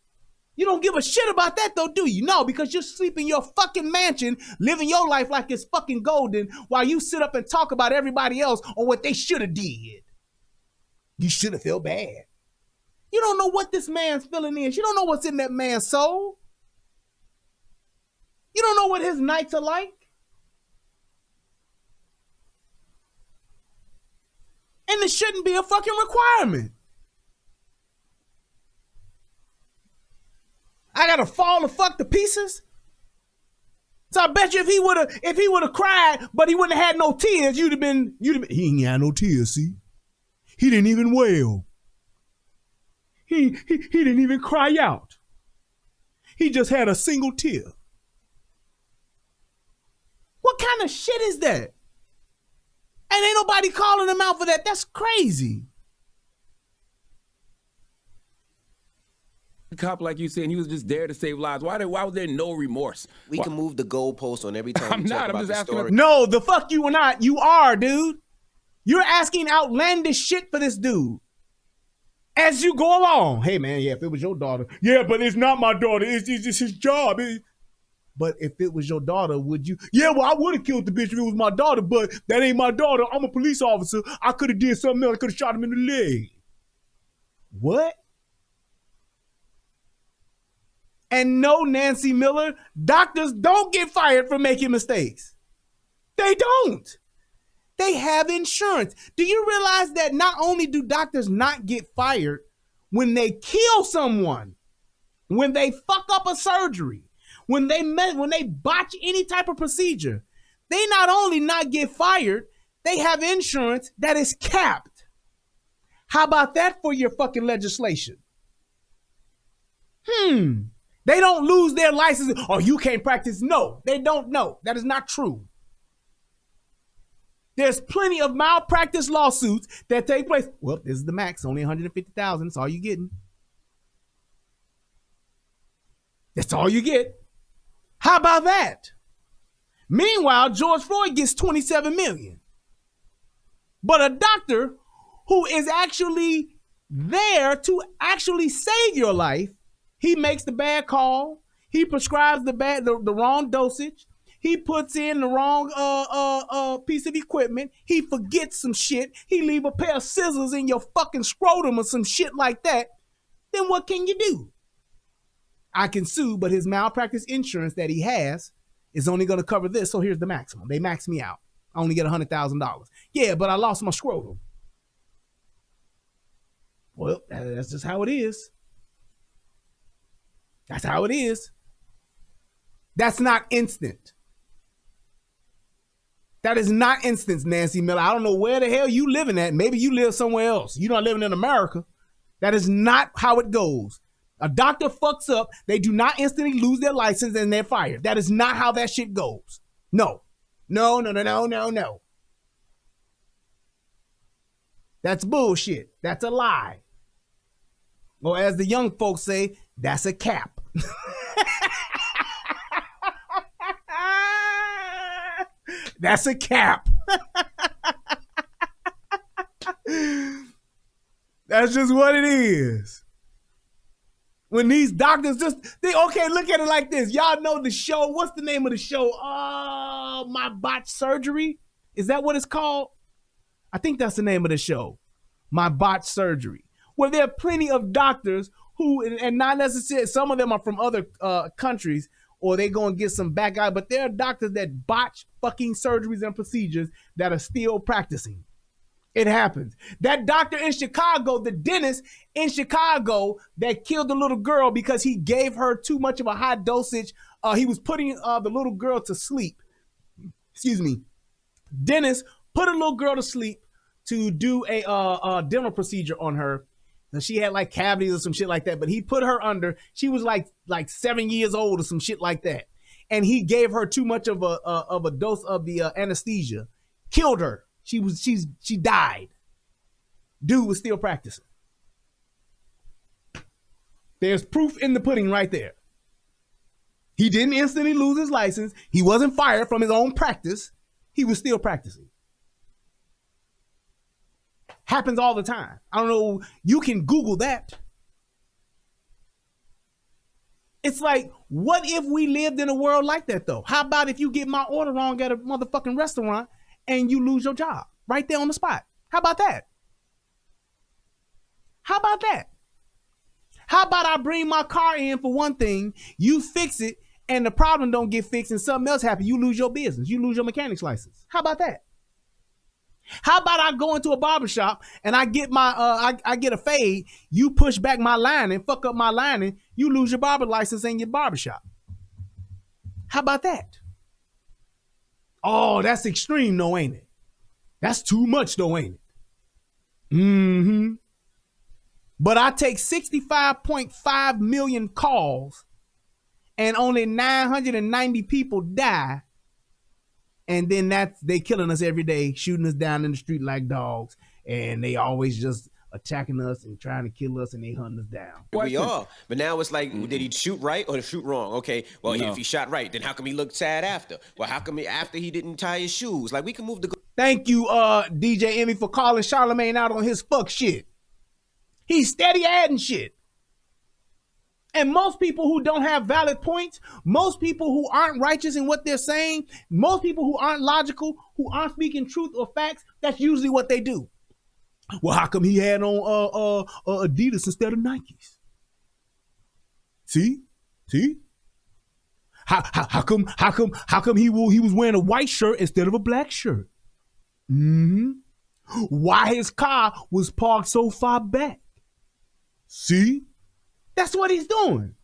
You don't give a shit about that though, do you? No, because you're sleeping in your fucking mansion, living your life like it's fucking golden, while you sit up and talk about everybody else on what they should have did. You should have felt bad. You don't know what this man's feeling is. You don't know what's in that man's soul. You don't know what his nights are like. And it shouldn't be a fucking requirement. I gotta fall the fuck to pieces. So I bet you if he would have cried, but he wouldn't have had no tears, you'd have been. He ain't had no tears. See, he didn't even wail. He didn't even cry out. He just had a single tear. What kind of shit is that? And ain't nobody calling him out for that. That's crazy. Cop, like you said, and he was just there to save lives. Why was there no remorse? We can move the goalpost on every time we talk about the story. No, the fuck you are not. You are, dude. You're asking outlandish shit for this dude. As you go along. Hey, man, yeah, if it was your daughter. Yeah, but it's not my daughter. It's just his job. But if it was your daughter, would you? Yeah, well, I would have killed the bitch if it was my daughter, but that ain't my daughter. I'm a police officer. I could have did something else. I could have shot him in the leg. What? And no, Nancy Miller, doctors don't get fired for making mistakes. They don't. They have insurance. Do you realize that not only do doctors not get fired when they kill someone, when they fuck up a surgery, when they botch any type of procedure, they not only not get fired, they have insurance that is capped. How about that for your fucking legislation? They don't lose their license. Oh, you can't practice. No, they don't know. That is not true. There's plenty of malpractice lawsuits that take place. Well, this is the max, only $150,000. That's all you getting. That's all you get. How about that? Meanwhile, George Floyd gets $27 million. But a doctor who is actually there to actually save your life, he makes the bad call. He prescribes the wrong dosage. He puts in the wrong piece of equipment. He forgets some shit. He leave a pair of scissors in your fucking scrotum or some shit like that. Then what can you do? I can sue, but his malpractice insurance that he has is only going to cover this. So here's the maximum. They max me out. I only get $100,000. Yeah, but I lost my scrotum. Well, that's just how it is. That's how it is. That's not instant. That is not instant, Nancy Miller. I don't know where the hell you living at. Maybe you live somewhere else. You're not living in America. That is not how it goes. A doctor fucks up. They do not instantly lose their license and they're fired. That is not how that shit goes. No. No, no, no, no, no, no. That's bullshit. That's a lie. Or as the young folks say, that's a cap. That's a cap. That's just what it is. When these doctors okay, look at it like this. Y'all know the show. What's the name of the show? My Botched Surgery. Is that what it's called? I think that's the name of the show. My Botched Surgery. Well, there are plenty of doctors who, and not necessarily, some of them are from other countries, or they go and get some back eye, but there are doctors that botch fucking surgeries and procedures that are still practicing. It happens. That doctor in Chicago, the dentist in Chicago that killed the little girl because he gave her too much of a high dosage. He was putting the little girl to sleep. Excuse me. Dentist put a little girl to sleep to do a dental procedure on her. And she had like cavities or some shit like that, but he put her under. She was like 7 years old or some shit like that. And he gave her too much of a dose of the anesthesia. Killed her. She died. Dude was still practicing. There's proof in the pudding right there. He didn't instantly lose his license. He wasn't fired from his own practice. He was still practicing. Happens all the time. I don't know. You can Google that. It's like, what if we lived in a world like that, though? How about if you get my order wrong at a motherfucking restaurant and you lose your job right there on the spot? How about that? How about that? How about I bring my car in for one thing, you fix it, and the problem don't get fixed and something else happens. You lose your business. You lose your mechanic's license. How about that? How about I go into a barbershop and I get my I get a fade, you push back my lining, fuck up my lining, you lose your barber license and your barbershop. How about that? Oh, that's extreme though, ain't it? That's too much though, ain't it? Mm-hmm. But I take 65.5 million calls and only 990 people die. And then they killing us every day, shooting us down in the street like dogs. And they always just attacking us and trying to kill us, and they hunting us down. We are. But now it's like, did he shoot right or shoot wrong? Okay, well, if he shot right, then how come he looked sad after? Well, how come after he didn't tie his shoes? Like, we can move the... Thank you, DJ Emmy, for calling Charlamagne out on his fuck shit. He's steady adding shit. And most people who don't have valid points, most people who aren't righteous in what they're saying, most people who aren't logical, who aren't speaking truth or facts, that's usually what they do. Well, how come he had on Adidas instead of Nikes? See? How come he was wearing a white shirt instead of a black shirt? Mm-hmm. Why his car was parked so far back? See? That's what he's doing.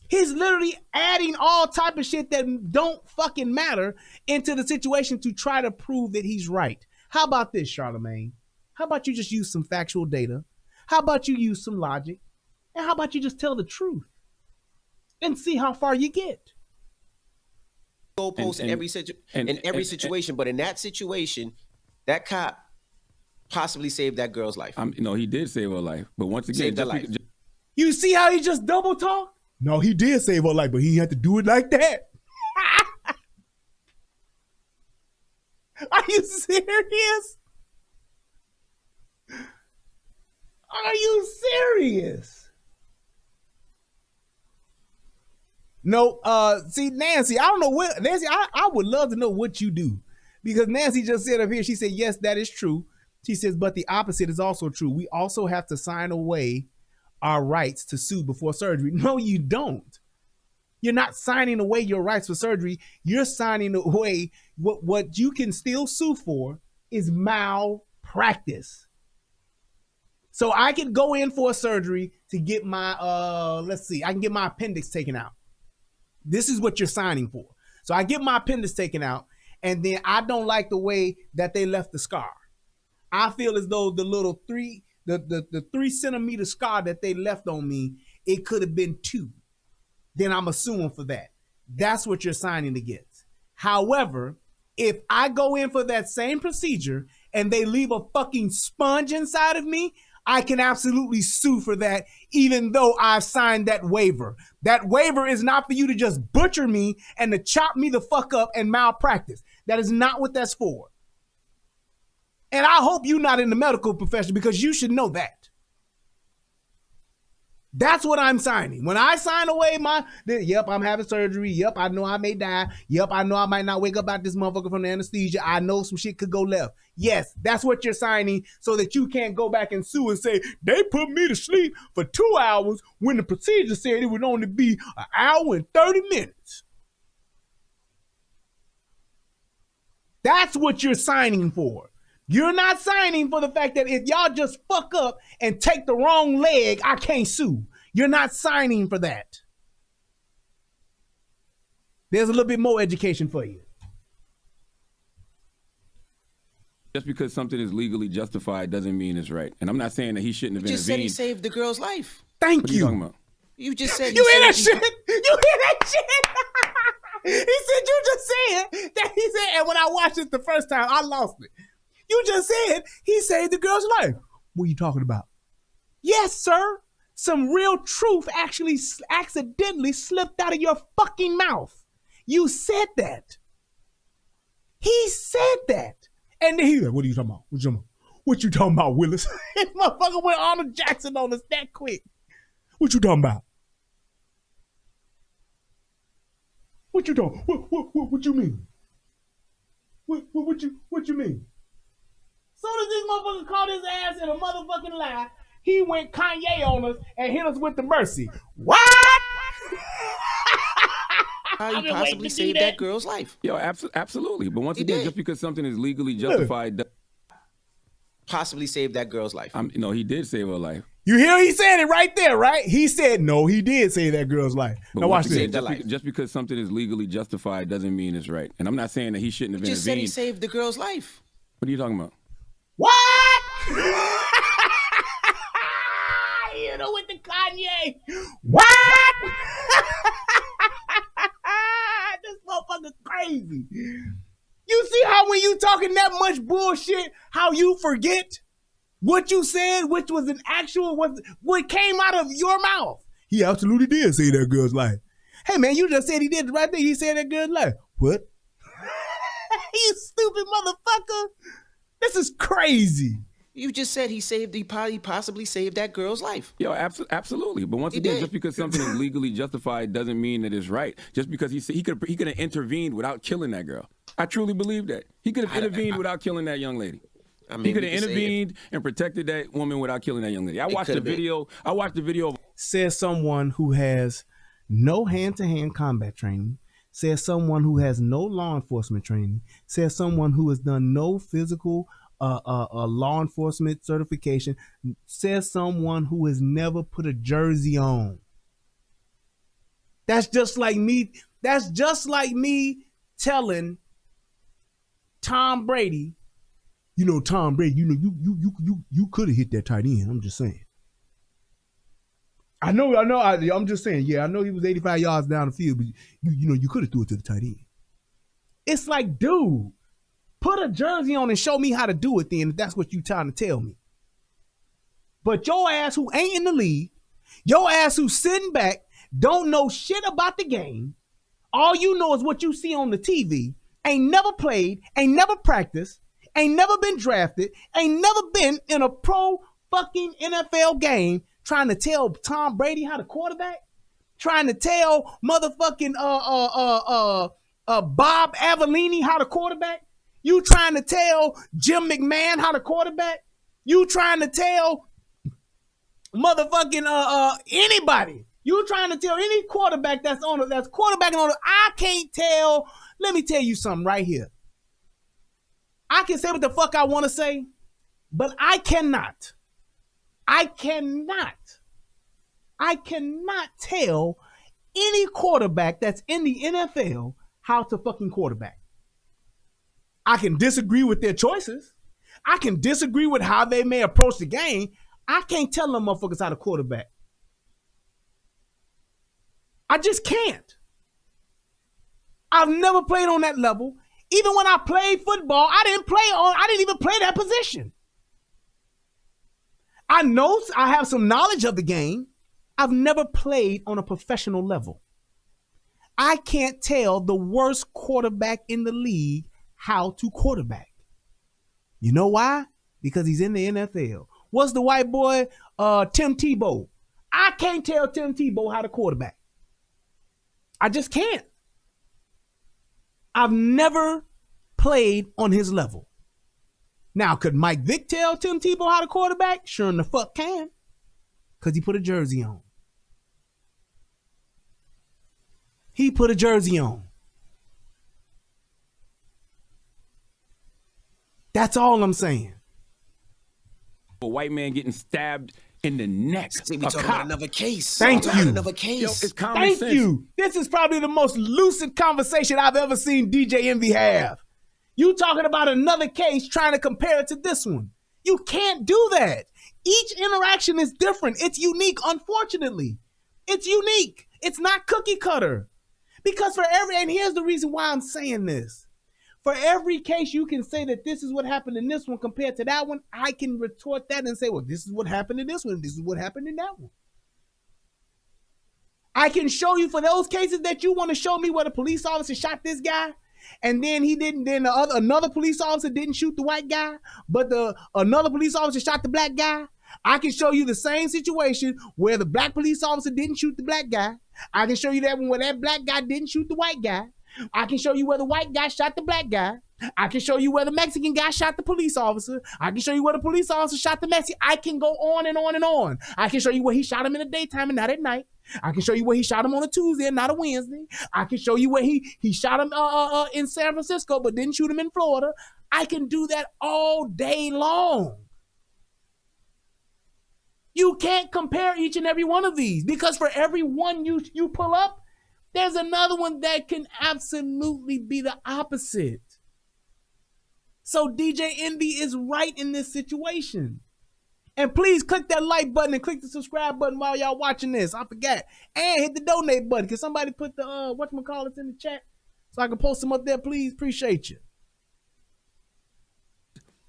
He's literally adding all type of shit that don't fucking matter into the situation to try to prove that he's right. How about this, Charlamagne? How about you just use some factual data? How about you use some logic? And how about you just tell the truth and see how far you get? Goalposts in every situation, but in that situation, that cop possibly saved that girl's life. He did save her life, but once again, saved her life. You see how he just double talk? No, he did save her life, but he had to do it like that. Are you serious? Are you serious? No, see, Nancy, I don't know what, Nancy, I would love to know what you do. Because Nancy just said up here, she said, yes, that is true. She says, but the opposite is also true. We also have to sign away our rights to sue before surgery. No, you don't. You're not signing away your rights for surgery. You're signing away what you can still sue for is malpractice. So I could go in for a surgery to get my, I can get my appendix taken out. This is what you're signing for. So I get my appendix taken out, and then I don't like the way that they left the scar. I feel as though the little 3 centimeter scar that they left on me, it could have been 2. Then I'm assuming for that. That's what you're signing against. However, if I go in for that same procedure and they leave a fucking sponge inside of me, I can absolutely sue for that, even though I've signed that waiver. That waiver is not for you to just butcher me and to chop me the fuck up and malpractice. That is not what that's for. And I hope you're not in the medical profession, because you should know that. That's what I'm signing. When I sign away yep, I'm having surgery. Yep, I know I may die. Yep, I know I might not wake up out this motherfucker from the anesthesia. I know some shit could go left. Yes, that's what you're signing, so that you can't go back and sue and say, they put me to sleep for 2 hours when the procedure said it would only be 1 hour and 30 minutes. That's what you're signing for. You're not signing for the fact that if y'all just fuck up and take the wrong leg, I can't sue. You're not signing for that. There's a little bit more education for you. Just because something is legally justified doesn't mean it's right. And I'm not saying that he shouldn't have intervened. You just said he saved the girl's life. Thank what you. What are you talking about? You just said you hear that shit? You hear that shit? He said you just said that. He said, and when I watched it the first time, I lost it. You just said he saved the girl's life. What are you talking about? Yes, sir. Some real truth actually accidentally slipped out of your fucking mouth. You said that. He said that. And then he like, what are you talking about? What you talking about, Willis? This motherfucker went Arnold Jackson on us that quick. What you talking about? What you talking? What you mean? What you mean? Soon as this motherfucker caught his ass in a motherfucking lie, he went Kanye on us and hit us with the mercy. What? How you possibly saved that girl's life? Yo, absolutely. But once again, just because something is legally justified, possibly saved that girl's life. No, he did save her life. You hear he said it right there, right? He said, no, he did save that girl's life. But now watch this. Just because something is legally justified doesn't mean it's right. And I'm not saying that he shouldn't have intervened. You just said he saved the girl's life. What are you talking about? What? You know, with the Kanye. What? This motherfucker crazy. You see how when you talking that much bullshit, how you forget what you said, which was an actual, what came out of your mouth. He absolutely did save that girl's life. Hey man, you just said he did the right thing. He saved that girl's life. What? You stupid motherfucker. This is crazy. You just said he possibly saved that girl's life. Yo, absolutely. But once again, just because something is legally justified doesn't mean that it's right. Just because he could have intervened without killing that girl. I truly believe that. He could have intervened without killing that young lady. I mean, he could have intervened and protected that woman without killing that young lady. I watched the video. Says someone who has no hand-to-hand combat training. Says someone who has no law enforcement training. Says someone who has done no physical law enforcement certification. Says someone who has never put a jersey on. That's just like me. That's just like me telling Tom Brady, you know, Tom Brady, you know, you could have hit that tight end. I'm just saying. I'm just saying. Yeah, I know he was 85 yards down the field, but you know, you could have threw it to the tight end. It's like, dude, put a jersey on and show me how to do it then, if that's what you trying to tell me. But your ass who ain't in the league, your ass who's sitting back, don't know shit about the game, all you know is what you see on the TV, ain't never played, ain't never practiced, ain't never been drafted, ain't never been in a pro fucking NFL game, trying to tell Tom Brady how to quarterback, trying to tell motherfucking Bob Avellini how to quarterback. You trying to tell Jim McMahon how to quarterback? You trying to tell motherfucking anybody. You trying to tell any quarterback that's quarterbacking on I can't tell. Let me tell you something right here. I can say what the fuck I want to say, but I cannot tell any quarterback that's in the NFL how to fucking quarterback. I can disagree with their choices. I can disagree with how they may approach the game. I can't tell them motherfuckers how to quarterback. I just can't. I've never played on that level. Even when I played football, I didn't even play that position. I know I have some knowledge of the game. I've never played on a professional level. I can't tell the worst quarterback in the league how to quarterback. You know why? Because he's in the NFL. What's the white boy, Tim Tebow? I can't tell Tim Tebow how to quarterback. I just can't. I've never played on his level. Now, could Mike Vick tell Tim Tebow how to quarterback? Sure in the fuck can. Because he put a jersey on. He put a jersey on. That's all I'm saying. A white man getting stabbed in the neck. See, we talking about another case. Thank you. Another case. Yo, it's common Thank sense. you. This is probably the most lucid conversation I've ever seen DJ Envy have. You talking about another case trying to compare it to this one. You can't do that. Each interaction is different. It's unique, unfortunately. It's unique. It's not cookie cutter. Because and here's the reason why I'm saying this. For every case you can say that this is what happened in this one compared to that one, I can retort that and say, well, this is what happened in this one. This is what happened in that one. I can show you for those cases that you want to show me where the police officer shot this guy and then another police officer didn't shoot the white guy, but another police officer shot the black guy. I can show you the same situation where the black police officer didn't shoot the black guy. I can show you that one where that black guy didn't shoot the white guy. I can show you where the white guy shot the black guy. I can show you where the Mexican guy shot the police officer. I can show you where the police officer shot the Mexican. I can go on and on and on. I can show you where he shot him in the daytime and not at night. I can show you where he shot him on a Tuesday and not a Wednesday. I can show you where he shot him in San Francisco but didn't shoot him in Florida. I can do that all day long. You can't compare each and every one of these because for every one you pull up, there's another one that can absolutely be the opposite. So DJ Envy is right in this situation. And please click that like button and click the subscribe button while y'all watching this. I forgot. And hit the donate button. Can somebody put the whatchamacallit in the chat so I can post them up there, please? Appreciate you.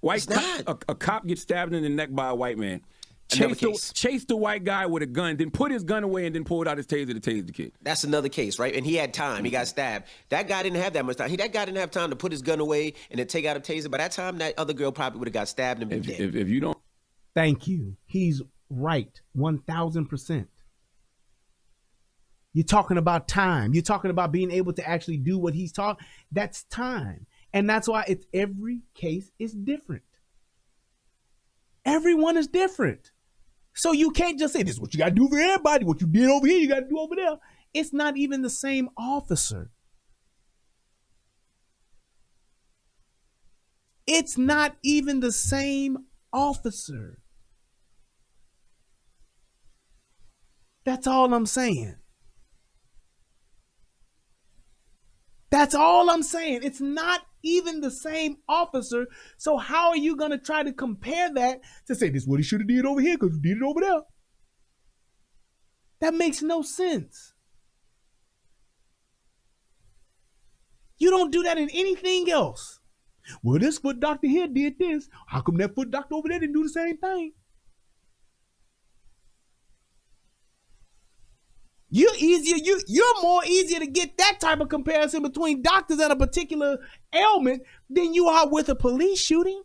A cop gets stabbed in the neck by a white man. Chase the white guy with a gun, then put his gun away and then pulled out his taser to tase the kid. That's another case, right? And he had time. He got stabbed. That guy didn't have that much time. That guy didn't have time to put his gun away and then take out a taser. By that time, that other girl probably would have got stabbed and been dead. If you don't. Thank you. He's right. 1,000%. You're talking about time. You're talking about being able to actually do what he's taught. That's time. And that's why every case is different. Everyone is different. So you can't just say this is what you got to do for everybody. What you did over here, you got to do over there. It's not even the same officer. It's not even the same officer. That's all I'm saying. That's all I'm saying. It's not even the same officer. So how are you going to try to compare that to say this is what he should have did over here because he did it over there? That makes no sense. You don't do that in anything else. Well, this foot doctor here did this. How come that foot doctor over there didn't do the same thing? You're more easier to get that type of comparison between doctors and a particular ailment than you are with a police shooting.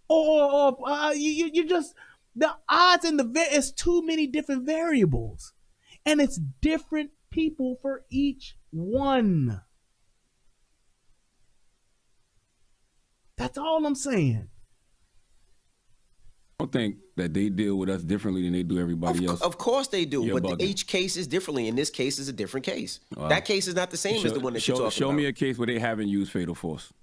Or you just, the odds and it's too many different variables. And it's different people for each one. That's all I'm saying. don't think that they deal with us differently than they do everybody else. Of course they do, You're but bugging. each case is differently. In this case, is a different case. That case is not the same as the one that you're talking show about. me a case where they haven't used fatal force.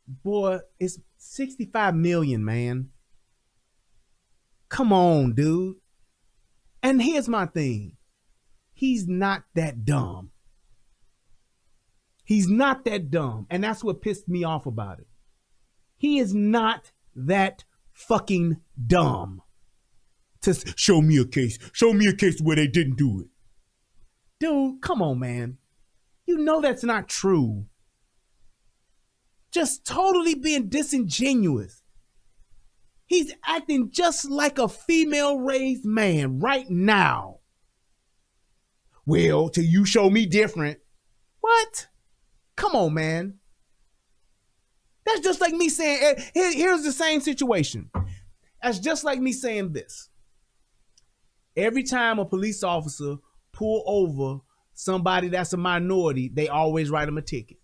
Boy, it's 65 million, man. Come on, dude. And here's my thing. He's not that dumb. He's not that dumb. And that's what pissed me off about it. He is not that fucking dumb. To show me a case. Show me a case where they didn't do it. Dude, come on, man. You know that's not true. Just totally being disingenuous. He's acting just like a female-raised man right now. Well, till you show me different. What? Come on, man. That's just like me saying, here's the same situation. That's just like me saying this. Every time a police officer pull over somebody that's a minority, they always write them a ticket.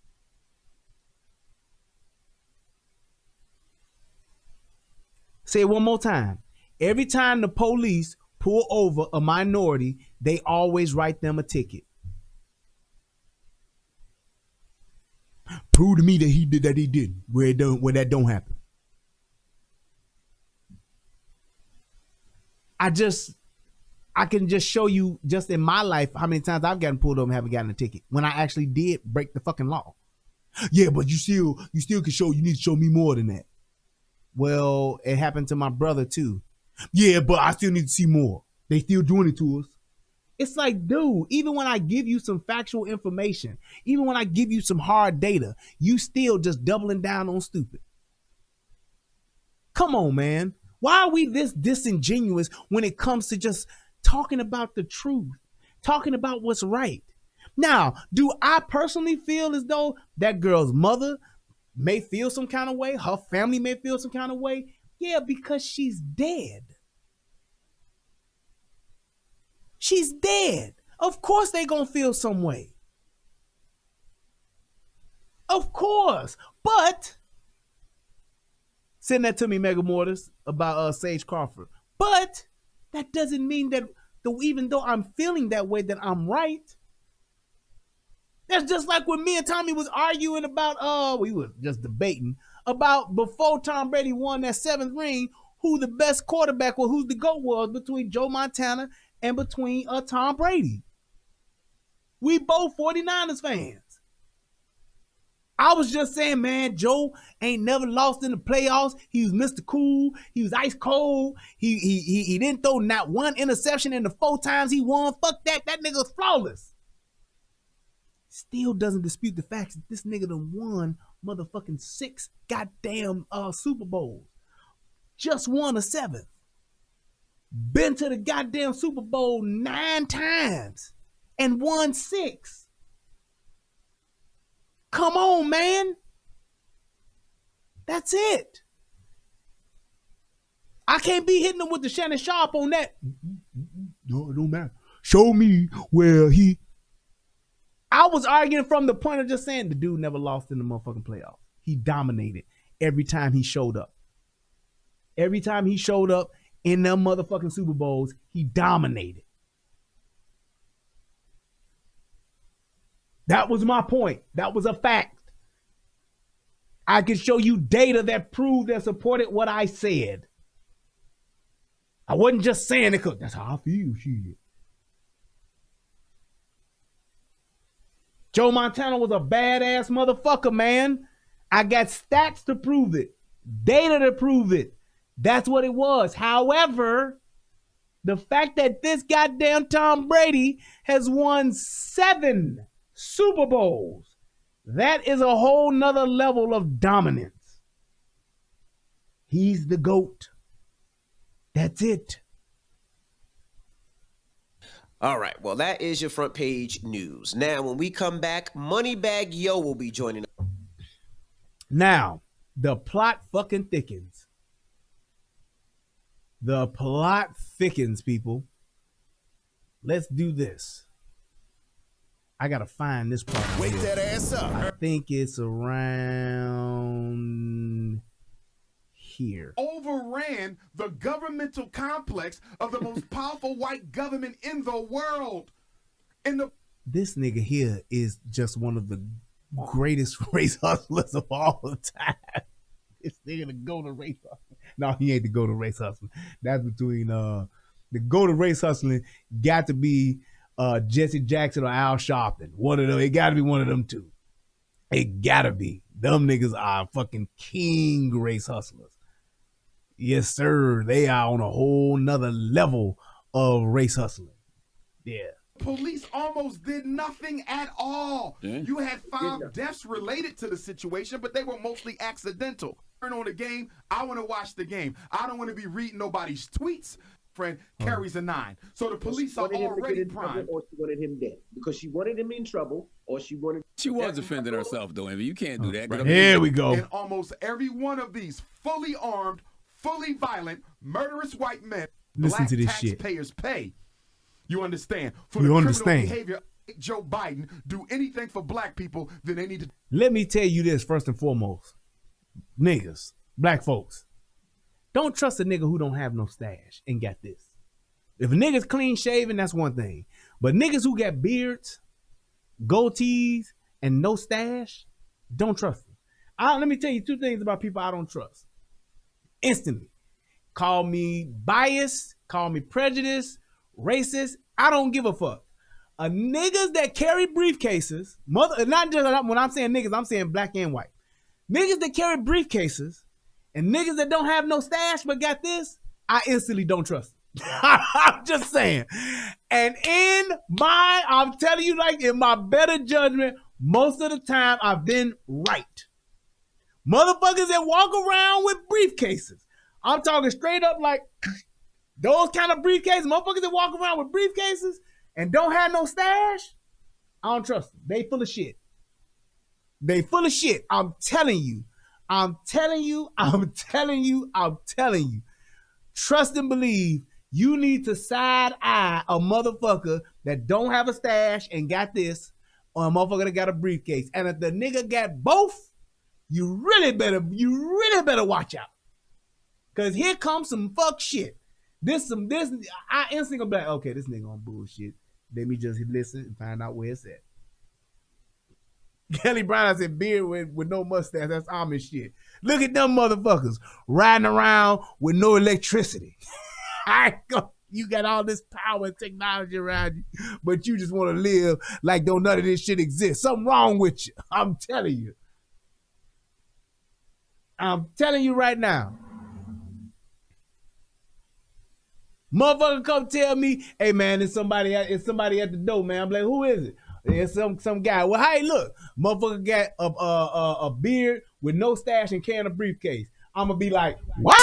Say it one more time. Every time the police pull over a minority, they always write them a ticket. Prove to me that he did that he didn't, where that don't happen. I can just show you just in my life how many times I've gotten pulled over and haven't gotten a ticket when I actually did break the fucking law. Yeah, but you still can show, you need to show me more than that. Well, it happened to my brother too. Yeah, but I still need to see more. They still doing it to us. It's like, dude, even when I give you some factual information, even when I give you some hard data, you still just doubling down on stupid. Come on, man. Why are we this disingenuous when it comes to just talking about the truth, talking about what's right? Now, do I personally feel as though that girl's mother may feel some kind of way, her family may feel some kind of way? Yeah, because she's dead. She's dead. Of course they gonna feel some way. Of course. But send that to me, Mega Mortis, about Sage Crawford. But that doesn't mean that even though I'm feeling that way, that I'm right. That's just like when me and Tommy was arguing about, we were just debating about before Tom Brady won that 7th ring, who the best quarterback or who the GOAT was between Joe Montana and between Tom Brady. We both 49ers fans. I was just saying, man, Joe ain't never lost in the playoffs. He was Mr. Cool. He was ice cold. He didn't throw not one interception in the 4 times he won. Fuck that. That nigga was flawless. Still doesn't dispute the facts that this nigga done won motherfucking 6 goddamn Super Bowls. Just won a 7th. Been to the goddamn Super Bowl 9 times and won 6. Come on, man. That's it. I can't be hitting him with the Shannon Sharp on that. No, it don't matter. Show me where he... I was arguing from the point of just saying the dude never lost in the motherfucking playoffs. He dominated every time he showed up. Every time he showed up in them motherfucking Super Bowls, he dominated. That was my point. That was a fact. I can show you data that proved and supported what I said. I wasn't just saying it because that's how I feel. Shit. Joe Montana was a badass motherfucker, man. I got stats to prove it. Data to prove it. That's what it was. However, the fact that this goddamn Tom Brady has won 7 Super Bowls, that is a whole nother level of dominance. He's the GOAT. That's it. All right, well, that is your front page news. Now, when we come back, Moneybag Yo will be joining us. Now, the plot fucking thickens. The plot thickens, people. Let's do this. I gotta find this part. Wake that ass up. I think it's around here. Overran the governmental complex of the most powerful white government in the world. This nigga here is just one of the greatest race hustlers of all time. This nigga the go-to race hustler. No, he ain't the go-to race hustler. That's between the go-to race hustling got to be Jesse Jackson or Al Sharpton. One of them. It got to be one of them two. It got to be. Them niggas are fucking king race hustlers. Yes, sir. They are on a whole nother level of race hustling. Yeah. Police almost did nothing at all. Yeah. You had 5 deaths related to the situation, but they were mostly accidental. Turn on the game. I want to watch the game. I don't want to be reading nobody's tweets. Friend carries a 9. So the police are already primed. Or she wanted him dead because she wanted him in trouble, or she wanted. She was defending herself, though, Envy. You can't do that. Right. Here we go. And almost every one of these fully armed, fully violent, murderous white men, listen to this taxpayers shit. Pay. You understand? For you the understand. Criminal behavior, Joe Biden do anything for black people, then they need to. Let me tell you this first and foremost. Niggas, black folks, don't trust a nigga who don't have no stash and got this. If a nigga's clean shaven, that's one thing. But niggas who got beards, goatees, and no stash, don't trust them. Let me tell you 2 things about people I don't trust. Instantly. Call me biased, call me prejudiced, racist. I don't give a fuck. Niggas that carry briefcases, not just when I'm saying niggas, I'm saying black and white. Niggas that carry briefcases and niggas that don't have no stash but got this, I instantly don't trust them. I'm just saying. And I'm telling you, like, in my better judgment, most of the time I've been right. Motherfuckers that walk around with briefcases. I'm talking straight up like those kind of briefcases. Motherfuckers that walk around with briefcases and don't have no stash, I don't trust them. They full of shit. They full of shit. I'm telling you. Trust and believe. You need to side eye a motherfucker that don't have a stash and got this, or a motherfucker that got a briefcase. And if the nigga got both, you really better watch out. Cause here comes some fuck shit. I instantly gonna be like, okay, this nigga on bullshit. Let me just listen and find out where it's at. Kelly Brown said beard with no mustache. That's Amish shit. Look at them motherfuckers riding around with no electricity. You got all this power and technology around you, but you just want to live like don't none of this shit exist. Something wrong with you. I'm telling you. I'm telling you right now. Motherfucker come tell me, hey man, it's somebody at the door, man. I'm like, who is it? It's some guy. Well, hey, look, motherfucker got a beard with no stash and carrying a briefcase. I'm gonna be like, what?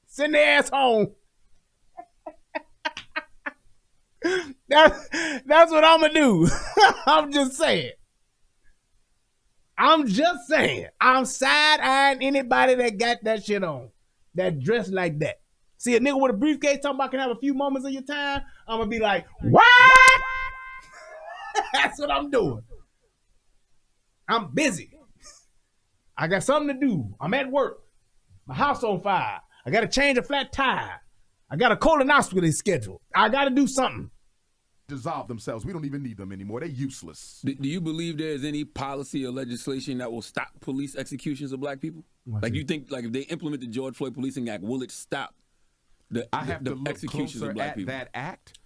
Send their ass home. That's what I'm gonna do. I'm just saying. I'm side-eyeing anybody that got that shit on, that dressed like that. See a nigga with a briefcase talking about can have a few moments of your time, I'm gonna be like, what? That's what I'm doing. I'm busy. I got something to do. I'm at work. My house on fire. I got to change a flat tire. I got a colonoscopy scheduled. I got to do something. Dissolve themselves. We don't even need them anymore. They're useless. Do you believe there's any policy or legislation that will stop police executions of black people? Like, you think, like, if they implement the George Floyd Policing Act, will it stop the executions of black people? That act,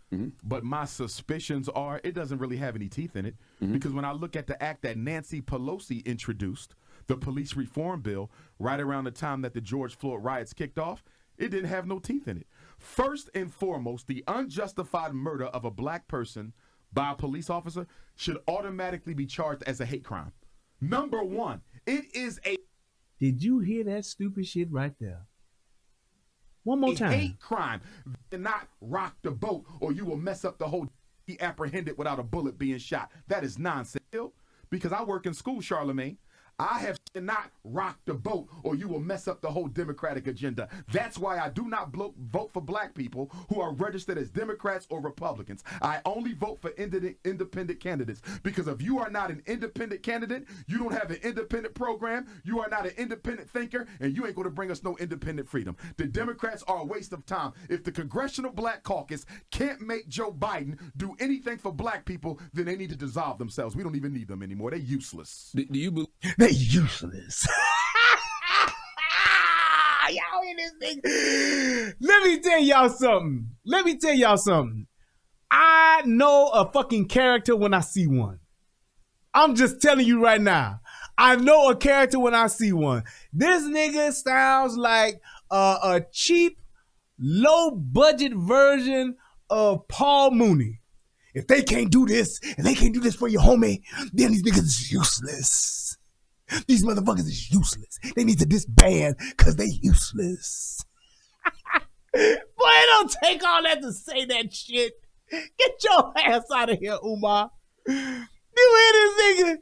but my suspicions are it doesn't really have any teeth in it, because when I look at the act that Nancy Pelosi introduced, the police reform bill, right around the time that the George Floyd riots kicked off, it didn't have no teeth in it. First and foremost, the unjustified murder of a black person by a police officer should automatically be charged as a hate crime. Number one, it is a... Did you hear that stupid shit right there? One more time. Hate crime. Do not rock the boat or you will mess up the whole... Be apprehended without a bullet being shot. That is nonsense. Because I work in school, Charlamagne. I have not rocked the boat, or you will mess up the whole Democratic agenda. That's why I do not vote for black people who are registered as Democrats or Republicans. I only vote for independent candidates, because if you are not an independent candidate, you don't have an independent program, you are not an independent thinker, and you ain't going to bring us no independent freedom. The Democrats are a waste of time. If the Congressional Black Caucus can't make Joe Biden do anything for black people, then they need to dissolve themselves. We don't even need them anymore. They're useless. Do you believe? They're useless. Y'all in this thing. Let me tell y'all something. I know a fucking character when I see one. I'm just telling you right now. I know a character when I see one. This nigga sounds like a cheap, low-budget version of Paul Mooney. If they can't do this, and they can't do this for your homie, then these niggas is useless. These motherfuckers is useless. They need to disband because they useless. Boy, it don't take all that to say that shit. Get your ass out of here, Umar. You hear this nigga?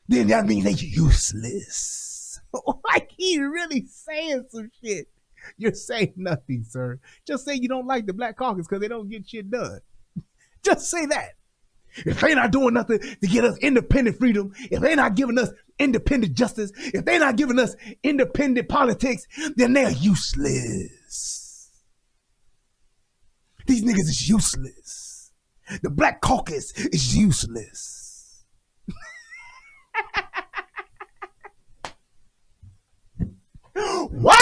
Then that means they useless. Like he really saying some shit. You're saying nothing, sir. Just say you don't like the Black Caucus because they don't get shit done. Just say that. If they not doing nothing to get us independent freedom, if they not giving us independent justice, if they not giving us independent politics, then they're useless. These niggas is useless. The Black Caucus is useless. What?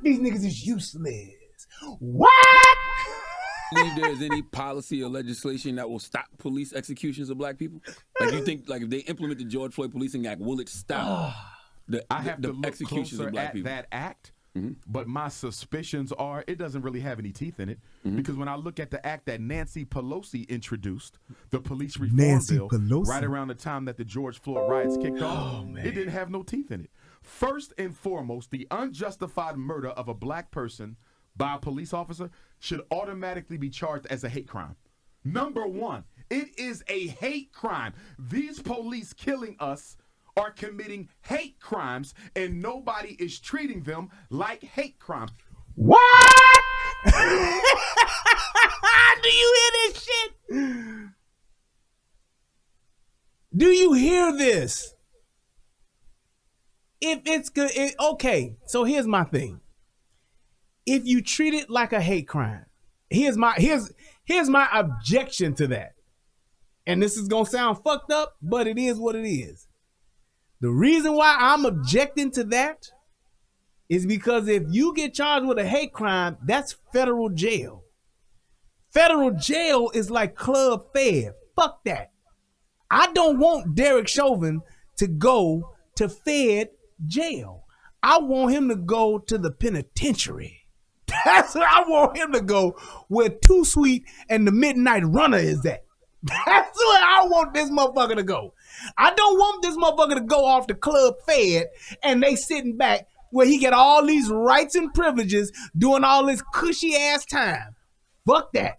These niggas is useless. What? Believe there's any policy or legislation that will stop police executions of black people? Like, you think, like, if they implement the George Floyd Policing Act, will it stop the executions of black people? That act, but my suspicions are it doesn't really have any teeth in it, because when I look at the act that Nancy Pelosi introduced, the police reform bill, right around the time that the George Floyd riots kicked off, it didn't have no teeth in it. First and foremost, the unjustified murder of a black person by a police officer should automatically be charged as a hate crime. Number one, it is a hate crime. These police killing us are committing hate crimes, and nobody is treating them like hate crimes. What? Do you hear this shit? Do you hear this? If it's good, okay, so here's my thing. If you treat it like a hate crime, here's my objection to that. And this is gonna sound fucked up, but it is what it is. The reason why I'm objecting to that is because if you get charged with a hate crime, that's federal jail. Federal jail is like Club Fed. Fuck that. I don't want Derek Chauvin to go to Fed jail. I want him to go to the penitentiary. That's where I want him to go, where Too Sweet and the Midnight Runner is at. That's where I want this motherfucker to go. I don't want this motherfucker to go off the Club Fed and they sitting back where he get all these rights and privileges doing all this cushy ass time. Fuck that.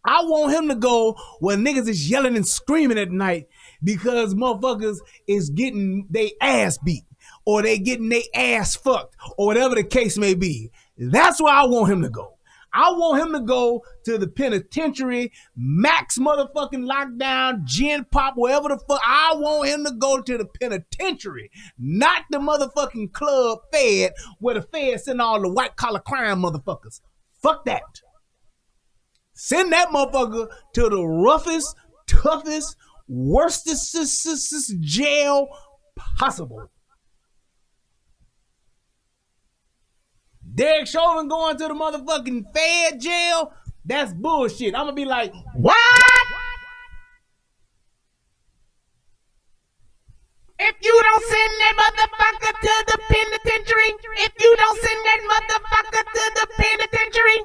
I want him to go where niggas is yelling and screaming at night because motherfuckers is getting they ass beat or they getting they ass fucked or whatever the case may be. That's where I want him to go. I want him to go to the penitentiary, max motherfucking lockdown, gin pop, wherever the fuck. I want him to go to the penitentiary, not the motherfucking Club Fed where the Fed send all the white collar crime motherfuckers. Fuck that. Send that motherfucker to the roughest, toughest, worstest jail possible. Derek Chauvin going to the motherfucking Fed jail? That's bullshit. I'm gonna be like, what? If you don't send that motherfucker to the penitentiary, if you don't send that motherfucker to the penitentiary,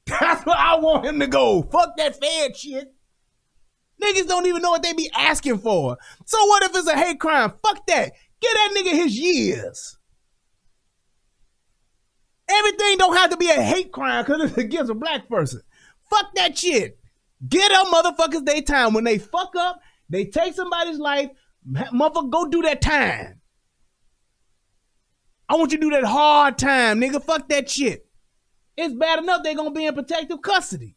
that's where I want him to go. Fuck that Fed shit. Niggas don't even know what they be asking for. So what if it's a hate crime? Fuck that. Give that nigga his years. Everything don't have to be a hate crime because it's against a black person. Fuck that shit. Get them motherfuckers their time. When they fuck up, they take somebody's life, motherfucker, go do that time. I want you to do that hard time, nigga. Fuck that shit. It's bad enough they're going to be in protective custody.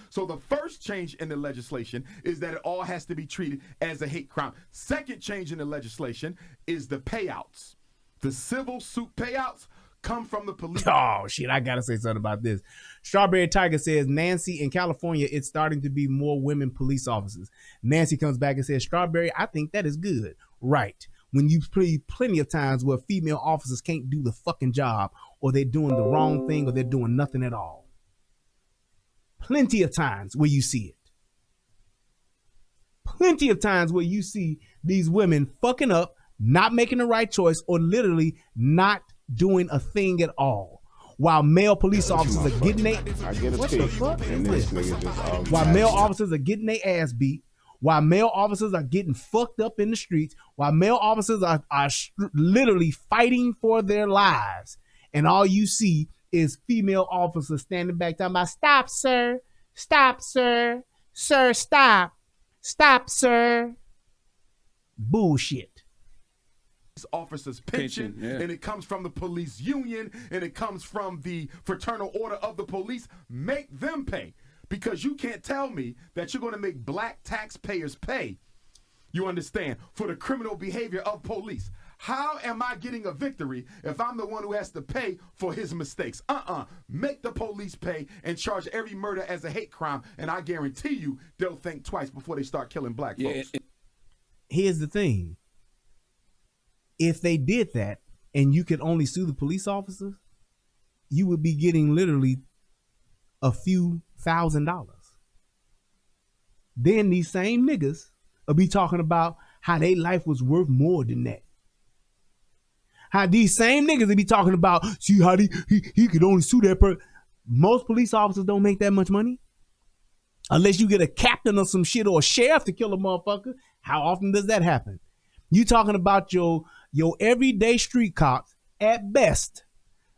So the first change in the legislation is that it all has to be treated as a hate crime. Second change in the legislation is the payouts. The civil suit payouts come from the police. Oh, shit, I got to say something about this. Strawberry Tiger says, Nancy, in California, it's starting to be more women police officers. Nancy comes back and says, Strawberry, I think that is good. Right. When you play plenty of times where female officers can't do the fucking job, or they're doing the wrong thing, or they're doing nothing at all. Plenty of times where you see it. Plenty of times where you see these women fucking up, not making the right choice, or literally not doing a thing at all. While male police officers are getting their while male officers are getting their ass beat, while male officers are getting fucked up in the streets, while male officers are literally fighting for their lives, and all you see is female officers standing back talking about, stop, sir. Stop, sir. Sir, stop. Stop, sir. Bullshit. Officers' pension, and it comes from the police union, and it comes from the fraternal order of the police. Make them pay, because you can't tell me that you're going to make black taxpayers pay, you understand, for the criminal behavior of police. How am I getting a victory if I'm the one who has to pay for his mistakes? Make the police pay and charge every murder as a hate crime, and I guarantee you they'll think twice before they start killing black folks. Here's the thing. If they did that and you could only sue the police officers, you would be getting literally a few $1,000s. Then these same niggas will be talking about how their life was worth more than that. How these same niggas will be talking about, see how he could only sue that person. Most police officers don't make that much money. Unless you get a captain or some shit or a sheriff to kill a motherfucker. How often does that happen? You talking about your everyday street cops at best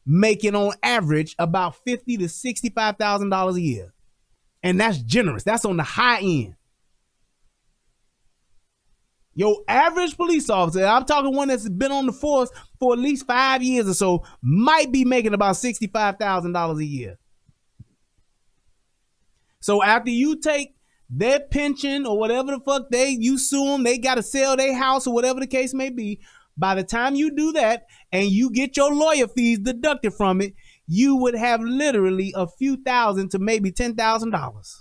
making on average about $50,000 to $65,000 a year. And that's generous. That's on the high end. Your average police officer, I'm talking one that's been on the force for at least 5 years or so, might be making about $65,000 a year. So after you take their pension or whatever the fuck you sue them, they got to sell their house or whatever the case may be. By the time you do that and you get your lawyer fees deducted from it, you would have literally a few thousand to maybe $10,000.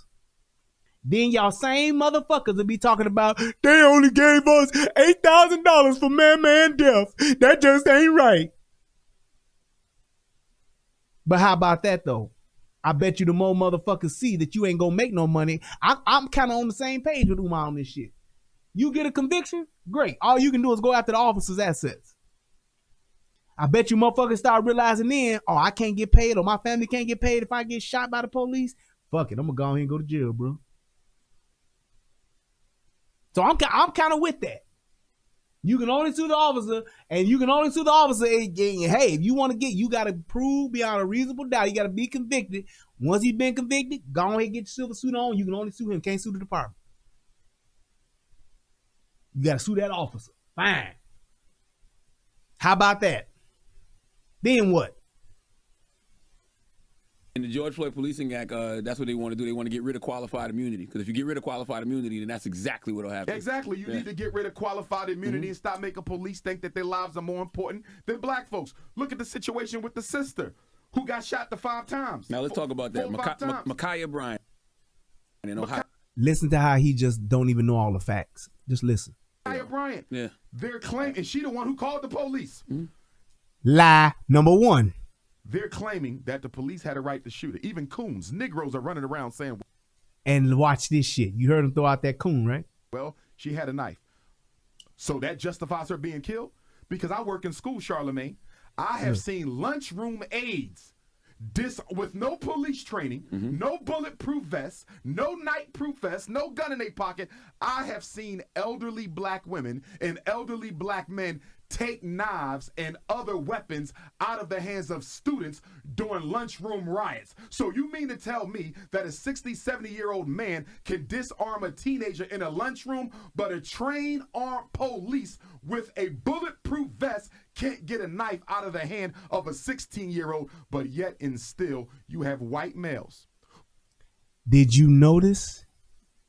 Then y'all same motherfuckers will be talking about, they only gave us $8,000 for man death. That just ain't right. But how about that though? I bet you the more motherfuckers see that you ain't gonna make no money. I'm kind of on the same page with Umar on this shit. You get a conviction, great. All you can do is go after the officer's assets. I bet you motherfuckers start realizing then, oh, I can't get paid or my family can't get paid if I get shot by the police. Fuck it, I'm gonna go ahead and go to jail, bro. So I'm kind of with that. You can only sue the officer, and you can only sue the officer. And hey, if you want to you got to prove beyond a reasonable doubt. You got to be convicted. Once he's been convicted, go ahead and get your silver suit on. You can only sue him. Can't sue the department. You got to sue that officer. Fine. How about that? Then what? In the George Floyd Policing Act, that's what they want to do. They want to get rid of qualified immunity. Because if you get rid of qualified immunity, then that's exactly what will happen. Exactly. You need to get rid of qualified immunity and stop making police think that their lives are more important than black folks. Look at the situation with the sister who got shot 5 times. Now let's talk about that. Makiyah Bryant in Ohio. Listen to how he just don't even know all the facts. Just listen. Makiyah Bryant. Yeah. They're claiming, and she the one who called the police. Lie number one. They're claiming that the police had a right to shoot her. Even coons, Negroes are running around saying. And watch this shit. You heard him throw out that coon, right? Well, she had a knife. So that justifies her being killed? Because I work in school, Charlamagne. I have seen lunchroom aides with no police training, no bulletproof vests, no night-proof vests, no gun in their pocket. I have seen elderly black women and elderly black men take knives and other weapons out of the hands of students during lunchroom riots. So you mean to tell me that a 60, 70-year-old man can disarm a teenager in a lunchroom, but a trained armed police with a bulletproof vest can't get a knife out of the hand of a 16-year-old, but yet and still you have white males? Did you notice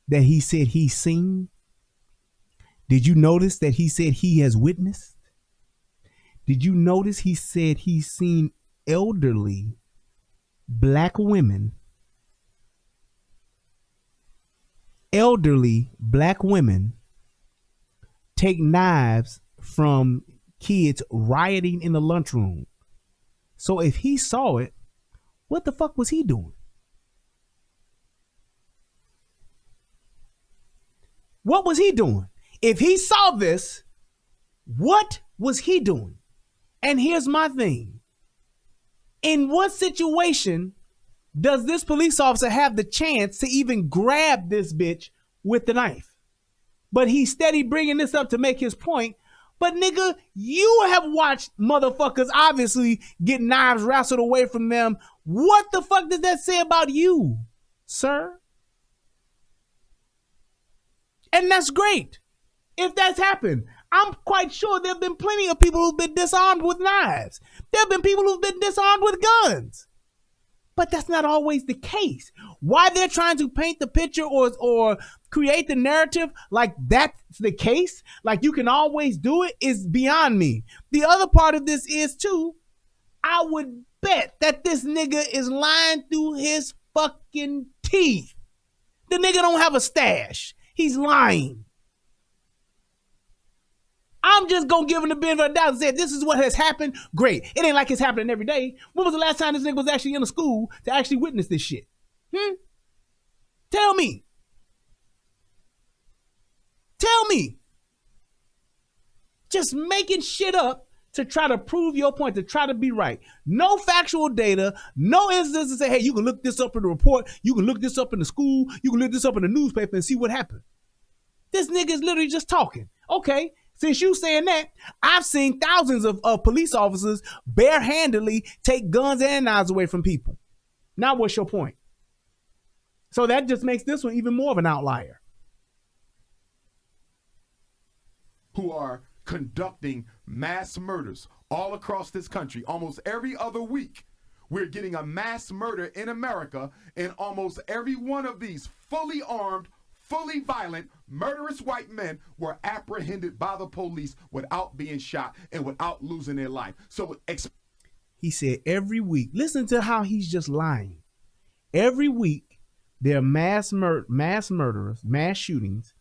that he said he's seen? Did you notice that he said he has witnessed? Did you notice he said he's seen elderly black women take knives from kids rioting in the lunchroom? So if he saw it, what the fuck was he doing? What was he doing? If he saw this, what was he doing? And here's my thing. In what situation does this police officer have the chance to even grab this bitch with the knife? But he's steady bringing this up to make his point. But nigga, you have watched motherfuckers obviously get knives wrestled away from them. What the fuck does that say about you, sir? And that's great. If that's happened, I'm quite sure there have been plenty of people who've been disarmed with knives. There have been people who've been disarmed with guns. But that's not always the case. Why they're trying to paint the picture or create the narrative like that's the case, like you can always do it, is beyond me. The other part of this is too, I would bet that this nigga is lying through his fucking teeth. The nigga don't have a stash. He's lying. I'm just gonna give him the benefit of the doubt and say this is what has happened. Great. It ain't like it's happening every day. When was the last time this nigga was actually in a school to actually witness this shit? Tell me. Tell me. Just making shit up to try to prove your point, to try to be right. No factual data, no instances to say, hey, you can look this up in the report, you can look this up in the school, you can look this up in the newspaper and see what happened. This nigga is literally just talking. Okay, since you saying that, I've seen thousands of police officers barehandedly take guns and knives away from people. Now what's your point? So that just makes this one even more of an outlier. Who are conducting mass murders all across this country. Almost every other week, we're getting a mass murder in America, and almost every one of these fully armed, fully violent, murderous white men were apprehended by the police without being shot and without losing their life. So he said every week, listen to how he's just lying. Every week, there are mass murderers, mass shootings,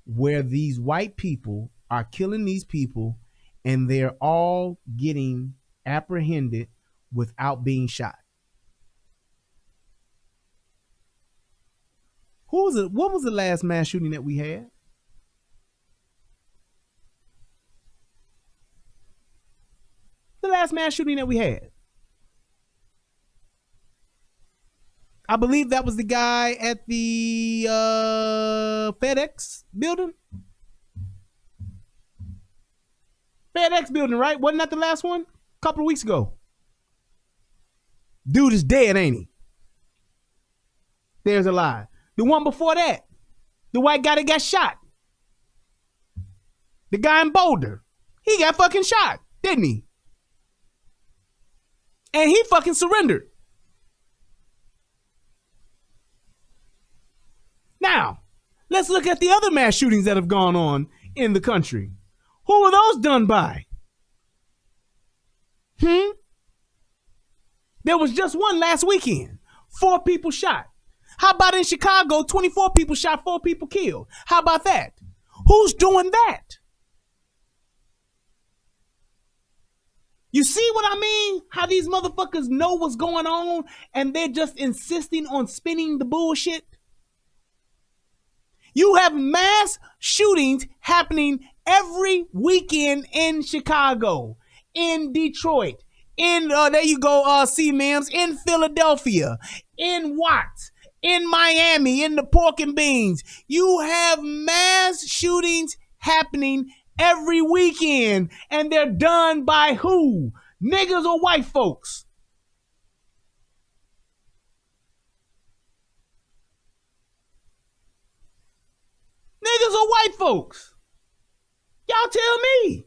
where these white people are killing these people and they're all getting apprehended without being shot. What was the last mass shooting that we had? The last mass shooting that we had. I believe that was the guy at the FedEx building. FedEx building, right? Wasn't that the last one? A couple of weeks ago. Dude is dead, ain't he? There's a lie. The one before that, the white guy that got shot. The guy in Boulder, he got fucking shot, didn't he? And he fucking surrendered. Now, let's look at the other mass shootings that have gone on in the country. Who were those done by? There was just one last weekend. 4 people shot. How about in Chicago, 24 people shot, 4 people killed? How about that? Who's doing that? You see what I mean? How these motherfuckers know what's going on and they're just insisting on spinning the bullshit? You have mass shootings happening every weekend in Chicago, in Detroit, in, there you go, C-Mims, in Philadelphia, in Watts, in Miami, in the pork and beans. You have mass shootings happening every weekend, and they're done by who? Niggas or white folks? Niggas or white folks? Y'all tell me.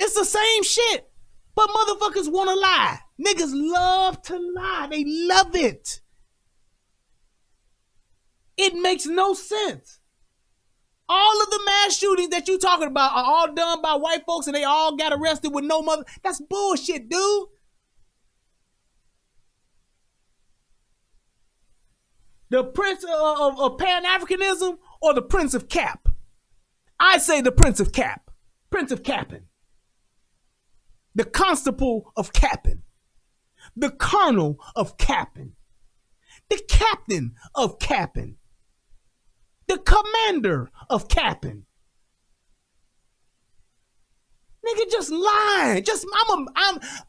It's the same shit, but motherfuckers want to lie. Niggas love to lie. They love it. It makes no sense. All of the mass shootings that you talking about are all done by white folks and they all got arrested with no mother. That's bullshit, dude. The prince of Pan-Africanism or the prince of cap? I say the prince of cap. Prince of capping. The constable of capping. The colonel of capping. The captain of capping. The commander of capping. Nigga, just lying.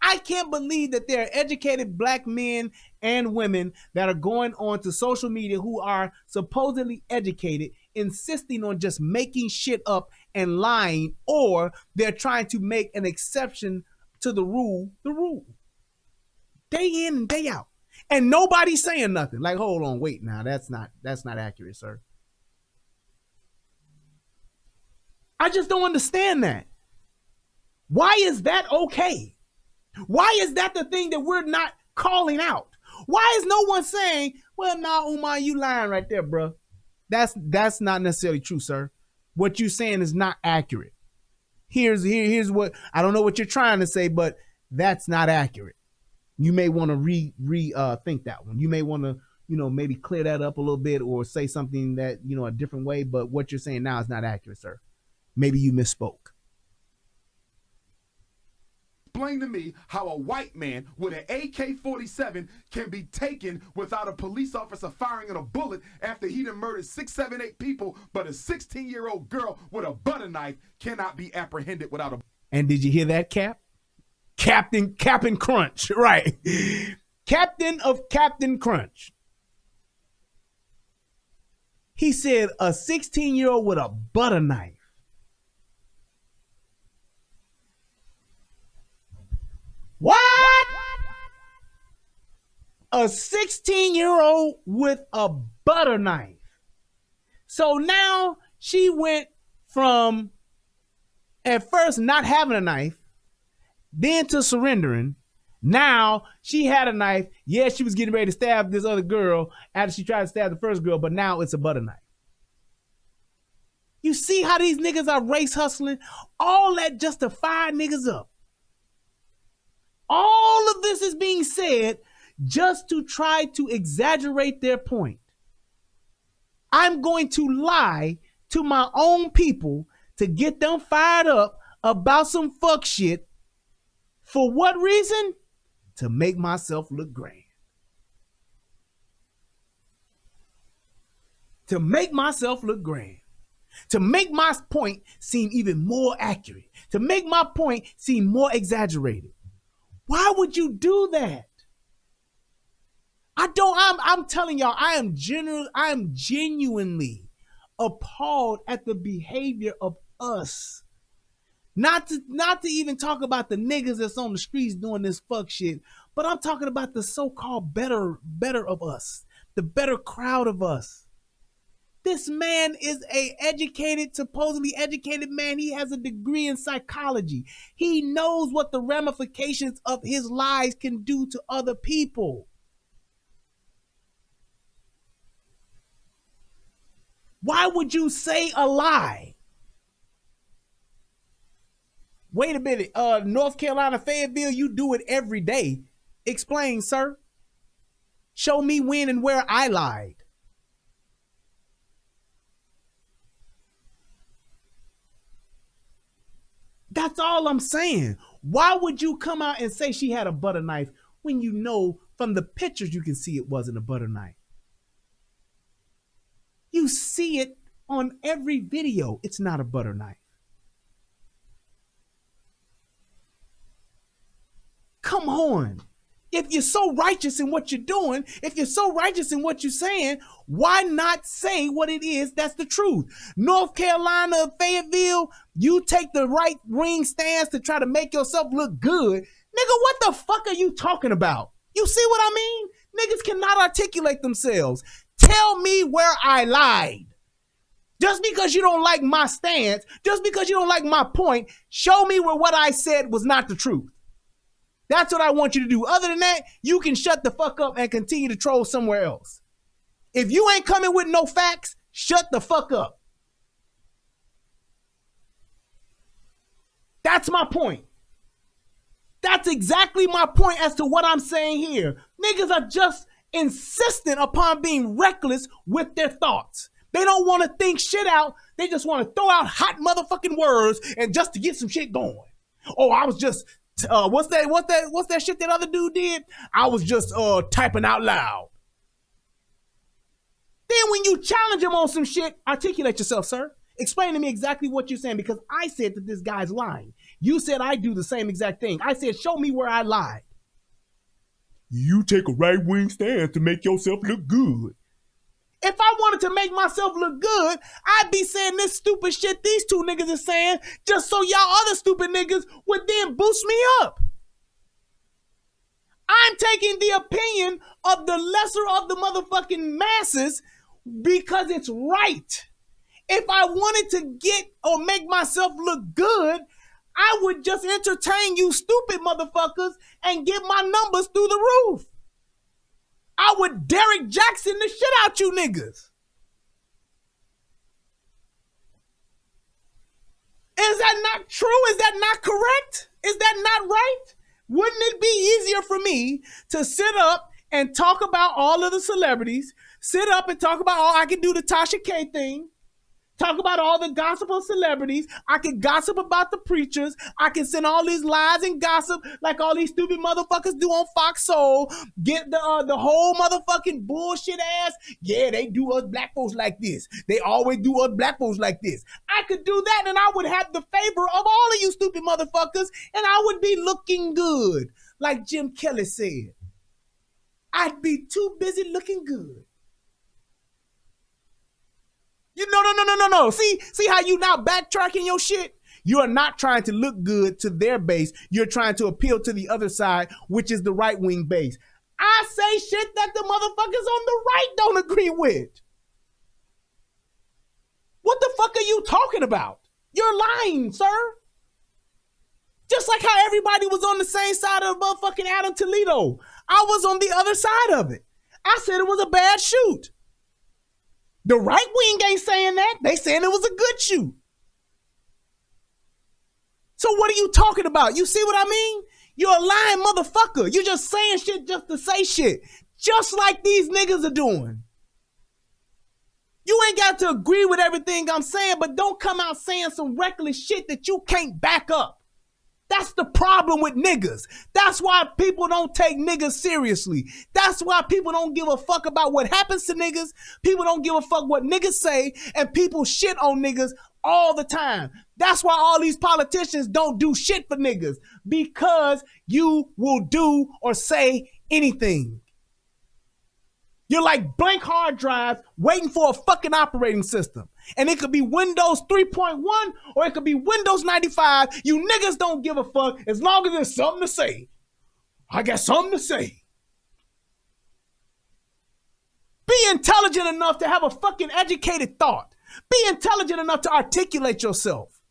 I can't believe that there are educated black men and women that are going on to social media who are supposedly educated, insisting on just making shit up and lying, or they're trying to make an exception to the rule. Day in and day out. And nobody's saying nothing. Like, hold on, wait now. That's not accurate, sir. I just don't understand that. Why is that okay? Why is that the thing that we're not calling out? Why is no one saying, well, nah, Umar, you lying right there, bro. That's not necessarily true, sir. What you're saying is not accurate. Here's what, I don't know what you're trying to say, but that's not accurate. You may want to rethink that one. You may want to, maybe clear that up a little bit or say something that, a different way, but what you're saying now is not accurate, sir. Maybe you misspoke. Explain to me how a white man with an AK-47 can be taken without a police officer firing a bullet after he done murdered 6, 7, 8 people, but a 16-year-old girl with a butter knife cannot be apprehended without a... And did you hear that, Cap? Captain Crunch, right. Captain of Captain Crunch. He said a 16-year-old with a butter knife. What? A 16-year-old with a butter knife. So now she went from at first not having a knife, then to surrendering. Now she had a knife. Yeah, she was getting ready to stab this other girl after she tried to stab the first girl, but now it's a butter knife. You see how these niggas are race hustling? All that just to fire niggas up. All of this is being said just to try to exaggerate their point. I'm going to lie to my own people to get them fired up about some fuck shit. For what reason? To make myself look grand. To make myself look grand. To make my point seem even more accurate. To make my point seem more exaggerated. Why would you do that? I'm telling y'all, I am genuinely appalled at the behavior of us. Not to even talk about the niggas that's on the streets doing this fuck shit, but I'm talking about the so-called better of us, the better crowd of us. This man is supposedly educated man. He has a degree in psychology. He knows what the ramifications of his lies can do to other people. Why would you say a lie? Wait a minute. North Carolina, Fayetteville, you do it every day. Explain, sir. Show me when and where I lied. That's all I'm saying. Why would you come out and say she had a butter knife when you know from the pictures you can see it wasn't a butter knife? You see it on every video. It's not a butter knife. Come on. If you're so righteous in what you're doing, if you're so righteous in what you're saying, why not say what it is that's the truth? North Carolina, Fayetteville, you take the right wing stance to try to make yourself look good. Nigga, what the fuck are you talking about? You see what I mean? Niggas cannot articulate themselves. Tell me where I lied. Just because you don't like my stance, just because you don't like my point, show me where what I said was not the truth. That's what I want you to do. Other than that, you can shut the fuck up and continue to troll somewhere else. If you ain't coming with no facts, shut the fuck up. That's my point. That's exactly my point as to what I'm saying here. Niggas are just insistent upon being reckless with their thoughts. They don't want to think shit out. They just want to throw out hot motherfucking words and just to get some shit going. Oh, I was just what's that shit that other dude did? I was just typing out loud. Then when you challenge him on some shit, articulate yourself, sir. Explain to me exactly what you're saying, because I said that this guy's lying. You said I do the same exact thing. I said, show me where I lied. You take a right-wing stance to make yourself look good. If I wanted to make myself look good, I'd be saying this stupid shit these two niggas are saying just so y'all other stupid niggas would then boost me up. I'm taking the opinion of the lesser of the motherfucking masses because it's right. If I wanted to get or make myself look good, I would just entertain you stupid motherfuckers and get my numbers through the roof. I would Derek Jackson the shit out you niggas. Is that not true? Is that not correct? Is that not right? Wouldn't it be easier for me to sit up and talk about all of the celebrities, sit up and talk about, oh, I can do the Tasha K thing, talk about all the gossip of celebrities. I can gossip about the preachers. I can send all these lies and gossip like all these stupid motherfuckers do on Fox Soul. Get the whole motherfucking bullshit ass. Yeah, they do us black folks like this. They always do us black folks like this. I could do that and I would have the favor of all of you stupid motherfuckers and I would be looking good. Like Jim Kelly said. I'd be too busy looking good. No. See how you now backtracking your shit? You are not trying to look good to their base. You're trying to appeal to the other side, which is the right-wing base. I say shit that the motherfuckers on the right don't agree with. What the fuck are you talking about? You're lying, sir. Just like how everybody was on the same side of motherfucking Adam Toledo. I was on the other side of it. I said it was a bad shoot. The right wing ain't saying that. They saying it was a good shoot. So what are you talking about? You see what I mean? You're a lying motherfucker. You're just saying shit just to say shit. Just like these niggas are doing. You ain't got to agree with everything I'm saying, but don't come out saying some reckless shit that you can't back up. That's the problem with niggas. That's why people don't take niggas seriously. That's why people don't give a fuck about what happens to niggas. People don't give a fuck what niggas say, and people shit on niggas all the time. That's why all these politicians don't do shit for niggas, because you will do or say anything. You're like blank hard drives waiting for a fucking operating system. And it could be Windows 3.1 or it could be Windows 95. You niggas don't give a fuck as long as there's something to say. I got something to say. Be intelligent enough to have a fucking educated thought. Be intelligent enough to articulate yourself.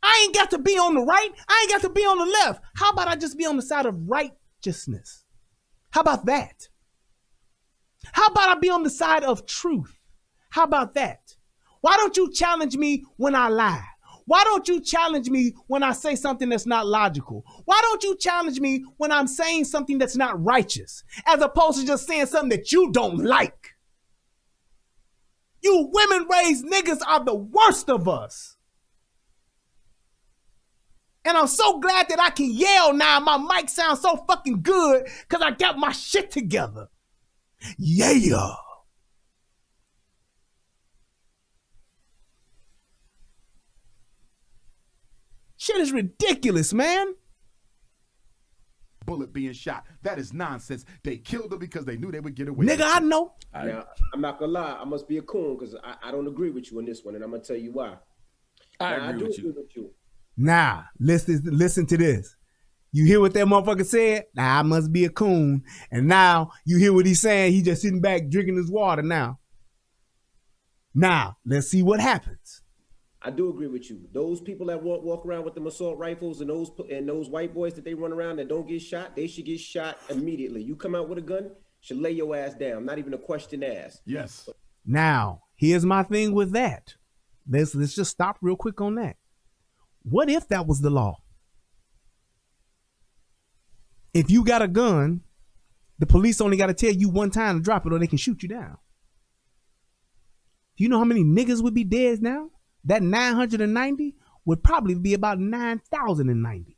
I ain't got to be on the right. I ain't got to be on the left. How about I just be on the side of righteousness? How about that? How about I be on the side of truth? How about that? Why don't you challenge me when I lie? Why don't you challenge me when I say something that's not logical? Why don't you challenge me when I'm saying something that's not righteous, as opposed to just saying something that you don't like? You women-raised niggas are the worst of us. And I'm so glad that I can yell now. My mic sounds so fucking good because I got my shit together. Yeah. Shit is ridiculous, man. bullet being shot. That is nonsense. They killed her because they knew they would get away. Nigga, I know. Now, I'm not gonna lie. I must be a coon because I don't agree with you on this one, and I'm gonna tell you why. I do agree with you. Nah, listen to this. You hear what that motherfucker said? Nah, I must be a coon. And now you hear what he's saying. He just sitting back drinking his water now. Now, let's see what happens. I do agree with you. Those people that walk around with them assault rifles and those white boys that they run around that don't get shot, they should get shot immediately. You come out with a gun, should lay your ass down. Not even a question asked. Yes. Now, here's my thing with that. Let's just stop real quick on that. What if that was the law? If you got a gun, the police only got to tell you one time to drop it or they can shoot you down. Do you know how many niggas would be dead now? That 990 would probably be about 9,090.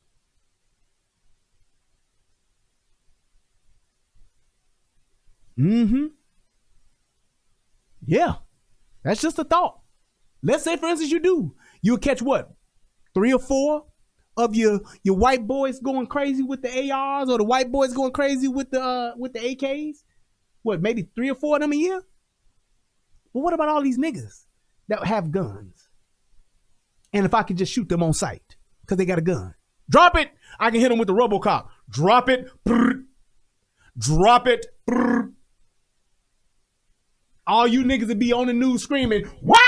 Yeah, that's just a thought. Let's say, for instance, you do. You'll catch what? 3 or 4 of your white boys going crazy with the ARs, or the white boys going crazy with the AKs. What, maybe 3 or 4 of them a year? But what about all these niggas that have guns? And if I could just shoot them on sight because they got a gun, drop it. I can hit them with the RoboCop. Drop it. Brr. Drop it. Brr. All you niggas would be on the news screaming, what?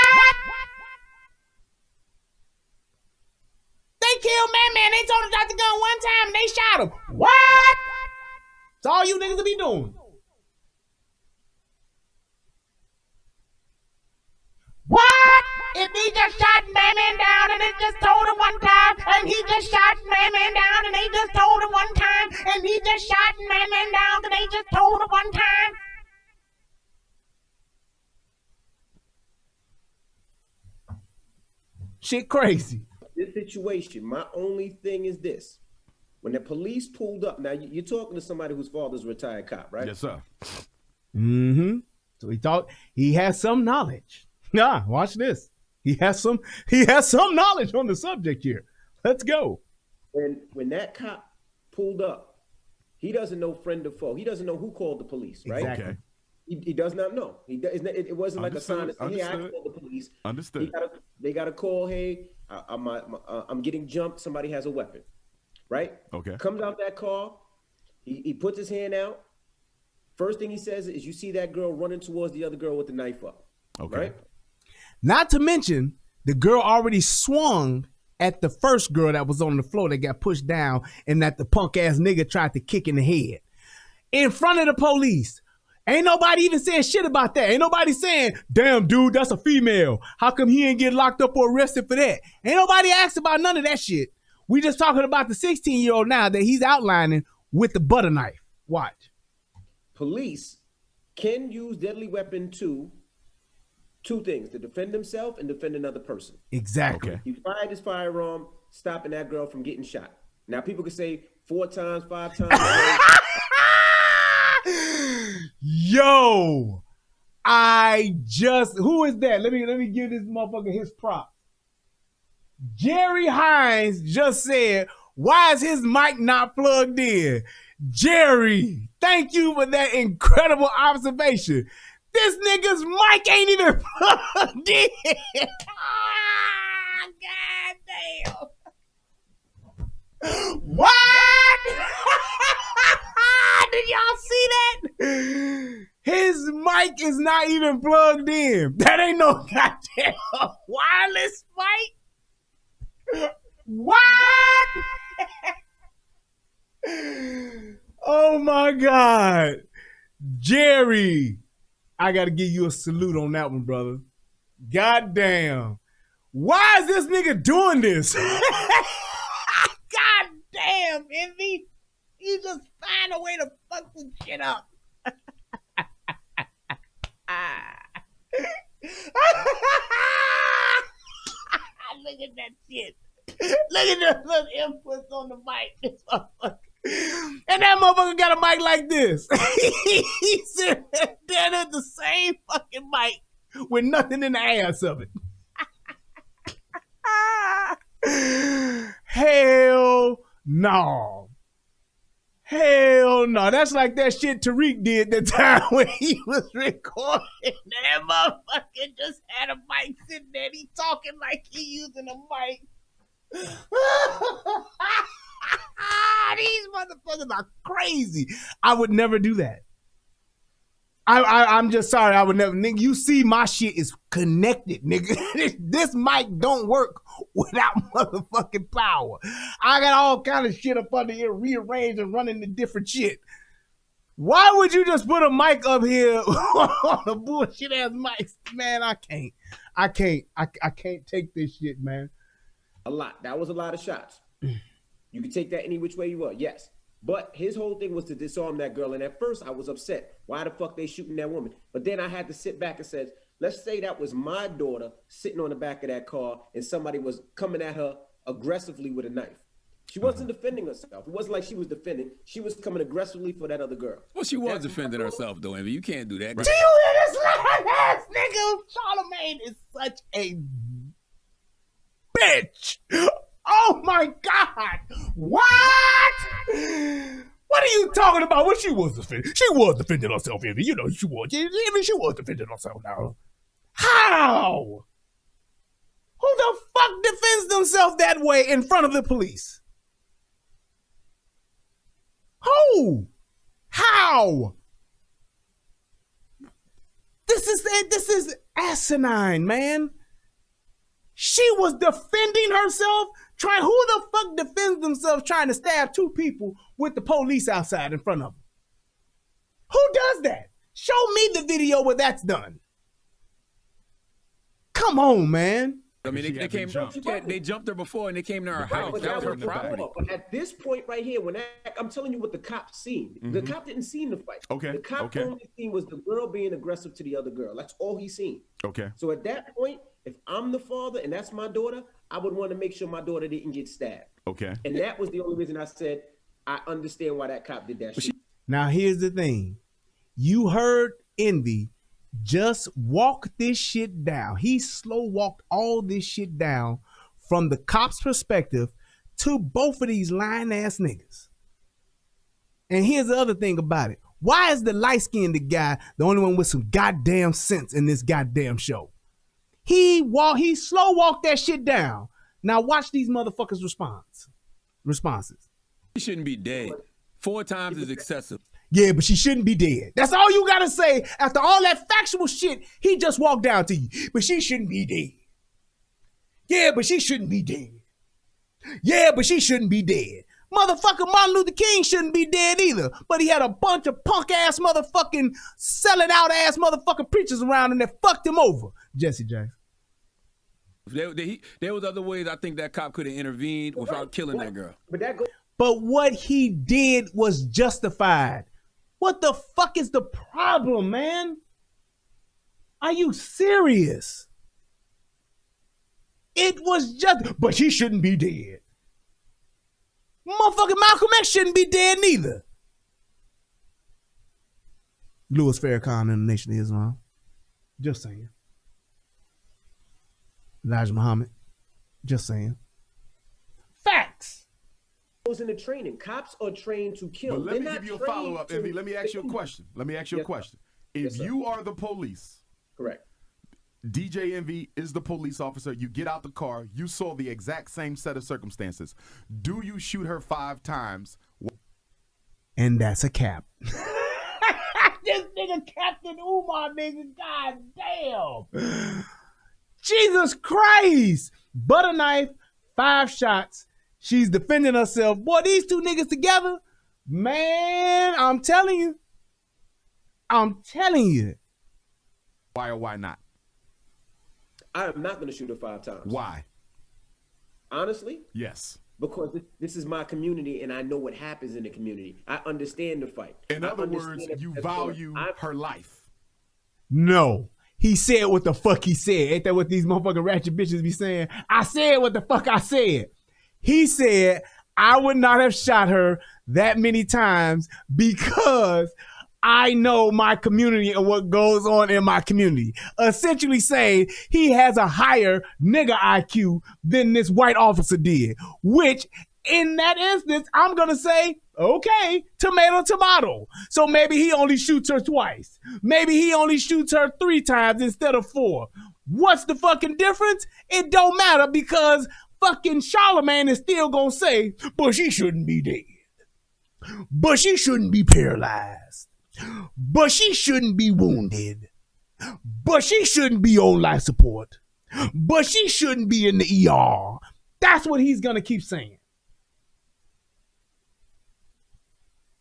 They killed Man. They told him to drop the gun one time and they shot him. What? That's all you niggas will be doing. What? If he just shot Man down and they just told him one time, and he just shot Man down and they just told him one time, and he just shot Man down and they just told him one time. Shit crazy. This situation, my only thing is this. When the police pulled up, now you're talking to somebody whose father's a retired cop, right? Yes, sir. Mm-hmm. So he thought he has some knowledge. Nah, watch this. He has some knowledge on the subject here. Let's go. When that cop pulled up, he doesn't know friend or foe. He doesn't know who called the police, right? Exactly. Okay. He does not know. It wasn't like a sign that said, hey, I called the police. Understood. They got a call, hey, I'm getting jumped. Somebody has a weapon, right? Okay. Comes out that car. He puts his hand out. First thing he says is, you see that girl running towards the other girl with the knife up. Okay. Right? Not to mention, the girl already swung at the first girl that was on the floor that got pushed down and that the punk ass nigga tried to kick in the head. In front of the police. Ain't nobody even saying shit about that. Ain't nobody saying, damn, dude, that's a female. How come he ain't get locked up or arrested for that? Ain't nobody asked about none of that shit. We just talking about the 16-year-old now that he's outlining with the butter knife. Watch. Police can use deadly weapon to two things: to defend himself and defend another person. Exactly. Okay. He fired his firearm, stopping that girl from getting shot. Now people could say 4 times, 5 times. Yo, who is that? Let me give this motherfucker his prop. Jerry Hines just said, why is his mic not plugged in? Jerry, thank you for that incredible observation. This nigga's mic ain't even plugged in. God damn. What? Did y'all see that? His mic is not even plugged in. That ain't no goddamn wireless mic. What? Oh my God. Jerry, I gotta give you a salute on that one, brother. God damn. Why is this nigga doing this? God damn, Envy. You just find a way to fuck some shit up. Look at that shit. Look at the little inputs on the mic. And that motherfucker got a mic like this. He said that at the same fucking mic with nothing in the ass of it. Hell no. Hell no. That's like that shit Tariq did the time when he was recording. That motherfucker just had a mic sitting there. He talking like he using a mic. These motherfuckers are crazy. I would never do that. I'm just sorry. I would never. Nigga, you see my shit is connected, nigga. This mic don't work without motherfucking power. I got all kind of shit up under here rearranged and running the different shit. Why would you just put a mic up here on a bullshit ass mic? Man, I can't take this shit, man. A lot. That was a lot of shots. You can take that any which way you want. Yes. But his whole thing was to disarm that girl. And at first I was upset. Why the fuck they shooting that woman? But then I had to sit back and said, let's say that was my daughter sitting on the back of that car and somebody was coming at her aggressively with a knife. She wasn't defending herself. It wasn't like she was defending. She was coming aggressively for that other girl. Well, she was defending herself, though, Envy. You can't do that. Do you hear this lying ass nigga? Charlamagne is such a bitch. Oh my God! What? What are you talking about? Well, she was defending. She was defending herself, Envy. You know she was. Envy, she was defending herself now. How? Who the fuck defends themselves that way in front of the police? Who? How? This is asinine, man. She was defending herself. Who the fuck defends themselves trying to stab two people with the police outside in front of them? Who does that? Show me the video where that's done. Come on, man. I mean, they jumped her before and they came to her house. That was her property. But at this point right here, when I'm telling you what the cop seen. The cop didn't see the fight. Okay. The cop only seen was the girl being aggressive to the other girl. That's all he seen. Okay. So at that point, if I'm the father and that's my daughter, I would want to make sure my daughter didn't get stabbed. Okay. And that was the only reason I said I understand why that cop did that shit. Now here's the thing. You heard Envy just walk this shit down. He slow walked all this shit down from the cop's perspective to both of these lying ass niggas. And here's the other thing about it. Why is the light-skinned guy the only one with some goddamn sense in this goddamn show? He slow walked that shit down. Now watch these motherfuckers' responses. She shouldn't be dead. 4 times is excessive. Yeah, but she shouldn't be dead. That's all you gotta say. After all that factual shit, he just walked down to you. But she shouldn't be dead. Yeah, but she shouldn't be dead. Yeah, but she shouldn't be dead. Motherfucker Martin Luther King shouldn't be dead either. But he had a bunch of punk ass motherfucking selling out ass motherfucking preachers around him that fucked him over. Jesse Jackson. There was other ways I think that cop could have intervened without killing that girl. But what he did was justified. What the fuck is the problem, man? Are you serious? It was just, but she shouldn't be dead. Motherfucking Malcolm X shouldn't be dead neither. Louis Farrakhan in the Nation of Islam. Just saying. Elijah Muhammad. Just saying. Facts. In the training, cops are trained to kill. But let me give you a follow-up, Envy. Let me ask you a question. If you are the police, correct. DJ Envy is the police officer. You get out the car. You saw the exact same set of circumstances. Do you shoot her 5 times? And that's a cap. This nigga Captain Umar, nigga. God damn. Jesus Christ. Butter knife, 5 shots. She's defending herself. Boy, these two niggas together, man, I'm telling you. Why or why not? I am not going to shoot her 5 times. Why? Honestly? Yes. Because this is my community and I know what happens in the community. I understand the fight. In other words, you value her life. No. He said what the fuck he said. Ain't that what these motherfucking ratchet bitches be saying? I said what the fuck I said. He said, I would not have shot her that many times because I know my community and what goes on in my community. Essentially saying he has a higher nigga IQ than this white officer did, which in that instance, I'm going to say, Okay, tomato. So maybe he only shoots her twice. Maybe he only shoots her 3 times instead of 4. What's the fucking difference? It don't matter because fucking Charlamagne is still gonna say, but she shouldn't be dead. But she shouldn't be paralyzed. But she shouldn't be wounded. But she shouldn't be on life support. But she shouldn't be in the ER. That's what he's gonna keep saying.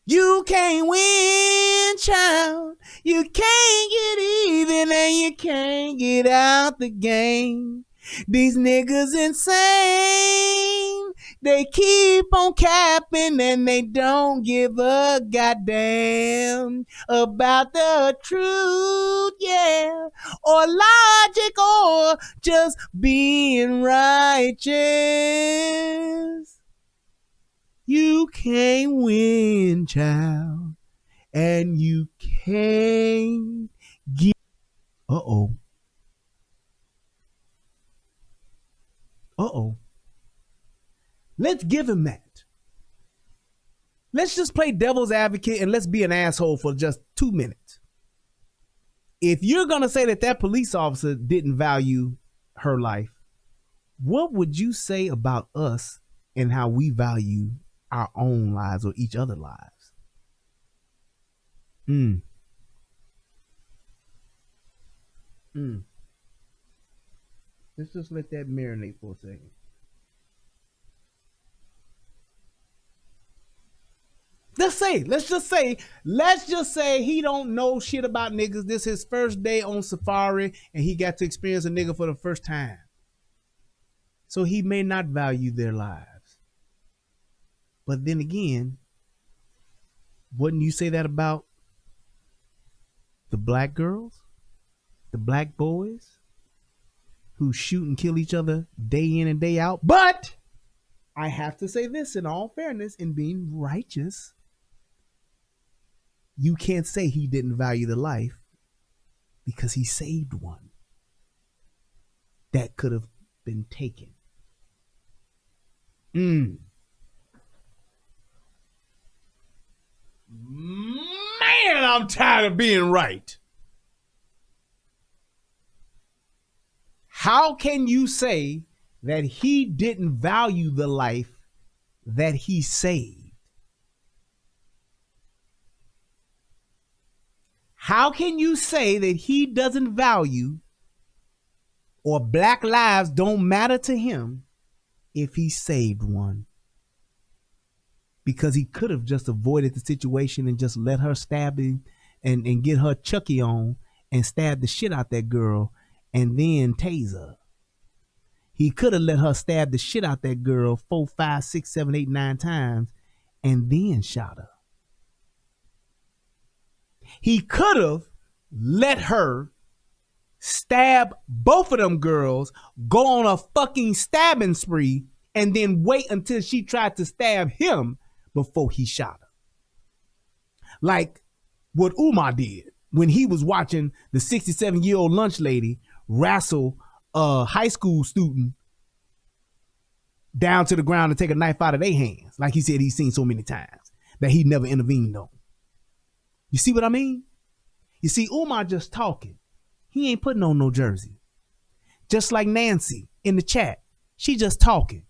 You can't win, child. You can't get even and you can't get out the game. These niggas insane. They keep on capping and they don't give a goddamn about the truth, yeah, or logic or just being righteous. You can't win, child, and you can't get. Uh-oh. Let's give him that. Let's just play devil's advocate and let's be an asshole for just 2 minutes. If you're going to say that that police officer didn't value her life, what would you say about us and how we value our own lives or each other's lives? Let's just let that marinate for a second. Let's just say he don't know shit about niggas. This is his first day on safari and he got to experience a nigga for the first time. So he may not value their lives. But then again, wouldn't you say that about the black girls, the black boys who shoot and kill each other day in and day out? But I have to say this in all fairness, in being righteous, you can't say he didn't value the life because he saved one that could have been taken. Man, I'm tired of being right. How can you say that he didn't value the life that he saved? How can you say that he doesn't value or black lives don't matter to him if he saved one? Because he could have just avoided the situation and just let her stab him and get her Chucky on and stab the shit out that girl and then tase her. He could have let her stab the shit out that girl 4, 5, 6, 7, 8, 9 times and then shot her. He could have let her stab both of them girls, go on a fucking stabbing spree, and then wait until she tried to stab him before he shot her. Like what Umar did when he was watching the 67-year-old lunch lady wrestle a high school student down to the ground and take a knife out of their hands, like he said he's seen so many times, that he never intervened on. You see what I mean? You see, Umar just talking. He ain't putting on no jersey. Just like Nancy in the chat. She just talking.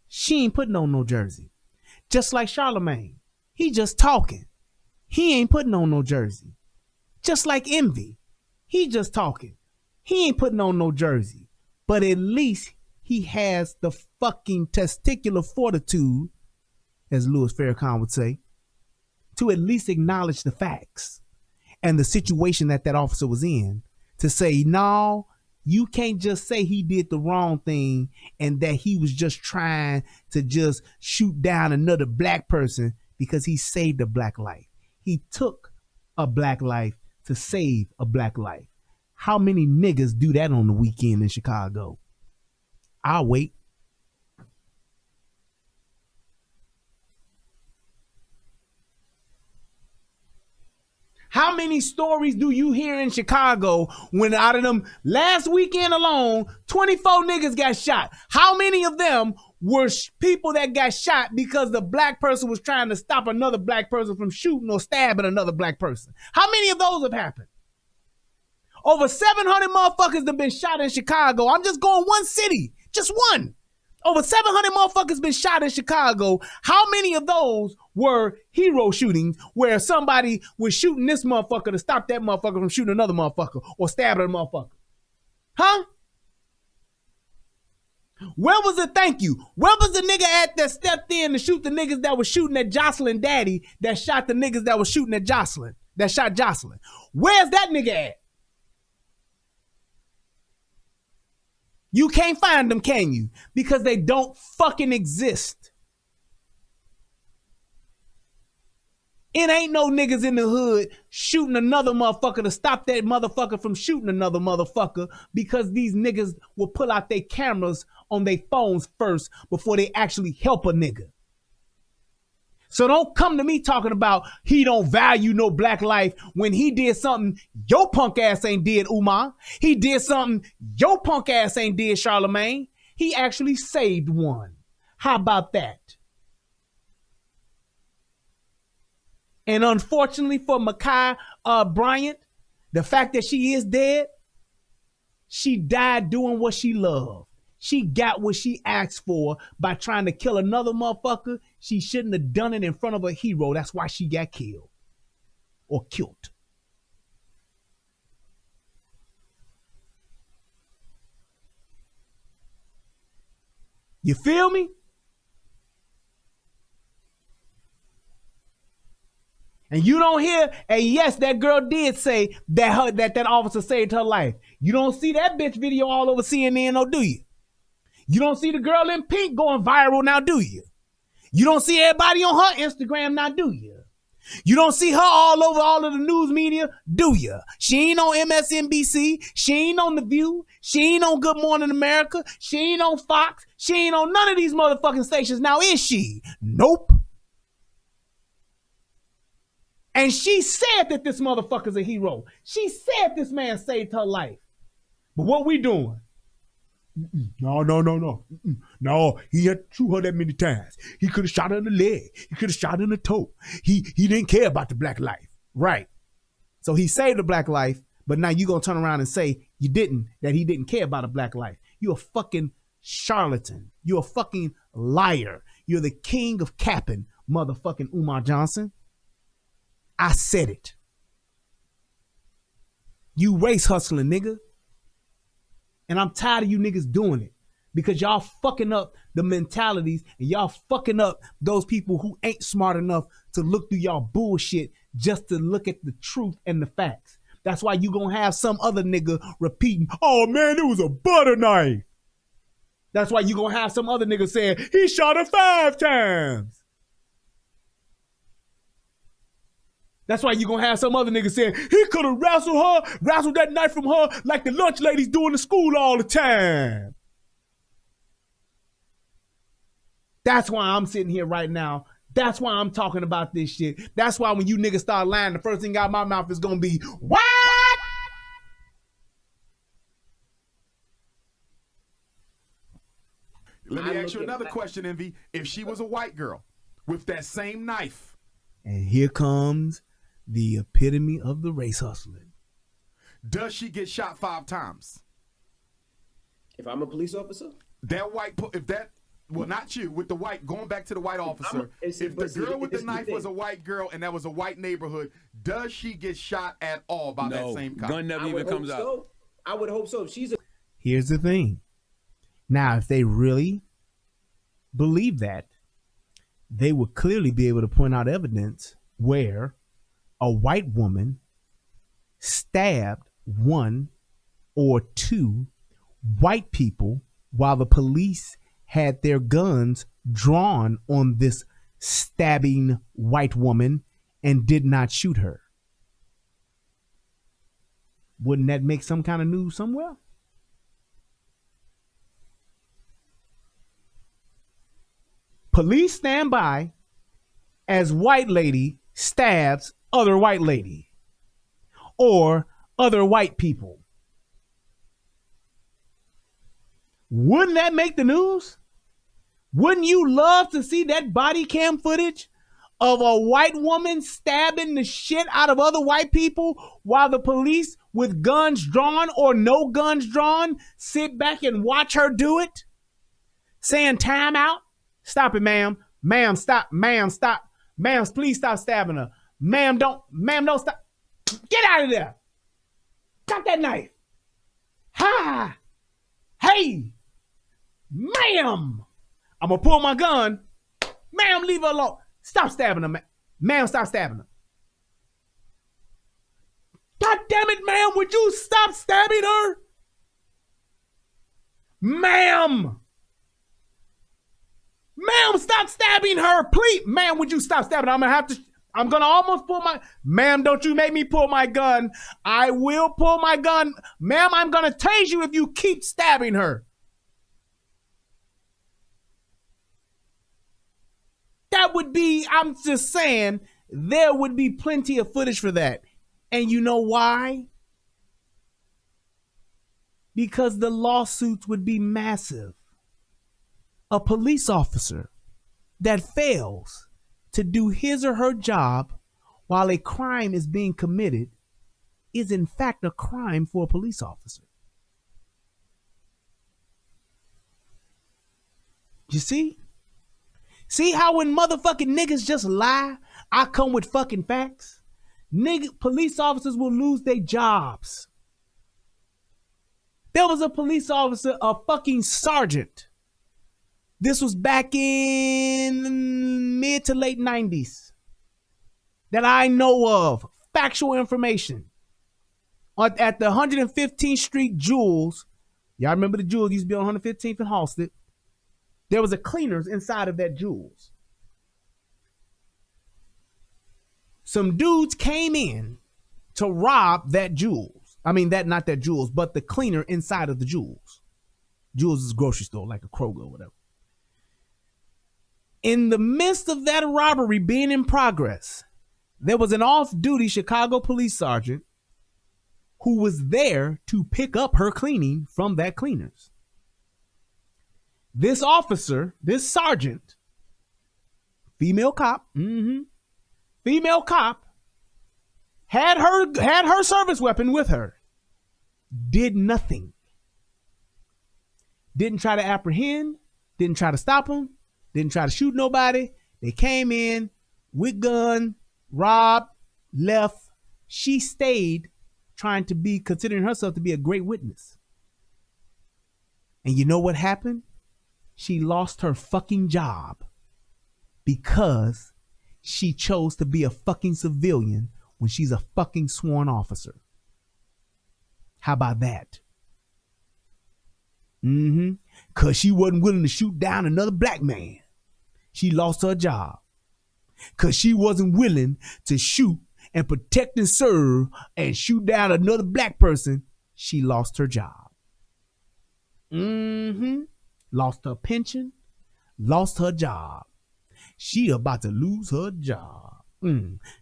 She ain't putting on no jersey. Just like Charlamagne. He just talking. He ain't putting on no jersey. Just like Envy. He just talking. He ain't putting on no jersey. But at least he has the fucking testicular fortitude, as Louis Farrakhan would say, to at least acknowledge the facts and the situation that officer was in, to say, no, you can't just say he did the wrong thing and that he was just trying to just shoot down another black person because he saved a black life. He took a black life to save a black life. How many niggas do that on the weekend in Chicago? I'll wait. How many stories do you hear in Chicago when out of them last weekend alone, 24 niggas got shot? How many of them were people that got shot because the black person was trying to stop another black person from shooting or stabbing another black person. How many of those have happened? Over 700 motherfuckers have been shot in Chicago. I'm just going one city, just one. Over 700 motherfuckers been shot in Chicago. How many of those were hero shootings where somebody was shooting this motherfucker to stop that motherfucker from shooting another motherfucker or stabbing a motherfucker? Huh? Where was the thank you? Where was the nigga at that stepped in to shoot the niggas that was shooting at Jocelyn Daddy that shot the niggas that was shooting at Jocelyn, that shot Jocelyn? Where's that nigga at? You can't find them, can you? Because they don't fucking exist. It ain't no niggas in the hood shooting another motherfucker to stop that motherfucker from shooting another motherfucker because these niggas will pull out their cameras on their phones first before they actually help a nigga. So don't come to me talking about he don't value no black life when he did something your punk ass ain't did, Umar. He did something your punk ass ain't did, Charlamagne. He actually saved one. How about that? And unfortunately for Makiyah Bryant, the fact that she is dead, she died doing what she loved. She got what she asked for by trying to kill another motherfucker. She shouldn't have done it in front of a hero. That's why she got killed or killed. You feel me? And you don't hear, and yes, that girl did say that that officer saved her life. You don't see that bitch video all over CNN, though, do you? You don't see the girl in pink going viral now, do you? You don't see everybody on her Instagram now, do you? You don't see her all over all of the news media, do you? She ain't on MSNBC. She ain't on The View. She ain't on Good Morning America. She ain't on Fox. She ain't on none of these motherfucking stations now, is she? Nope. And she said that this motherfucker's a hero. She said this man saved her life. But what we doing? No. No, he had to shoot her that many times. He could have shot her in the leg. He could have shot her in the toe. He didn't care about the black life. Right. So he saved a black life, but now you gonna turn around and say that he didn't care about a black life. You're a fucking charlatan. You're a fucking liar. You're the king of capping, motherfucking Umar Johnson. I said it. You race hustling, nigga. And I'm tired of you niggas doing it because y'all fucking up the mentalities and y'all fucking up those people who ain't smart enough to look through y'all bullshit just to look at the truth and the facts. That's why you gonna have some other nigga repeating, oh man, it was a butter knife. That's why you gonna have some other nigga saying, he shot her 5 times. That's why you gonna have some other nigga saying, he could have wrestled that knife from her like the lunch ladies do in the school all the time. That's why I'm sitting here right now. That's why I'm talking about this shit. That's why when you niggas start lying, the first thing out of my mouth is gonna be, what? Let me ask you another question, Envy. If she was a white girl with that same knife. And here comes the epitome of the race hustling. Does she get shot 5 times? If I'm a police officer? Well, not you, with the white, going back to the white officer. If the girl with the knife was a white girl and that was a white neighborhood, does she get shot at all by that same cop? Gun never even comes out. I would hope so. Here's the thing. Now, if they really believe that, they would clearly be able to point out evidence where a white woman stabbed 1 or 2 white people while the police had their guns drawn on this stabbing white woman and did not shoot her. Wouldn't that make some kind of news somewhere? Police stand by as white lady stabs other white lady or other white people. Wouldn't that make the news? Wouldn't you love to see that body cam footage of a white woman stabbing the shit out of other white people while the police with guns drawn or no guns drawn sit back and watch her do it? Saying time out? Stop it, ma'am. Ma'am, stop. Ma'am, stop. Ma'am, please stop stabbing her. Ma'am, don't stop. Get out of there. Got that knife. Ha! Hey! Ma'am! I'm gonna pull my gun. Ma'am, leave her alone. Stop stabbing her, ma'am, stop stabbing her. God damn it, ma'am, would you stop stabbing her? Ma'am! Ma'am, stop stabbing her, please. Ma'am, would you stop stabbing her? I'm gonna almost pull my, ma'am, don't you make me pull my gun. I will pull my gun. Ma'am, I'm gonna tase you if you keep stabbing her. That would be, I'm just saying, there would be plenty of footage for that. And you know why? Because the lawsuits would be massive. A police officer that fails to do his or her job while a crime is being committed is in fact a crime for a police officer. You see? See how when motherfucking niggas just lie, I come with fucking facts? Police officers will lose their jobs. There was a police officer, a fucking sergeant. This was back in mid to late 90s that I know of. Factual information. At the 115th Street Jewels, y'all remember the Jewels used to be on 115th and Halsted. There was a cleaners inside of that Jewels. Some dudes came in to rob that Jewels. I mean, not that Jewels, but the cleaner inside of the Jewels. Jewels is a grocery store, like a Kroger or whatever. In the midst of that robbery being in progress, there was an off-duty Chicago police sergeant who was there to pick up her cleaning from that cleaners. This officer, this sergeant, female cop, female cop, had her service weapon with her, did nothing. Didn't try to apprehend, didn't try to stop him, didn't try to shoot nobody. They came in with gun, robbed, left. She stayed considering herself to be a great witness. And you know what happened? She lost her fucking job because she chose to be a fucking civilian when she's a fucking sworn officer. How about that? Because she wasn't willing to shoot down another black man. She lost her job. Because she wasn't willing to shoot and protect and serve and shoot down another black person. She lost her job. Lost her pension, lost her job. She about to lose her job.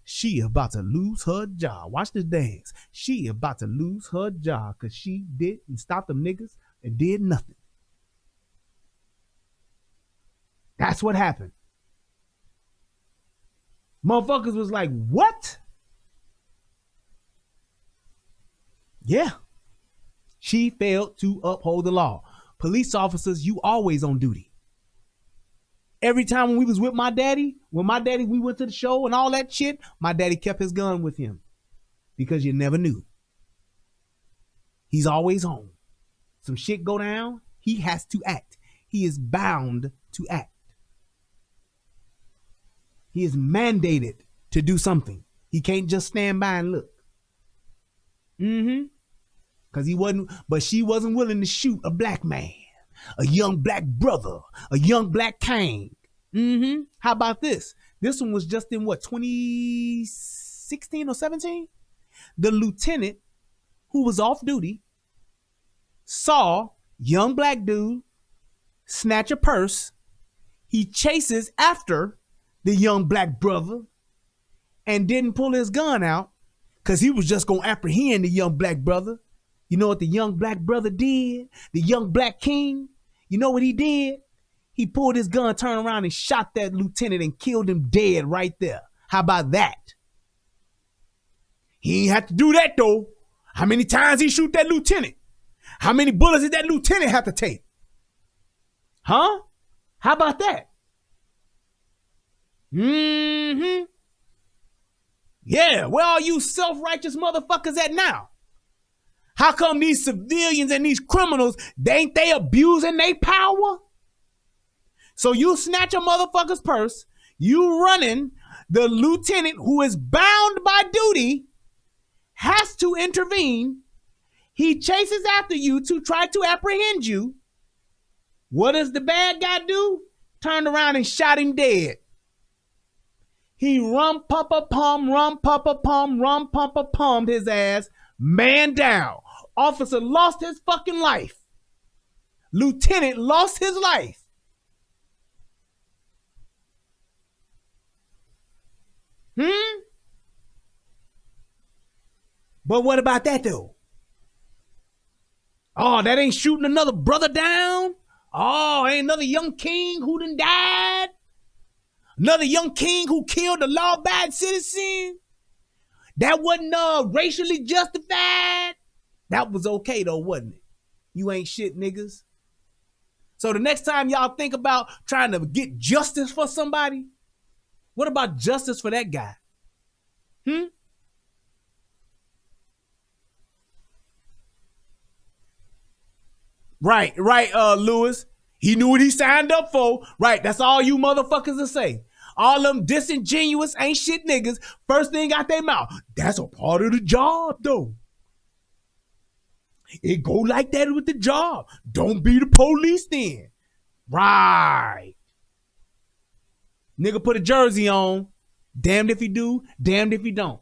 She about to lose her job. Watch this dance. She about to lose her job because she didn't stop them niggas and did nothing. That's what happened. Motherfuckers was like, what? Yeah. She failed to uphold the law. Police officers, you always on duty. Every time when we was with my daddy, we went to the show and all that shit, my daddy kept his gun with him because you never knew. He's always home. Some shit go down, he has to act. He is bound to act. He is mandated to do something. He can't just stand by and look. Because she wasn't willing to shoot a black man, a young black brother, a young black king. How about this? This one was just in what, 2016 or 17? The lieutenant who was off duty saw young black dude snatch a purse. He chases after the young black brother and didn't pull his gun out because he was just going to apprehend the young black brother. You know what the young black brother did? The young black king? You know what he did? He pulled his gun, turned around, and shot that lieutenant and killed him dead right there. How about that? He ain't have to do that, though. How many times he shoot that lieutenant? How many bullets did that lieutenant have to take? Huh? How about that? Mm-hmm. Yeah, where are you self-righteous motherfuckers at now? How come these civilians and these criminals, ain't they abusing their power? So you snatch a motherfucker's purse, you running, the lieutenant who is bound by duty has to intervene. He chases after you to try to apprehend you. What does the bad guy do? Turned around and shot him dead. He rum-pump-a-pum, his ass, man down. Officer lost his fucking life. Lieutenant lost his life. But what about that though? Oh, that ain't shooting another brother down? Oh, ain't another young king who done died? Another young king who killed a law-abiding citizen? That wasn't racially justified? That was okay though, wasn't it? You ain't shit, niggas. So the next time y'all think about trying to get justice for somebody, what about justice for that guy? Right, Lewis. He knew what he signed up for. Right, that's all you motherfuckers will say. All them disingenuous ain't shit niggas, first thing out their mouth, that's a part of the job though. It go like that with the job. Don't be the police then. Right. Nigga put a jersey on. Damned if he do, damned if he don't.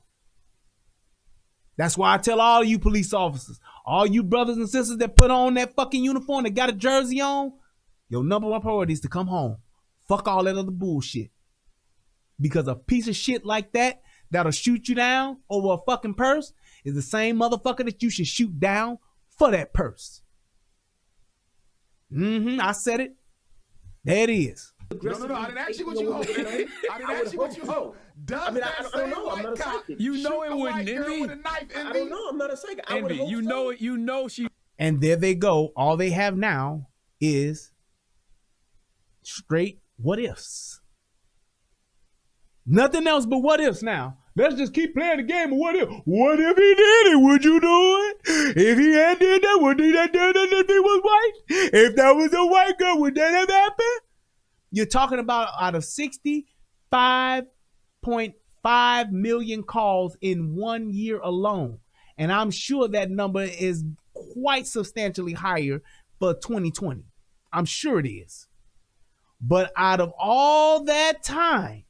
That's why I tell all you police officers, all you brothers and sisters that put on that fucking uniform that got a jersey on, your number one priority is to come home. Fuck all that other bullshit. Because a piece of shit like that that'll shoot you down over a fucking purse is the same motherfucker that you should shoot down for that purse. I said it. There it is. No, I didn't ask you what you hope. I didn't ask you what you hope. I don't know. I'm not a psychic. You know it wouldn't, Envy. I don't know. I'm not a psychic. Envy, you know it. You know she. And there they go. All they have now is straight what ifs. Nothing else but what ifs now. Let's just keep playing the game of what if. What if he did it? Would you do it? If he had did that, would he have done it if he was white? If that was a white girl, would that have happened? You're talking about out of 65.5 million calls in 1 year alone. And I'm sure that number is quite substantially higher for 2020. I'm sure it is. But out of all that time,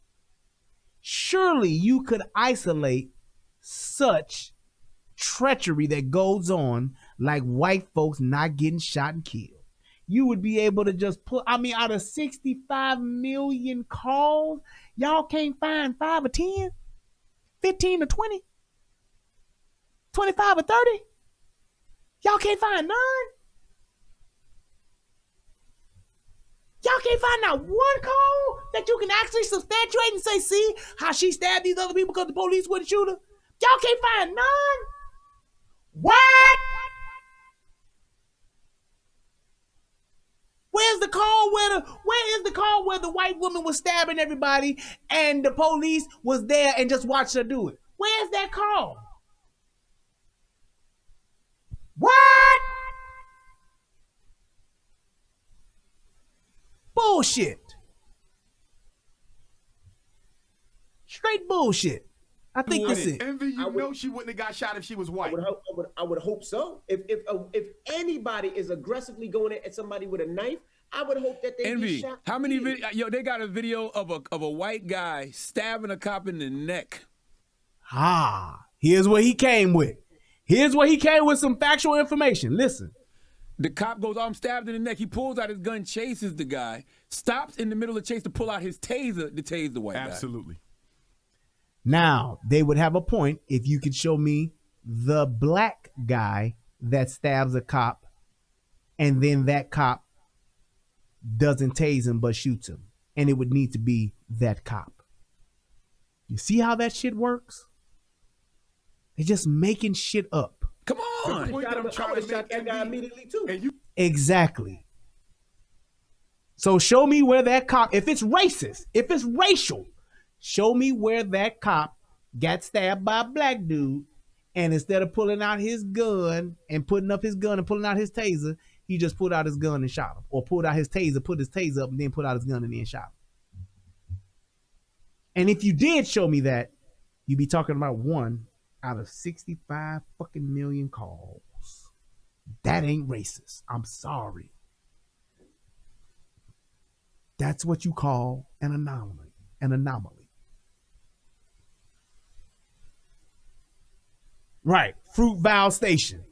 surely you could isolate such treachery that goes on like white folks not getting shot and killed. You would be able to just put, out of 65 million calls, y'all can't find 5 or 10, 15 or 20, 25 or 30. Y'all can't find none. Y'all can't find not one call that you can actually substantiate and say, see how she stabbed these other people because the police wouldn't shoot her? Y'all can't find none. What? Where is the call where the white woman was stabbing everybody and the police was there and just watched her do it? Where's that call? What? Bullshit. Straight bullshit. I think that's it. Envy, you know she wouldn't have got shot if she was white. I would hope so. If anybody is aggressively going at somebody with a knife, I would hope that they Envy. get shot. How many they got a video of a white guy stabbing a cop in the neck. Here's what he came with. Here's what he came with, some factual information. Listen. The cop goes, I'm stabbed in the neck. He pulls out his gun, chases the guy, stops in the middle of the chase to pull out his taser to tase the white guy. Absolutely. Now, they would have a point if you could show me the black guy that stabs a cop and then that cop doesn't tase him but shoots him. And it would need to be that cop. You see how that shit works? They're just making shit up. Come on. The point that I'm trying to make, that guy immediately too. Exactly. So show me where that cop, if it's racist, if it's racial, show me where that cop got stabbed by a black dude, and instead of pulling out his gun and putting up his gun and pulling out his taser, he just pulled out his gun and shot him. Or pulled out his taser, put his taser up, and then put out his gun and then shot him. And if you did show me that, you'd be talking about 1 out of 65 fucking million calls. That ain't racist. I'm sorry. That's what you call an anomaly. An anomaly. Right. Fruitvale Station.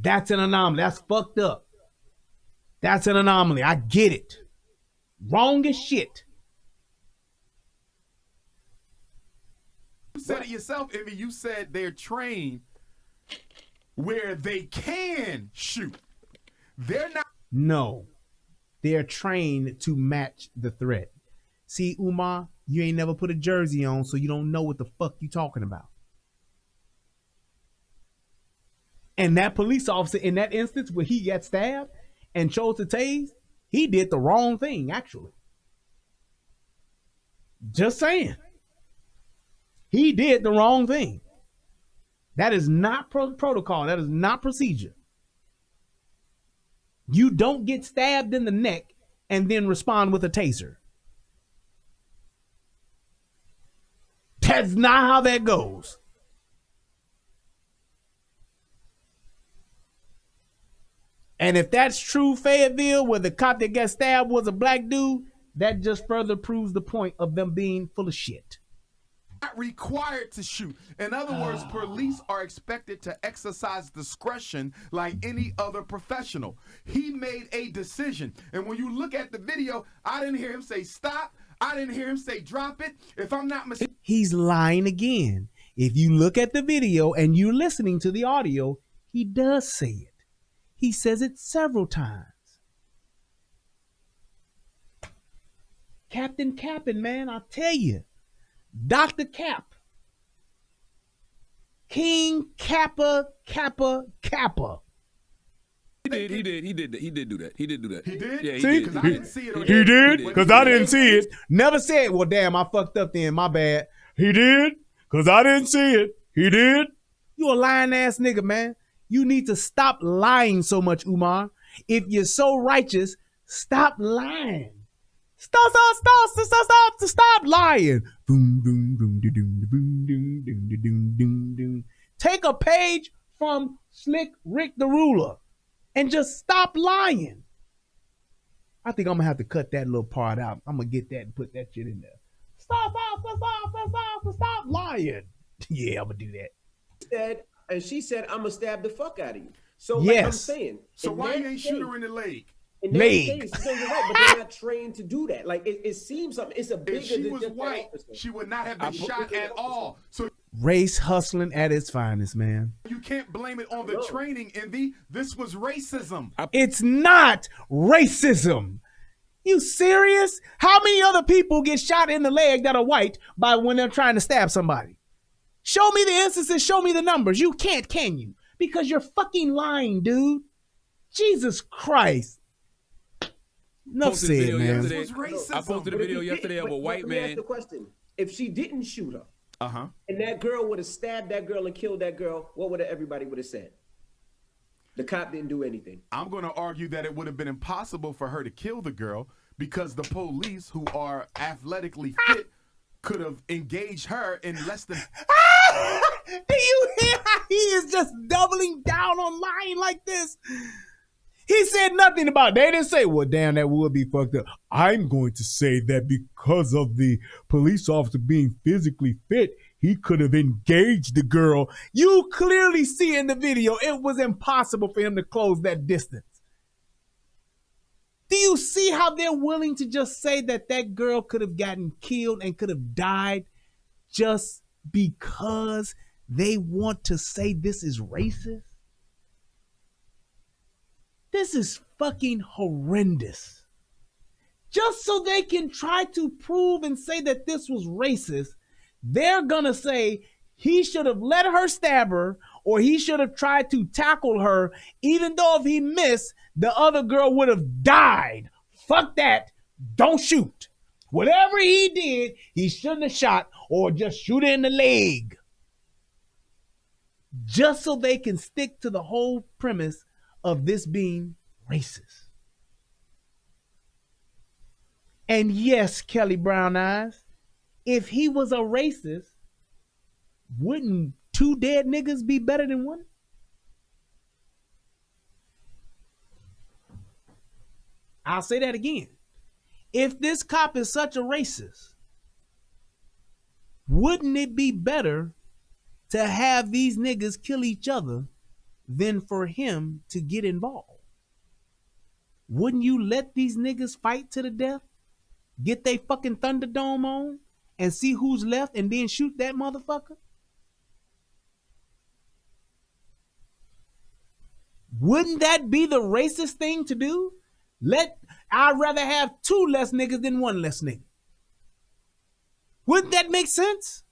That's an anomaly. That's fucked up. That's an anomaly. I get it. Wrong as shit. You said it yourself, Envy. You said they're trained where they can shoot. They're not. No. They're trained to match the threat. See, Umar, you ain't never put a jersey on, so you don't know what the fuck you talking about. And that police officer in that instance where he got stabbed and chose to tase, he did the wrong thing, actually. Just saying. He did the wrong thing. That is not protocol. That is not procedure. You don't get stabbed in the neck and then respond with a taser. That's not how that goes. And if that's true, Fayetteville, where the cop that got stabbed was a black dude, that just further proves the point of them being full of shit. Not required to shoot. In other words, police are expected to exercise discretion like any other professional. He made a decision. And when you look at the video, I didn't hear him say stop. I didn't hear him say drop it. If I'm not mistaken. He's lying again. If you look at the video and you're listening to the audio, he does say it. He says it several times. Captain Cappin, man, I'll tell you. Dr. Cap. King Kappa. He did do that. He did do that. He did? Yeah, he See? did. Because I didn't see it. He did? Because I didn't see it. Never said, well, damn, I fucked up then. My bad. He did? Because I didn't see it. He did? You a lying ass nigga, man. You need to stop lying so much, Umar. If you're so righteous, stop lying. Stop lying. Boom, boom, boom, boom, boom, boom, boom, boom, boom, boom. Take a page from Slick Rick the Ruler and just stop lying. I think I'm going to have to cut that little part out. I'm going to get that and put that shit in there. Stop lying. Yeah, I'm going to do that. And she said, I'm going to stab the fuck out of you. So yes. Like I'm saying. So why you ain't shoot her in the leg? In that case, so you're right, but they're not trained to do that. Like it seems something. It's a bigger. If she than was just white, officer. she would not have been shot at all. So Race hustling at its finest, man. you can't blame it on the training, Envy. This was racism. It's not racism. You serious? How many other people get shot in the leg that are white by when they're trying to stab somebody? Show me the instances. Show me the numbers. You can't, can you? Because you're fucking lying, dude. Jesus Christ. Enough said, man. I posted a video yesterday of a white Let me ask man. the question: if she didn't shoot her, Uh-huh. and that girl would have stabbed that girl and killed that girl, what would everybody would have said? The cop didn't do anything. I'm going to argue that it would have been impossible for her to kill the girl because the police, who are athletically fit, could have engaged her in less than. Do you hear how he is just doubling down on lying like this? He said nothing about it. They didn't say, well, damn, that would be fucked up. I'm going to say that because of the police officer being physically fit, he could have engaged the girl. You clearly see in the video, it was impossible for him to close that distance. Do you see how they're willing to just say that that girl could have gotten killed and could have died just because they want to say this is racist? This is fucking horrendous. just so they can try to prove and say that this was racist, they're gonna say he should have let her stab her, or he should have tried to tackle her, even though if he missed, the other girl would have died. Fuck that. Don't shoot. Whatever he did, he shouldn't have shot, or just shoot her in the leg. Just so they can stick to the whole premise of this being racist. And yes, Kelly Brown Eyes, if he was a racist, wouldn't 2 dead niggas be better than 1? I'll say that again. If this cop is such a racist, wouldn't it be better to have these niggas kill each other than for him to get involved? Wouldn't you let these niggas fight to the death, get they fucking Thunderdome on, and see who's left, and then shoot that motherfucker? Wouldn't that be the racist thing to do? I'd rather have 2 less niggas than 1 less nigga. Wouldn't that make sense?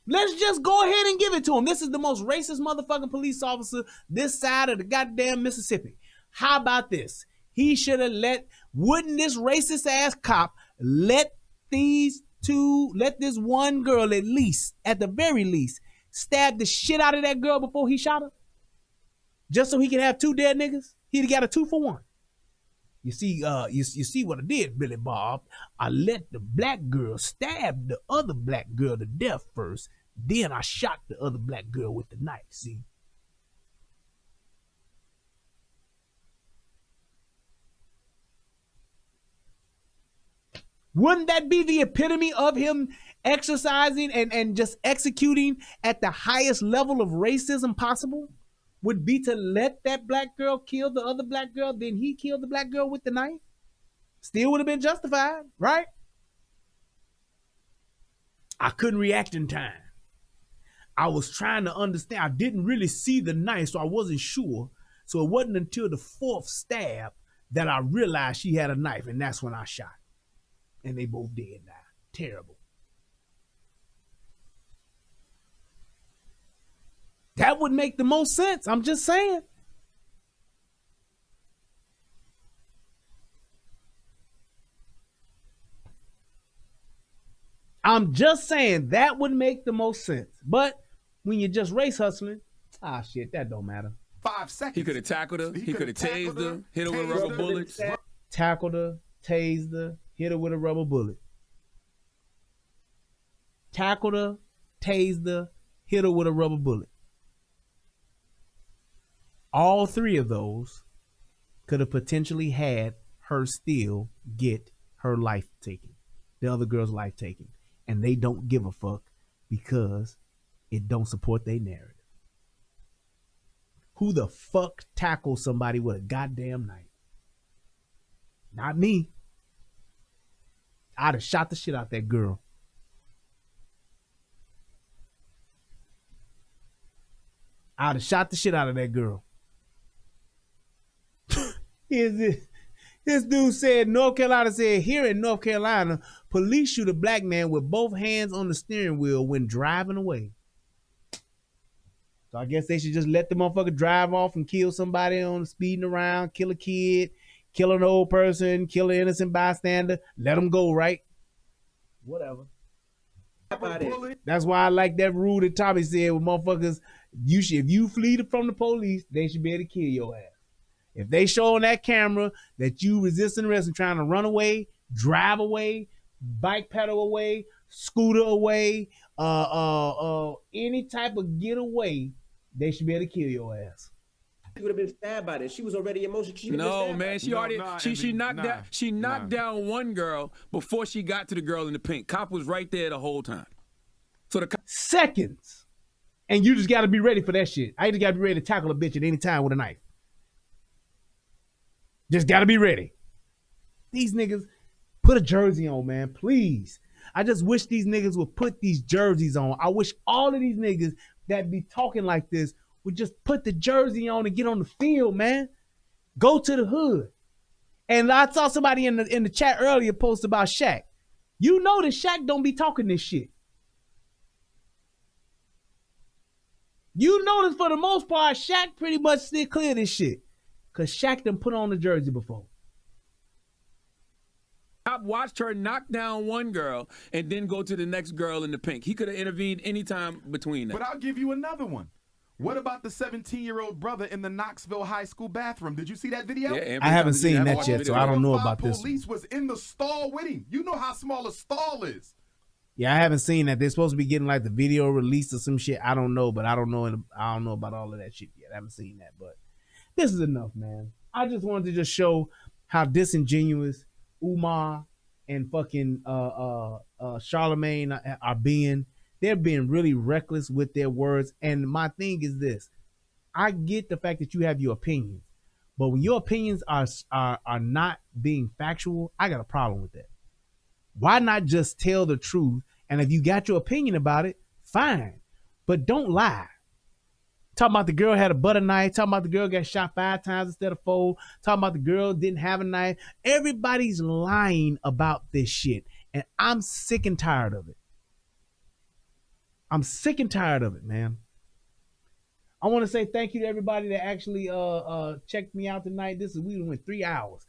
Let's just go ahead and give it to him. This is the most racist motherfucking police officer this side of the goddamn Mississippi. How about this? He should have wouldn't this racist ass cop let this one girl at the very least, stab the shit out of that girl before he shot her? Just so he can have 2 dead niggas? He'd have got a 2 for 1. You see, you see what I did, Billy Bob? I let the black girl stab the other black girl to death first. Then I shot the other black girl with the knife, see? Wouldn't that be the epitome of him exercising and just executing at the highest level of racism possible? Would be to let that black girl kill the other black girl, then he killed the black girl with the knife? Still would have been justified, right? I couldn't react in time. I was trying to understand. I didn't really see the knife, so I wasn't sure. So it wasn't until the 4th stab that I realized she had a knife, and that's when I shot. And they both dead now. Terrible. That would make the most sense. I'm just saying. I'm just saying that would make the most sense. But when you're just race hustling, shit, that don't matter. 5 seconds. He could have tackled her. He could have tased her, hit her with rubber bullets. Tackled her, tased her, hit her with a rubber bullet. Tackled her, tased her, hit her with a rubber bullet. All 3 of those could have potentially had her still get her life taken, the other girl's life taken. And they don't give a fuck because it don't support their narrative. Who the fuck tackles somebody with a goddamn knife? Not me. I'd have shot the shit out that girl. I'd have shot the shit out of that girl. This dude said, North Carolina said, here in North Carolina, police shoot a black man with both hands on the steering wheel when driving away. So I guess they should just let the motherfucker drive off and kill somebody on speeding around, kill a kid, kill an old person, kill an innocent bystander. Let them go, right? Whatever. That's why I like that rule that Tommy said with motherfuckers, if you flee from the police, they should be able to kill your ass. If they show on that camera that you resisting arrest and trying to run away, drive away, bike pedal away, scooter away, any type of getaway, they should be able to kill your ass. She would have been stabbed by this. She was already emotional. No, man, she knocked down one girl before she got to the girl in the pink. Cop was right there the whole time. So the seconds, and you just got to be ready for that shit. I just got to be ready to tackle a bitch at any time with a knife. Just got to be ready. These niggas, put a jersey on, man, please. I just wish these niggas would put these jerseys on. I wish all of these niggas that be talking like this would just put the jersey on and get on the field, man. Go to the hood. And I saw somebody in the chat earlier post about Shaq. You know that Shaq don't be talking this shit. You notice for the most part, Shaq pretty much still clear this shit. Because Shaq done put on the jersey before. I've watched her knock down one girl and then go to the next girl in the pink. He could have intervened anytime between them. But I'll give you another one. What about the 17-year-old brother in the Knoxville high school bathroom? Did you see that video? Yeah, I haven't seen that yet, so I don't know about this. Police was in the stall with him. You know how small a stall is. Yeah, I haven't seen that. They're supposed to be getting like the video released or some shit. I don't know, but I don't know about all of that shit yet. I haven't seen that, but this is enough, man. I just wanted to just show how disingenuous Umar and fucking Charlamagne are being. They're being really reckless with their words. And my thing is this: I get the fact that you have your opinions, but when your opinions are not being factual, I got a problem with that. Why not just tell the truth? And if you got your opinion about it, fine. But don't lie. Talking about the girl had a butter knife. Talking about the girl got shot 5 times instead of 4. Talking about the girl didn't have a knife. Everybody's lying about this shit. And I'm sick and tired of it. I'm sick and tired of it, man. I want to say thank you to everybody that actually checked me out tonight. We went 3 hours.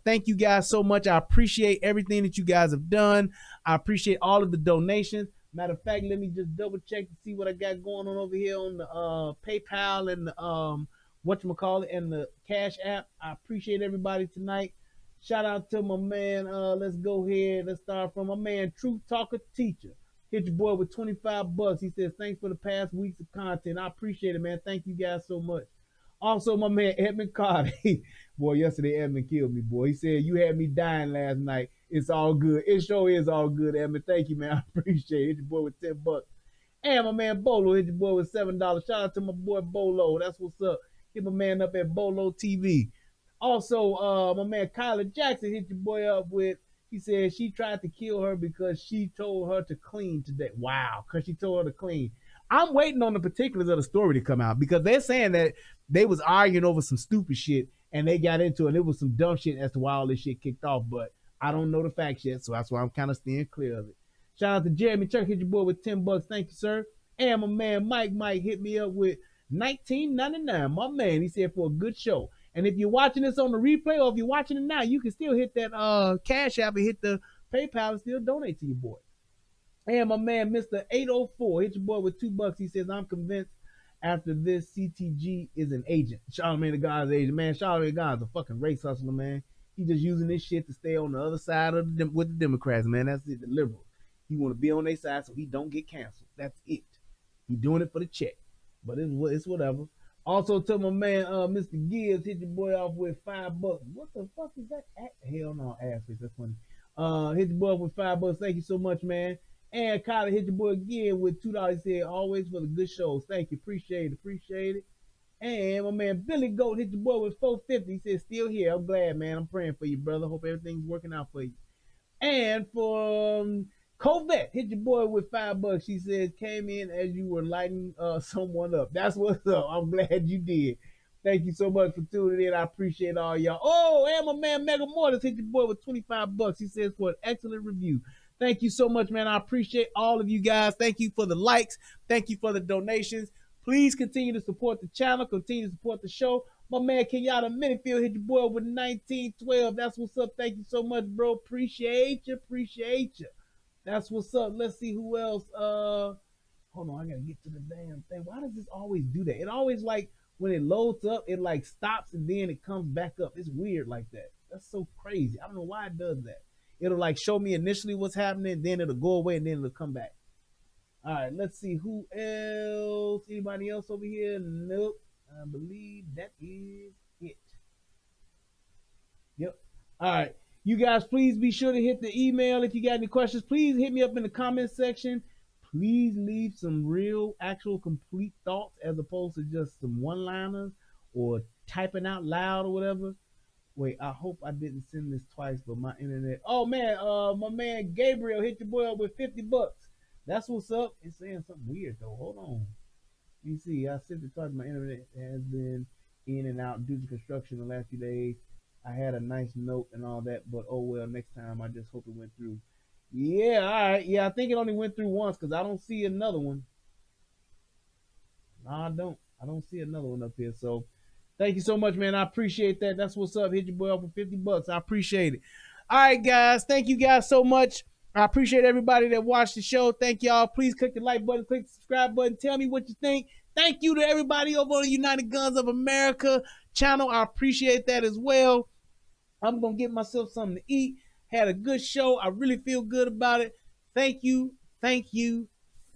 Thank you guys so much. I appreciate everything that you guys have done. I appreciate all of the donations. Matter of fact, let me just double check to see what I got going on over here on the PayPal and the whatchamacallit and the Cash App. I appreciate everybody tonight. Shout out to my man. Let's go ahead. Let's start from my man, Truth Talker Teacher. Hit your boy with $25. He says, thanks for the past weeks of content. I appreciate it, man. Thank you guys so much. Also, my man, Edmund Carter. Boy, yesterday, Edmund killed me, boy. He said, you had me dying last night. It's all good. It sure is all good, Edmund. Thank you, man. I appreciate it. Hit your boy with $10. And my man, Bolo, hit your boy with $7. Shout out to my boy, Bolo. That's what's up. Hit my man up at Bolo TV. Also, my man, Kyler Jackson, hit your boy up with, he said she tried to kill her because she told her to clean today. Wow, because she told her to clean. I'm waiting on the particulars of the story to come out because they're saying that they was arguing over some stupid shit and they got into it. And it was some dumb shit as to why all this shit kicked off, but I don't know the facts yet, so that's why I'm kind of staying clear of it. Shout out to Jeremy Chuck, hit your boy with $10. Thank you, sir. And my man Mike hit me up with $19.99. My man, he said for a good show. And if you're watching this on the replay or if you're watching it now, you can still hit that Cash App and hit the PayPal and still donate to your boy. And my man, Mr. 804, hit your boy with $2. He says, I'm convinced after this CTG is an agent. Charlamagne the God's agent. Man, Charlamagne the God's a fucking race hustler, man. He just using this shit to stay on the other side of with the Democrats, man. That's it, the liberals. He want to be on their side so he don't get canceled. That's it. He doing it for the check. But it's whatever. Also to my man, Mr. Gibbs, hit your boy off with $5. What the fuck is that? Hell no, ass face. That's funny. Hit your boy up with $5. Thank you so much, man. And Kyler hit your boy again with $2. He said, always for the good shows. Thank you. Appreciate it. And my man Billy Goat hit your boy with $4.50. He said, still here. I'm glad, man. I'm praying for you, brother. Hope everything's working out for you. And for Covette, hit your boy with $5. She says, came in as you were lighting someone up. That's what's up. I'm glad you did. Thank you so much for tuning in. I appreciate all y'all. Oh, and my man Mega Mortis hit your boy with $25. He says, for an excellent review. Thank you so much, man. I appreciate all of you guys. Thank you for the likes. Thank you for the donations. Please continue to support the channel. Continue to support the show. My man Kenyatta Minifield hit your boy with 1912. That's what's up. Thank you so much, bro. Appreciate you. That's what's up. Let's see who else. Hold on. I got to get to the damn thing. Why does this always do that? It always like when it loads up, it like stops and then it comes back up. It's weird like that. That's so crazy. I don't know why it does that. It'll like show me initially what's happening, then it'll go away, and then it'll come back. All right, let's see who else. Anybody else over here? Nope. I believe that is it. Yep. All right. You guys, please be sure to hit the email if you got any questions. Please hit me up in the comment section. Please leave some real, actual, complete thoughts as opposed to just some one-liners or typing out loud or whatever. Wait, I hope I didn't send this twice, but my internet. Oh man, my man Gabriel hit your boy up with $50. That's what's up. It's saying something weird though. Hold on. You see, I simply talked. My internet has been in and out due to construction the last few days. I had a nice note and all that, but oh well. Next time, I just hope it went through. Yeah, all right. Yeah, I think it only went through once because I don't see another one. No, I don't. I don't see another one up here. So, thank you so much, man. I appreciate that. That's what's up. Hit your boy up for $50. I appreciate it. All right, guys. Thank you guys so much. I appreciate everybody that watched the show. Thank y'all. Please click the like button, click the subscribe button. Tell me what you think. Thank you to everybody over on the United Guns of America channel. I appreciate that as well. I'm going to get myself something to eat. Had a good show. I really feel good about it. Thank you. Thank you.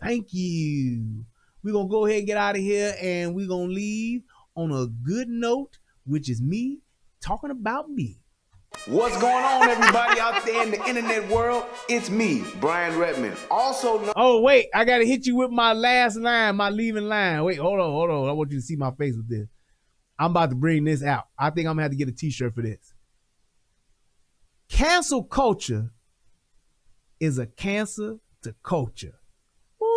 Thank you. We're going to go ahead and get out of here, and we're going to leave on a good note, which is me talking about me. What's going on, everybody out there in the internet world? It's me, Brian Redmond. Also, oh wait, I gotta hit you with my last line, my leaving line. Wait, hold on. I want you to see my face with this. I'm about to bring this out. I think I'm gonna have to get a T-shirt for this. Cancel culture is a cancer to culture. Woo-wee.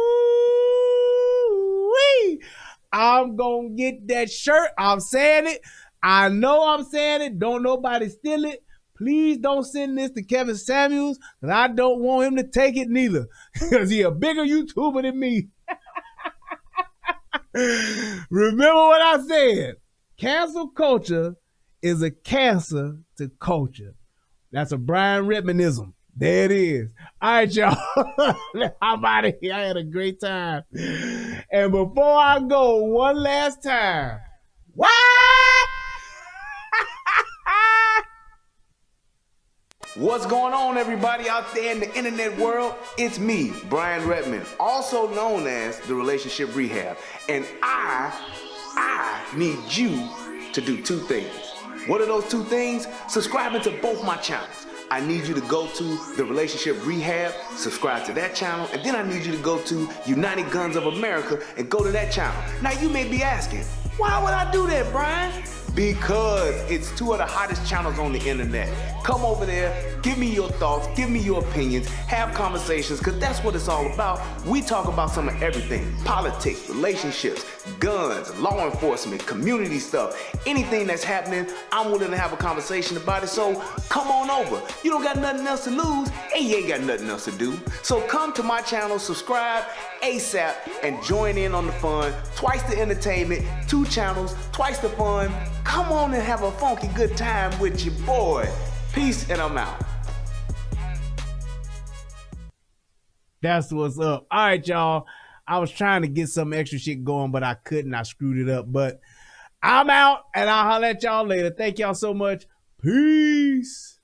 I'm gonna get that shirt. I'm saying it. I know I'm saying it. Don't nobody steal it. Please don't send this to Kevin Samuels, because I don't want him to take it neither, because he a bigger YouTuber than me. Remember what I said. Cancel culture is a cancer to culture. That's a Brian Redmanism. There it is. All right, y'all. I'm out of here. I had a great time. And before I go one last time, what? what's going on, everybody out there in the internet world? It's me, Brian Redmond, also known as the Relationship Rehab. And I need you to do two things. What are those two things? Subscribing to both my channels. I need you to go to the Relationship Rehab, subscribe to that channel, and then I need you to go to United Guns of America and go to that channel. Now you may be asking, why would I do that, Brian? Because it's two of the hottest channels on the internet. Come over there, give me your thoughts, give me your opinions, have conversations, because that's what it's all about. We talk about some of everything: politics, relationships, guns, law enforcement, community stuff. Anything that's happening, I'm willing to have a conversation about it. So come on over. You don't got nothing else to lose, and you ain't got nothing else to do. So come to my channel, subscribe ASAP, and join in on the fun. Twice the entertainment, 2 channels, twice the fun. Come on and have a funky good time with your boy. Peace, and I'm out. That's what's up. All right, y'all. I was trying to get some extra shit going, but I couldn't. I screwed it up. But I'm out, and I'll holler at y'all later. Thank y'all so much. Peace.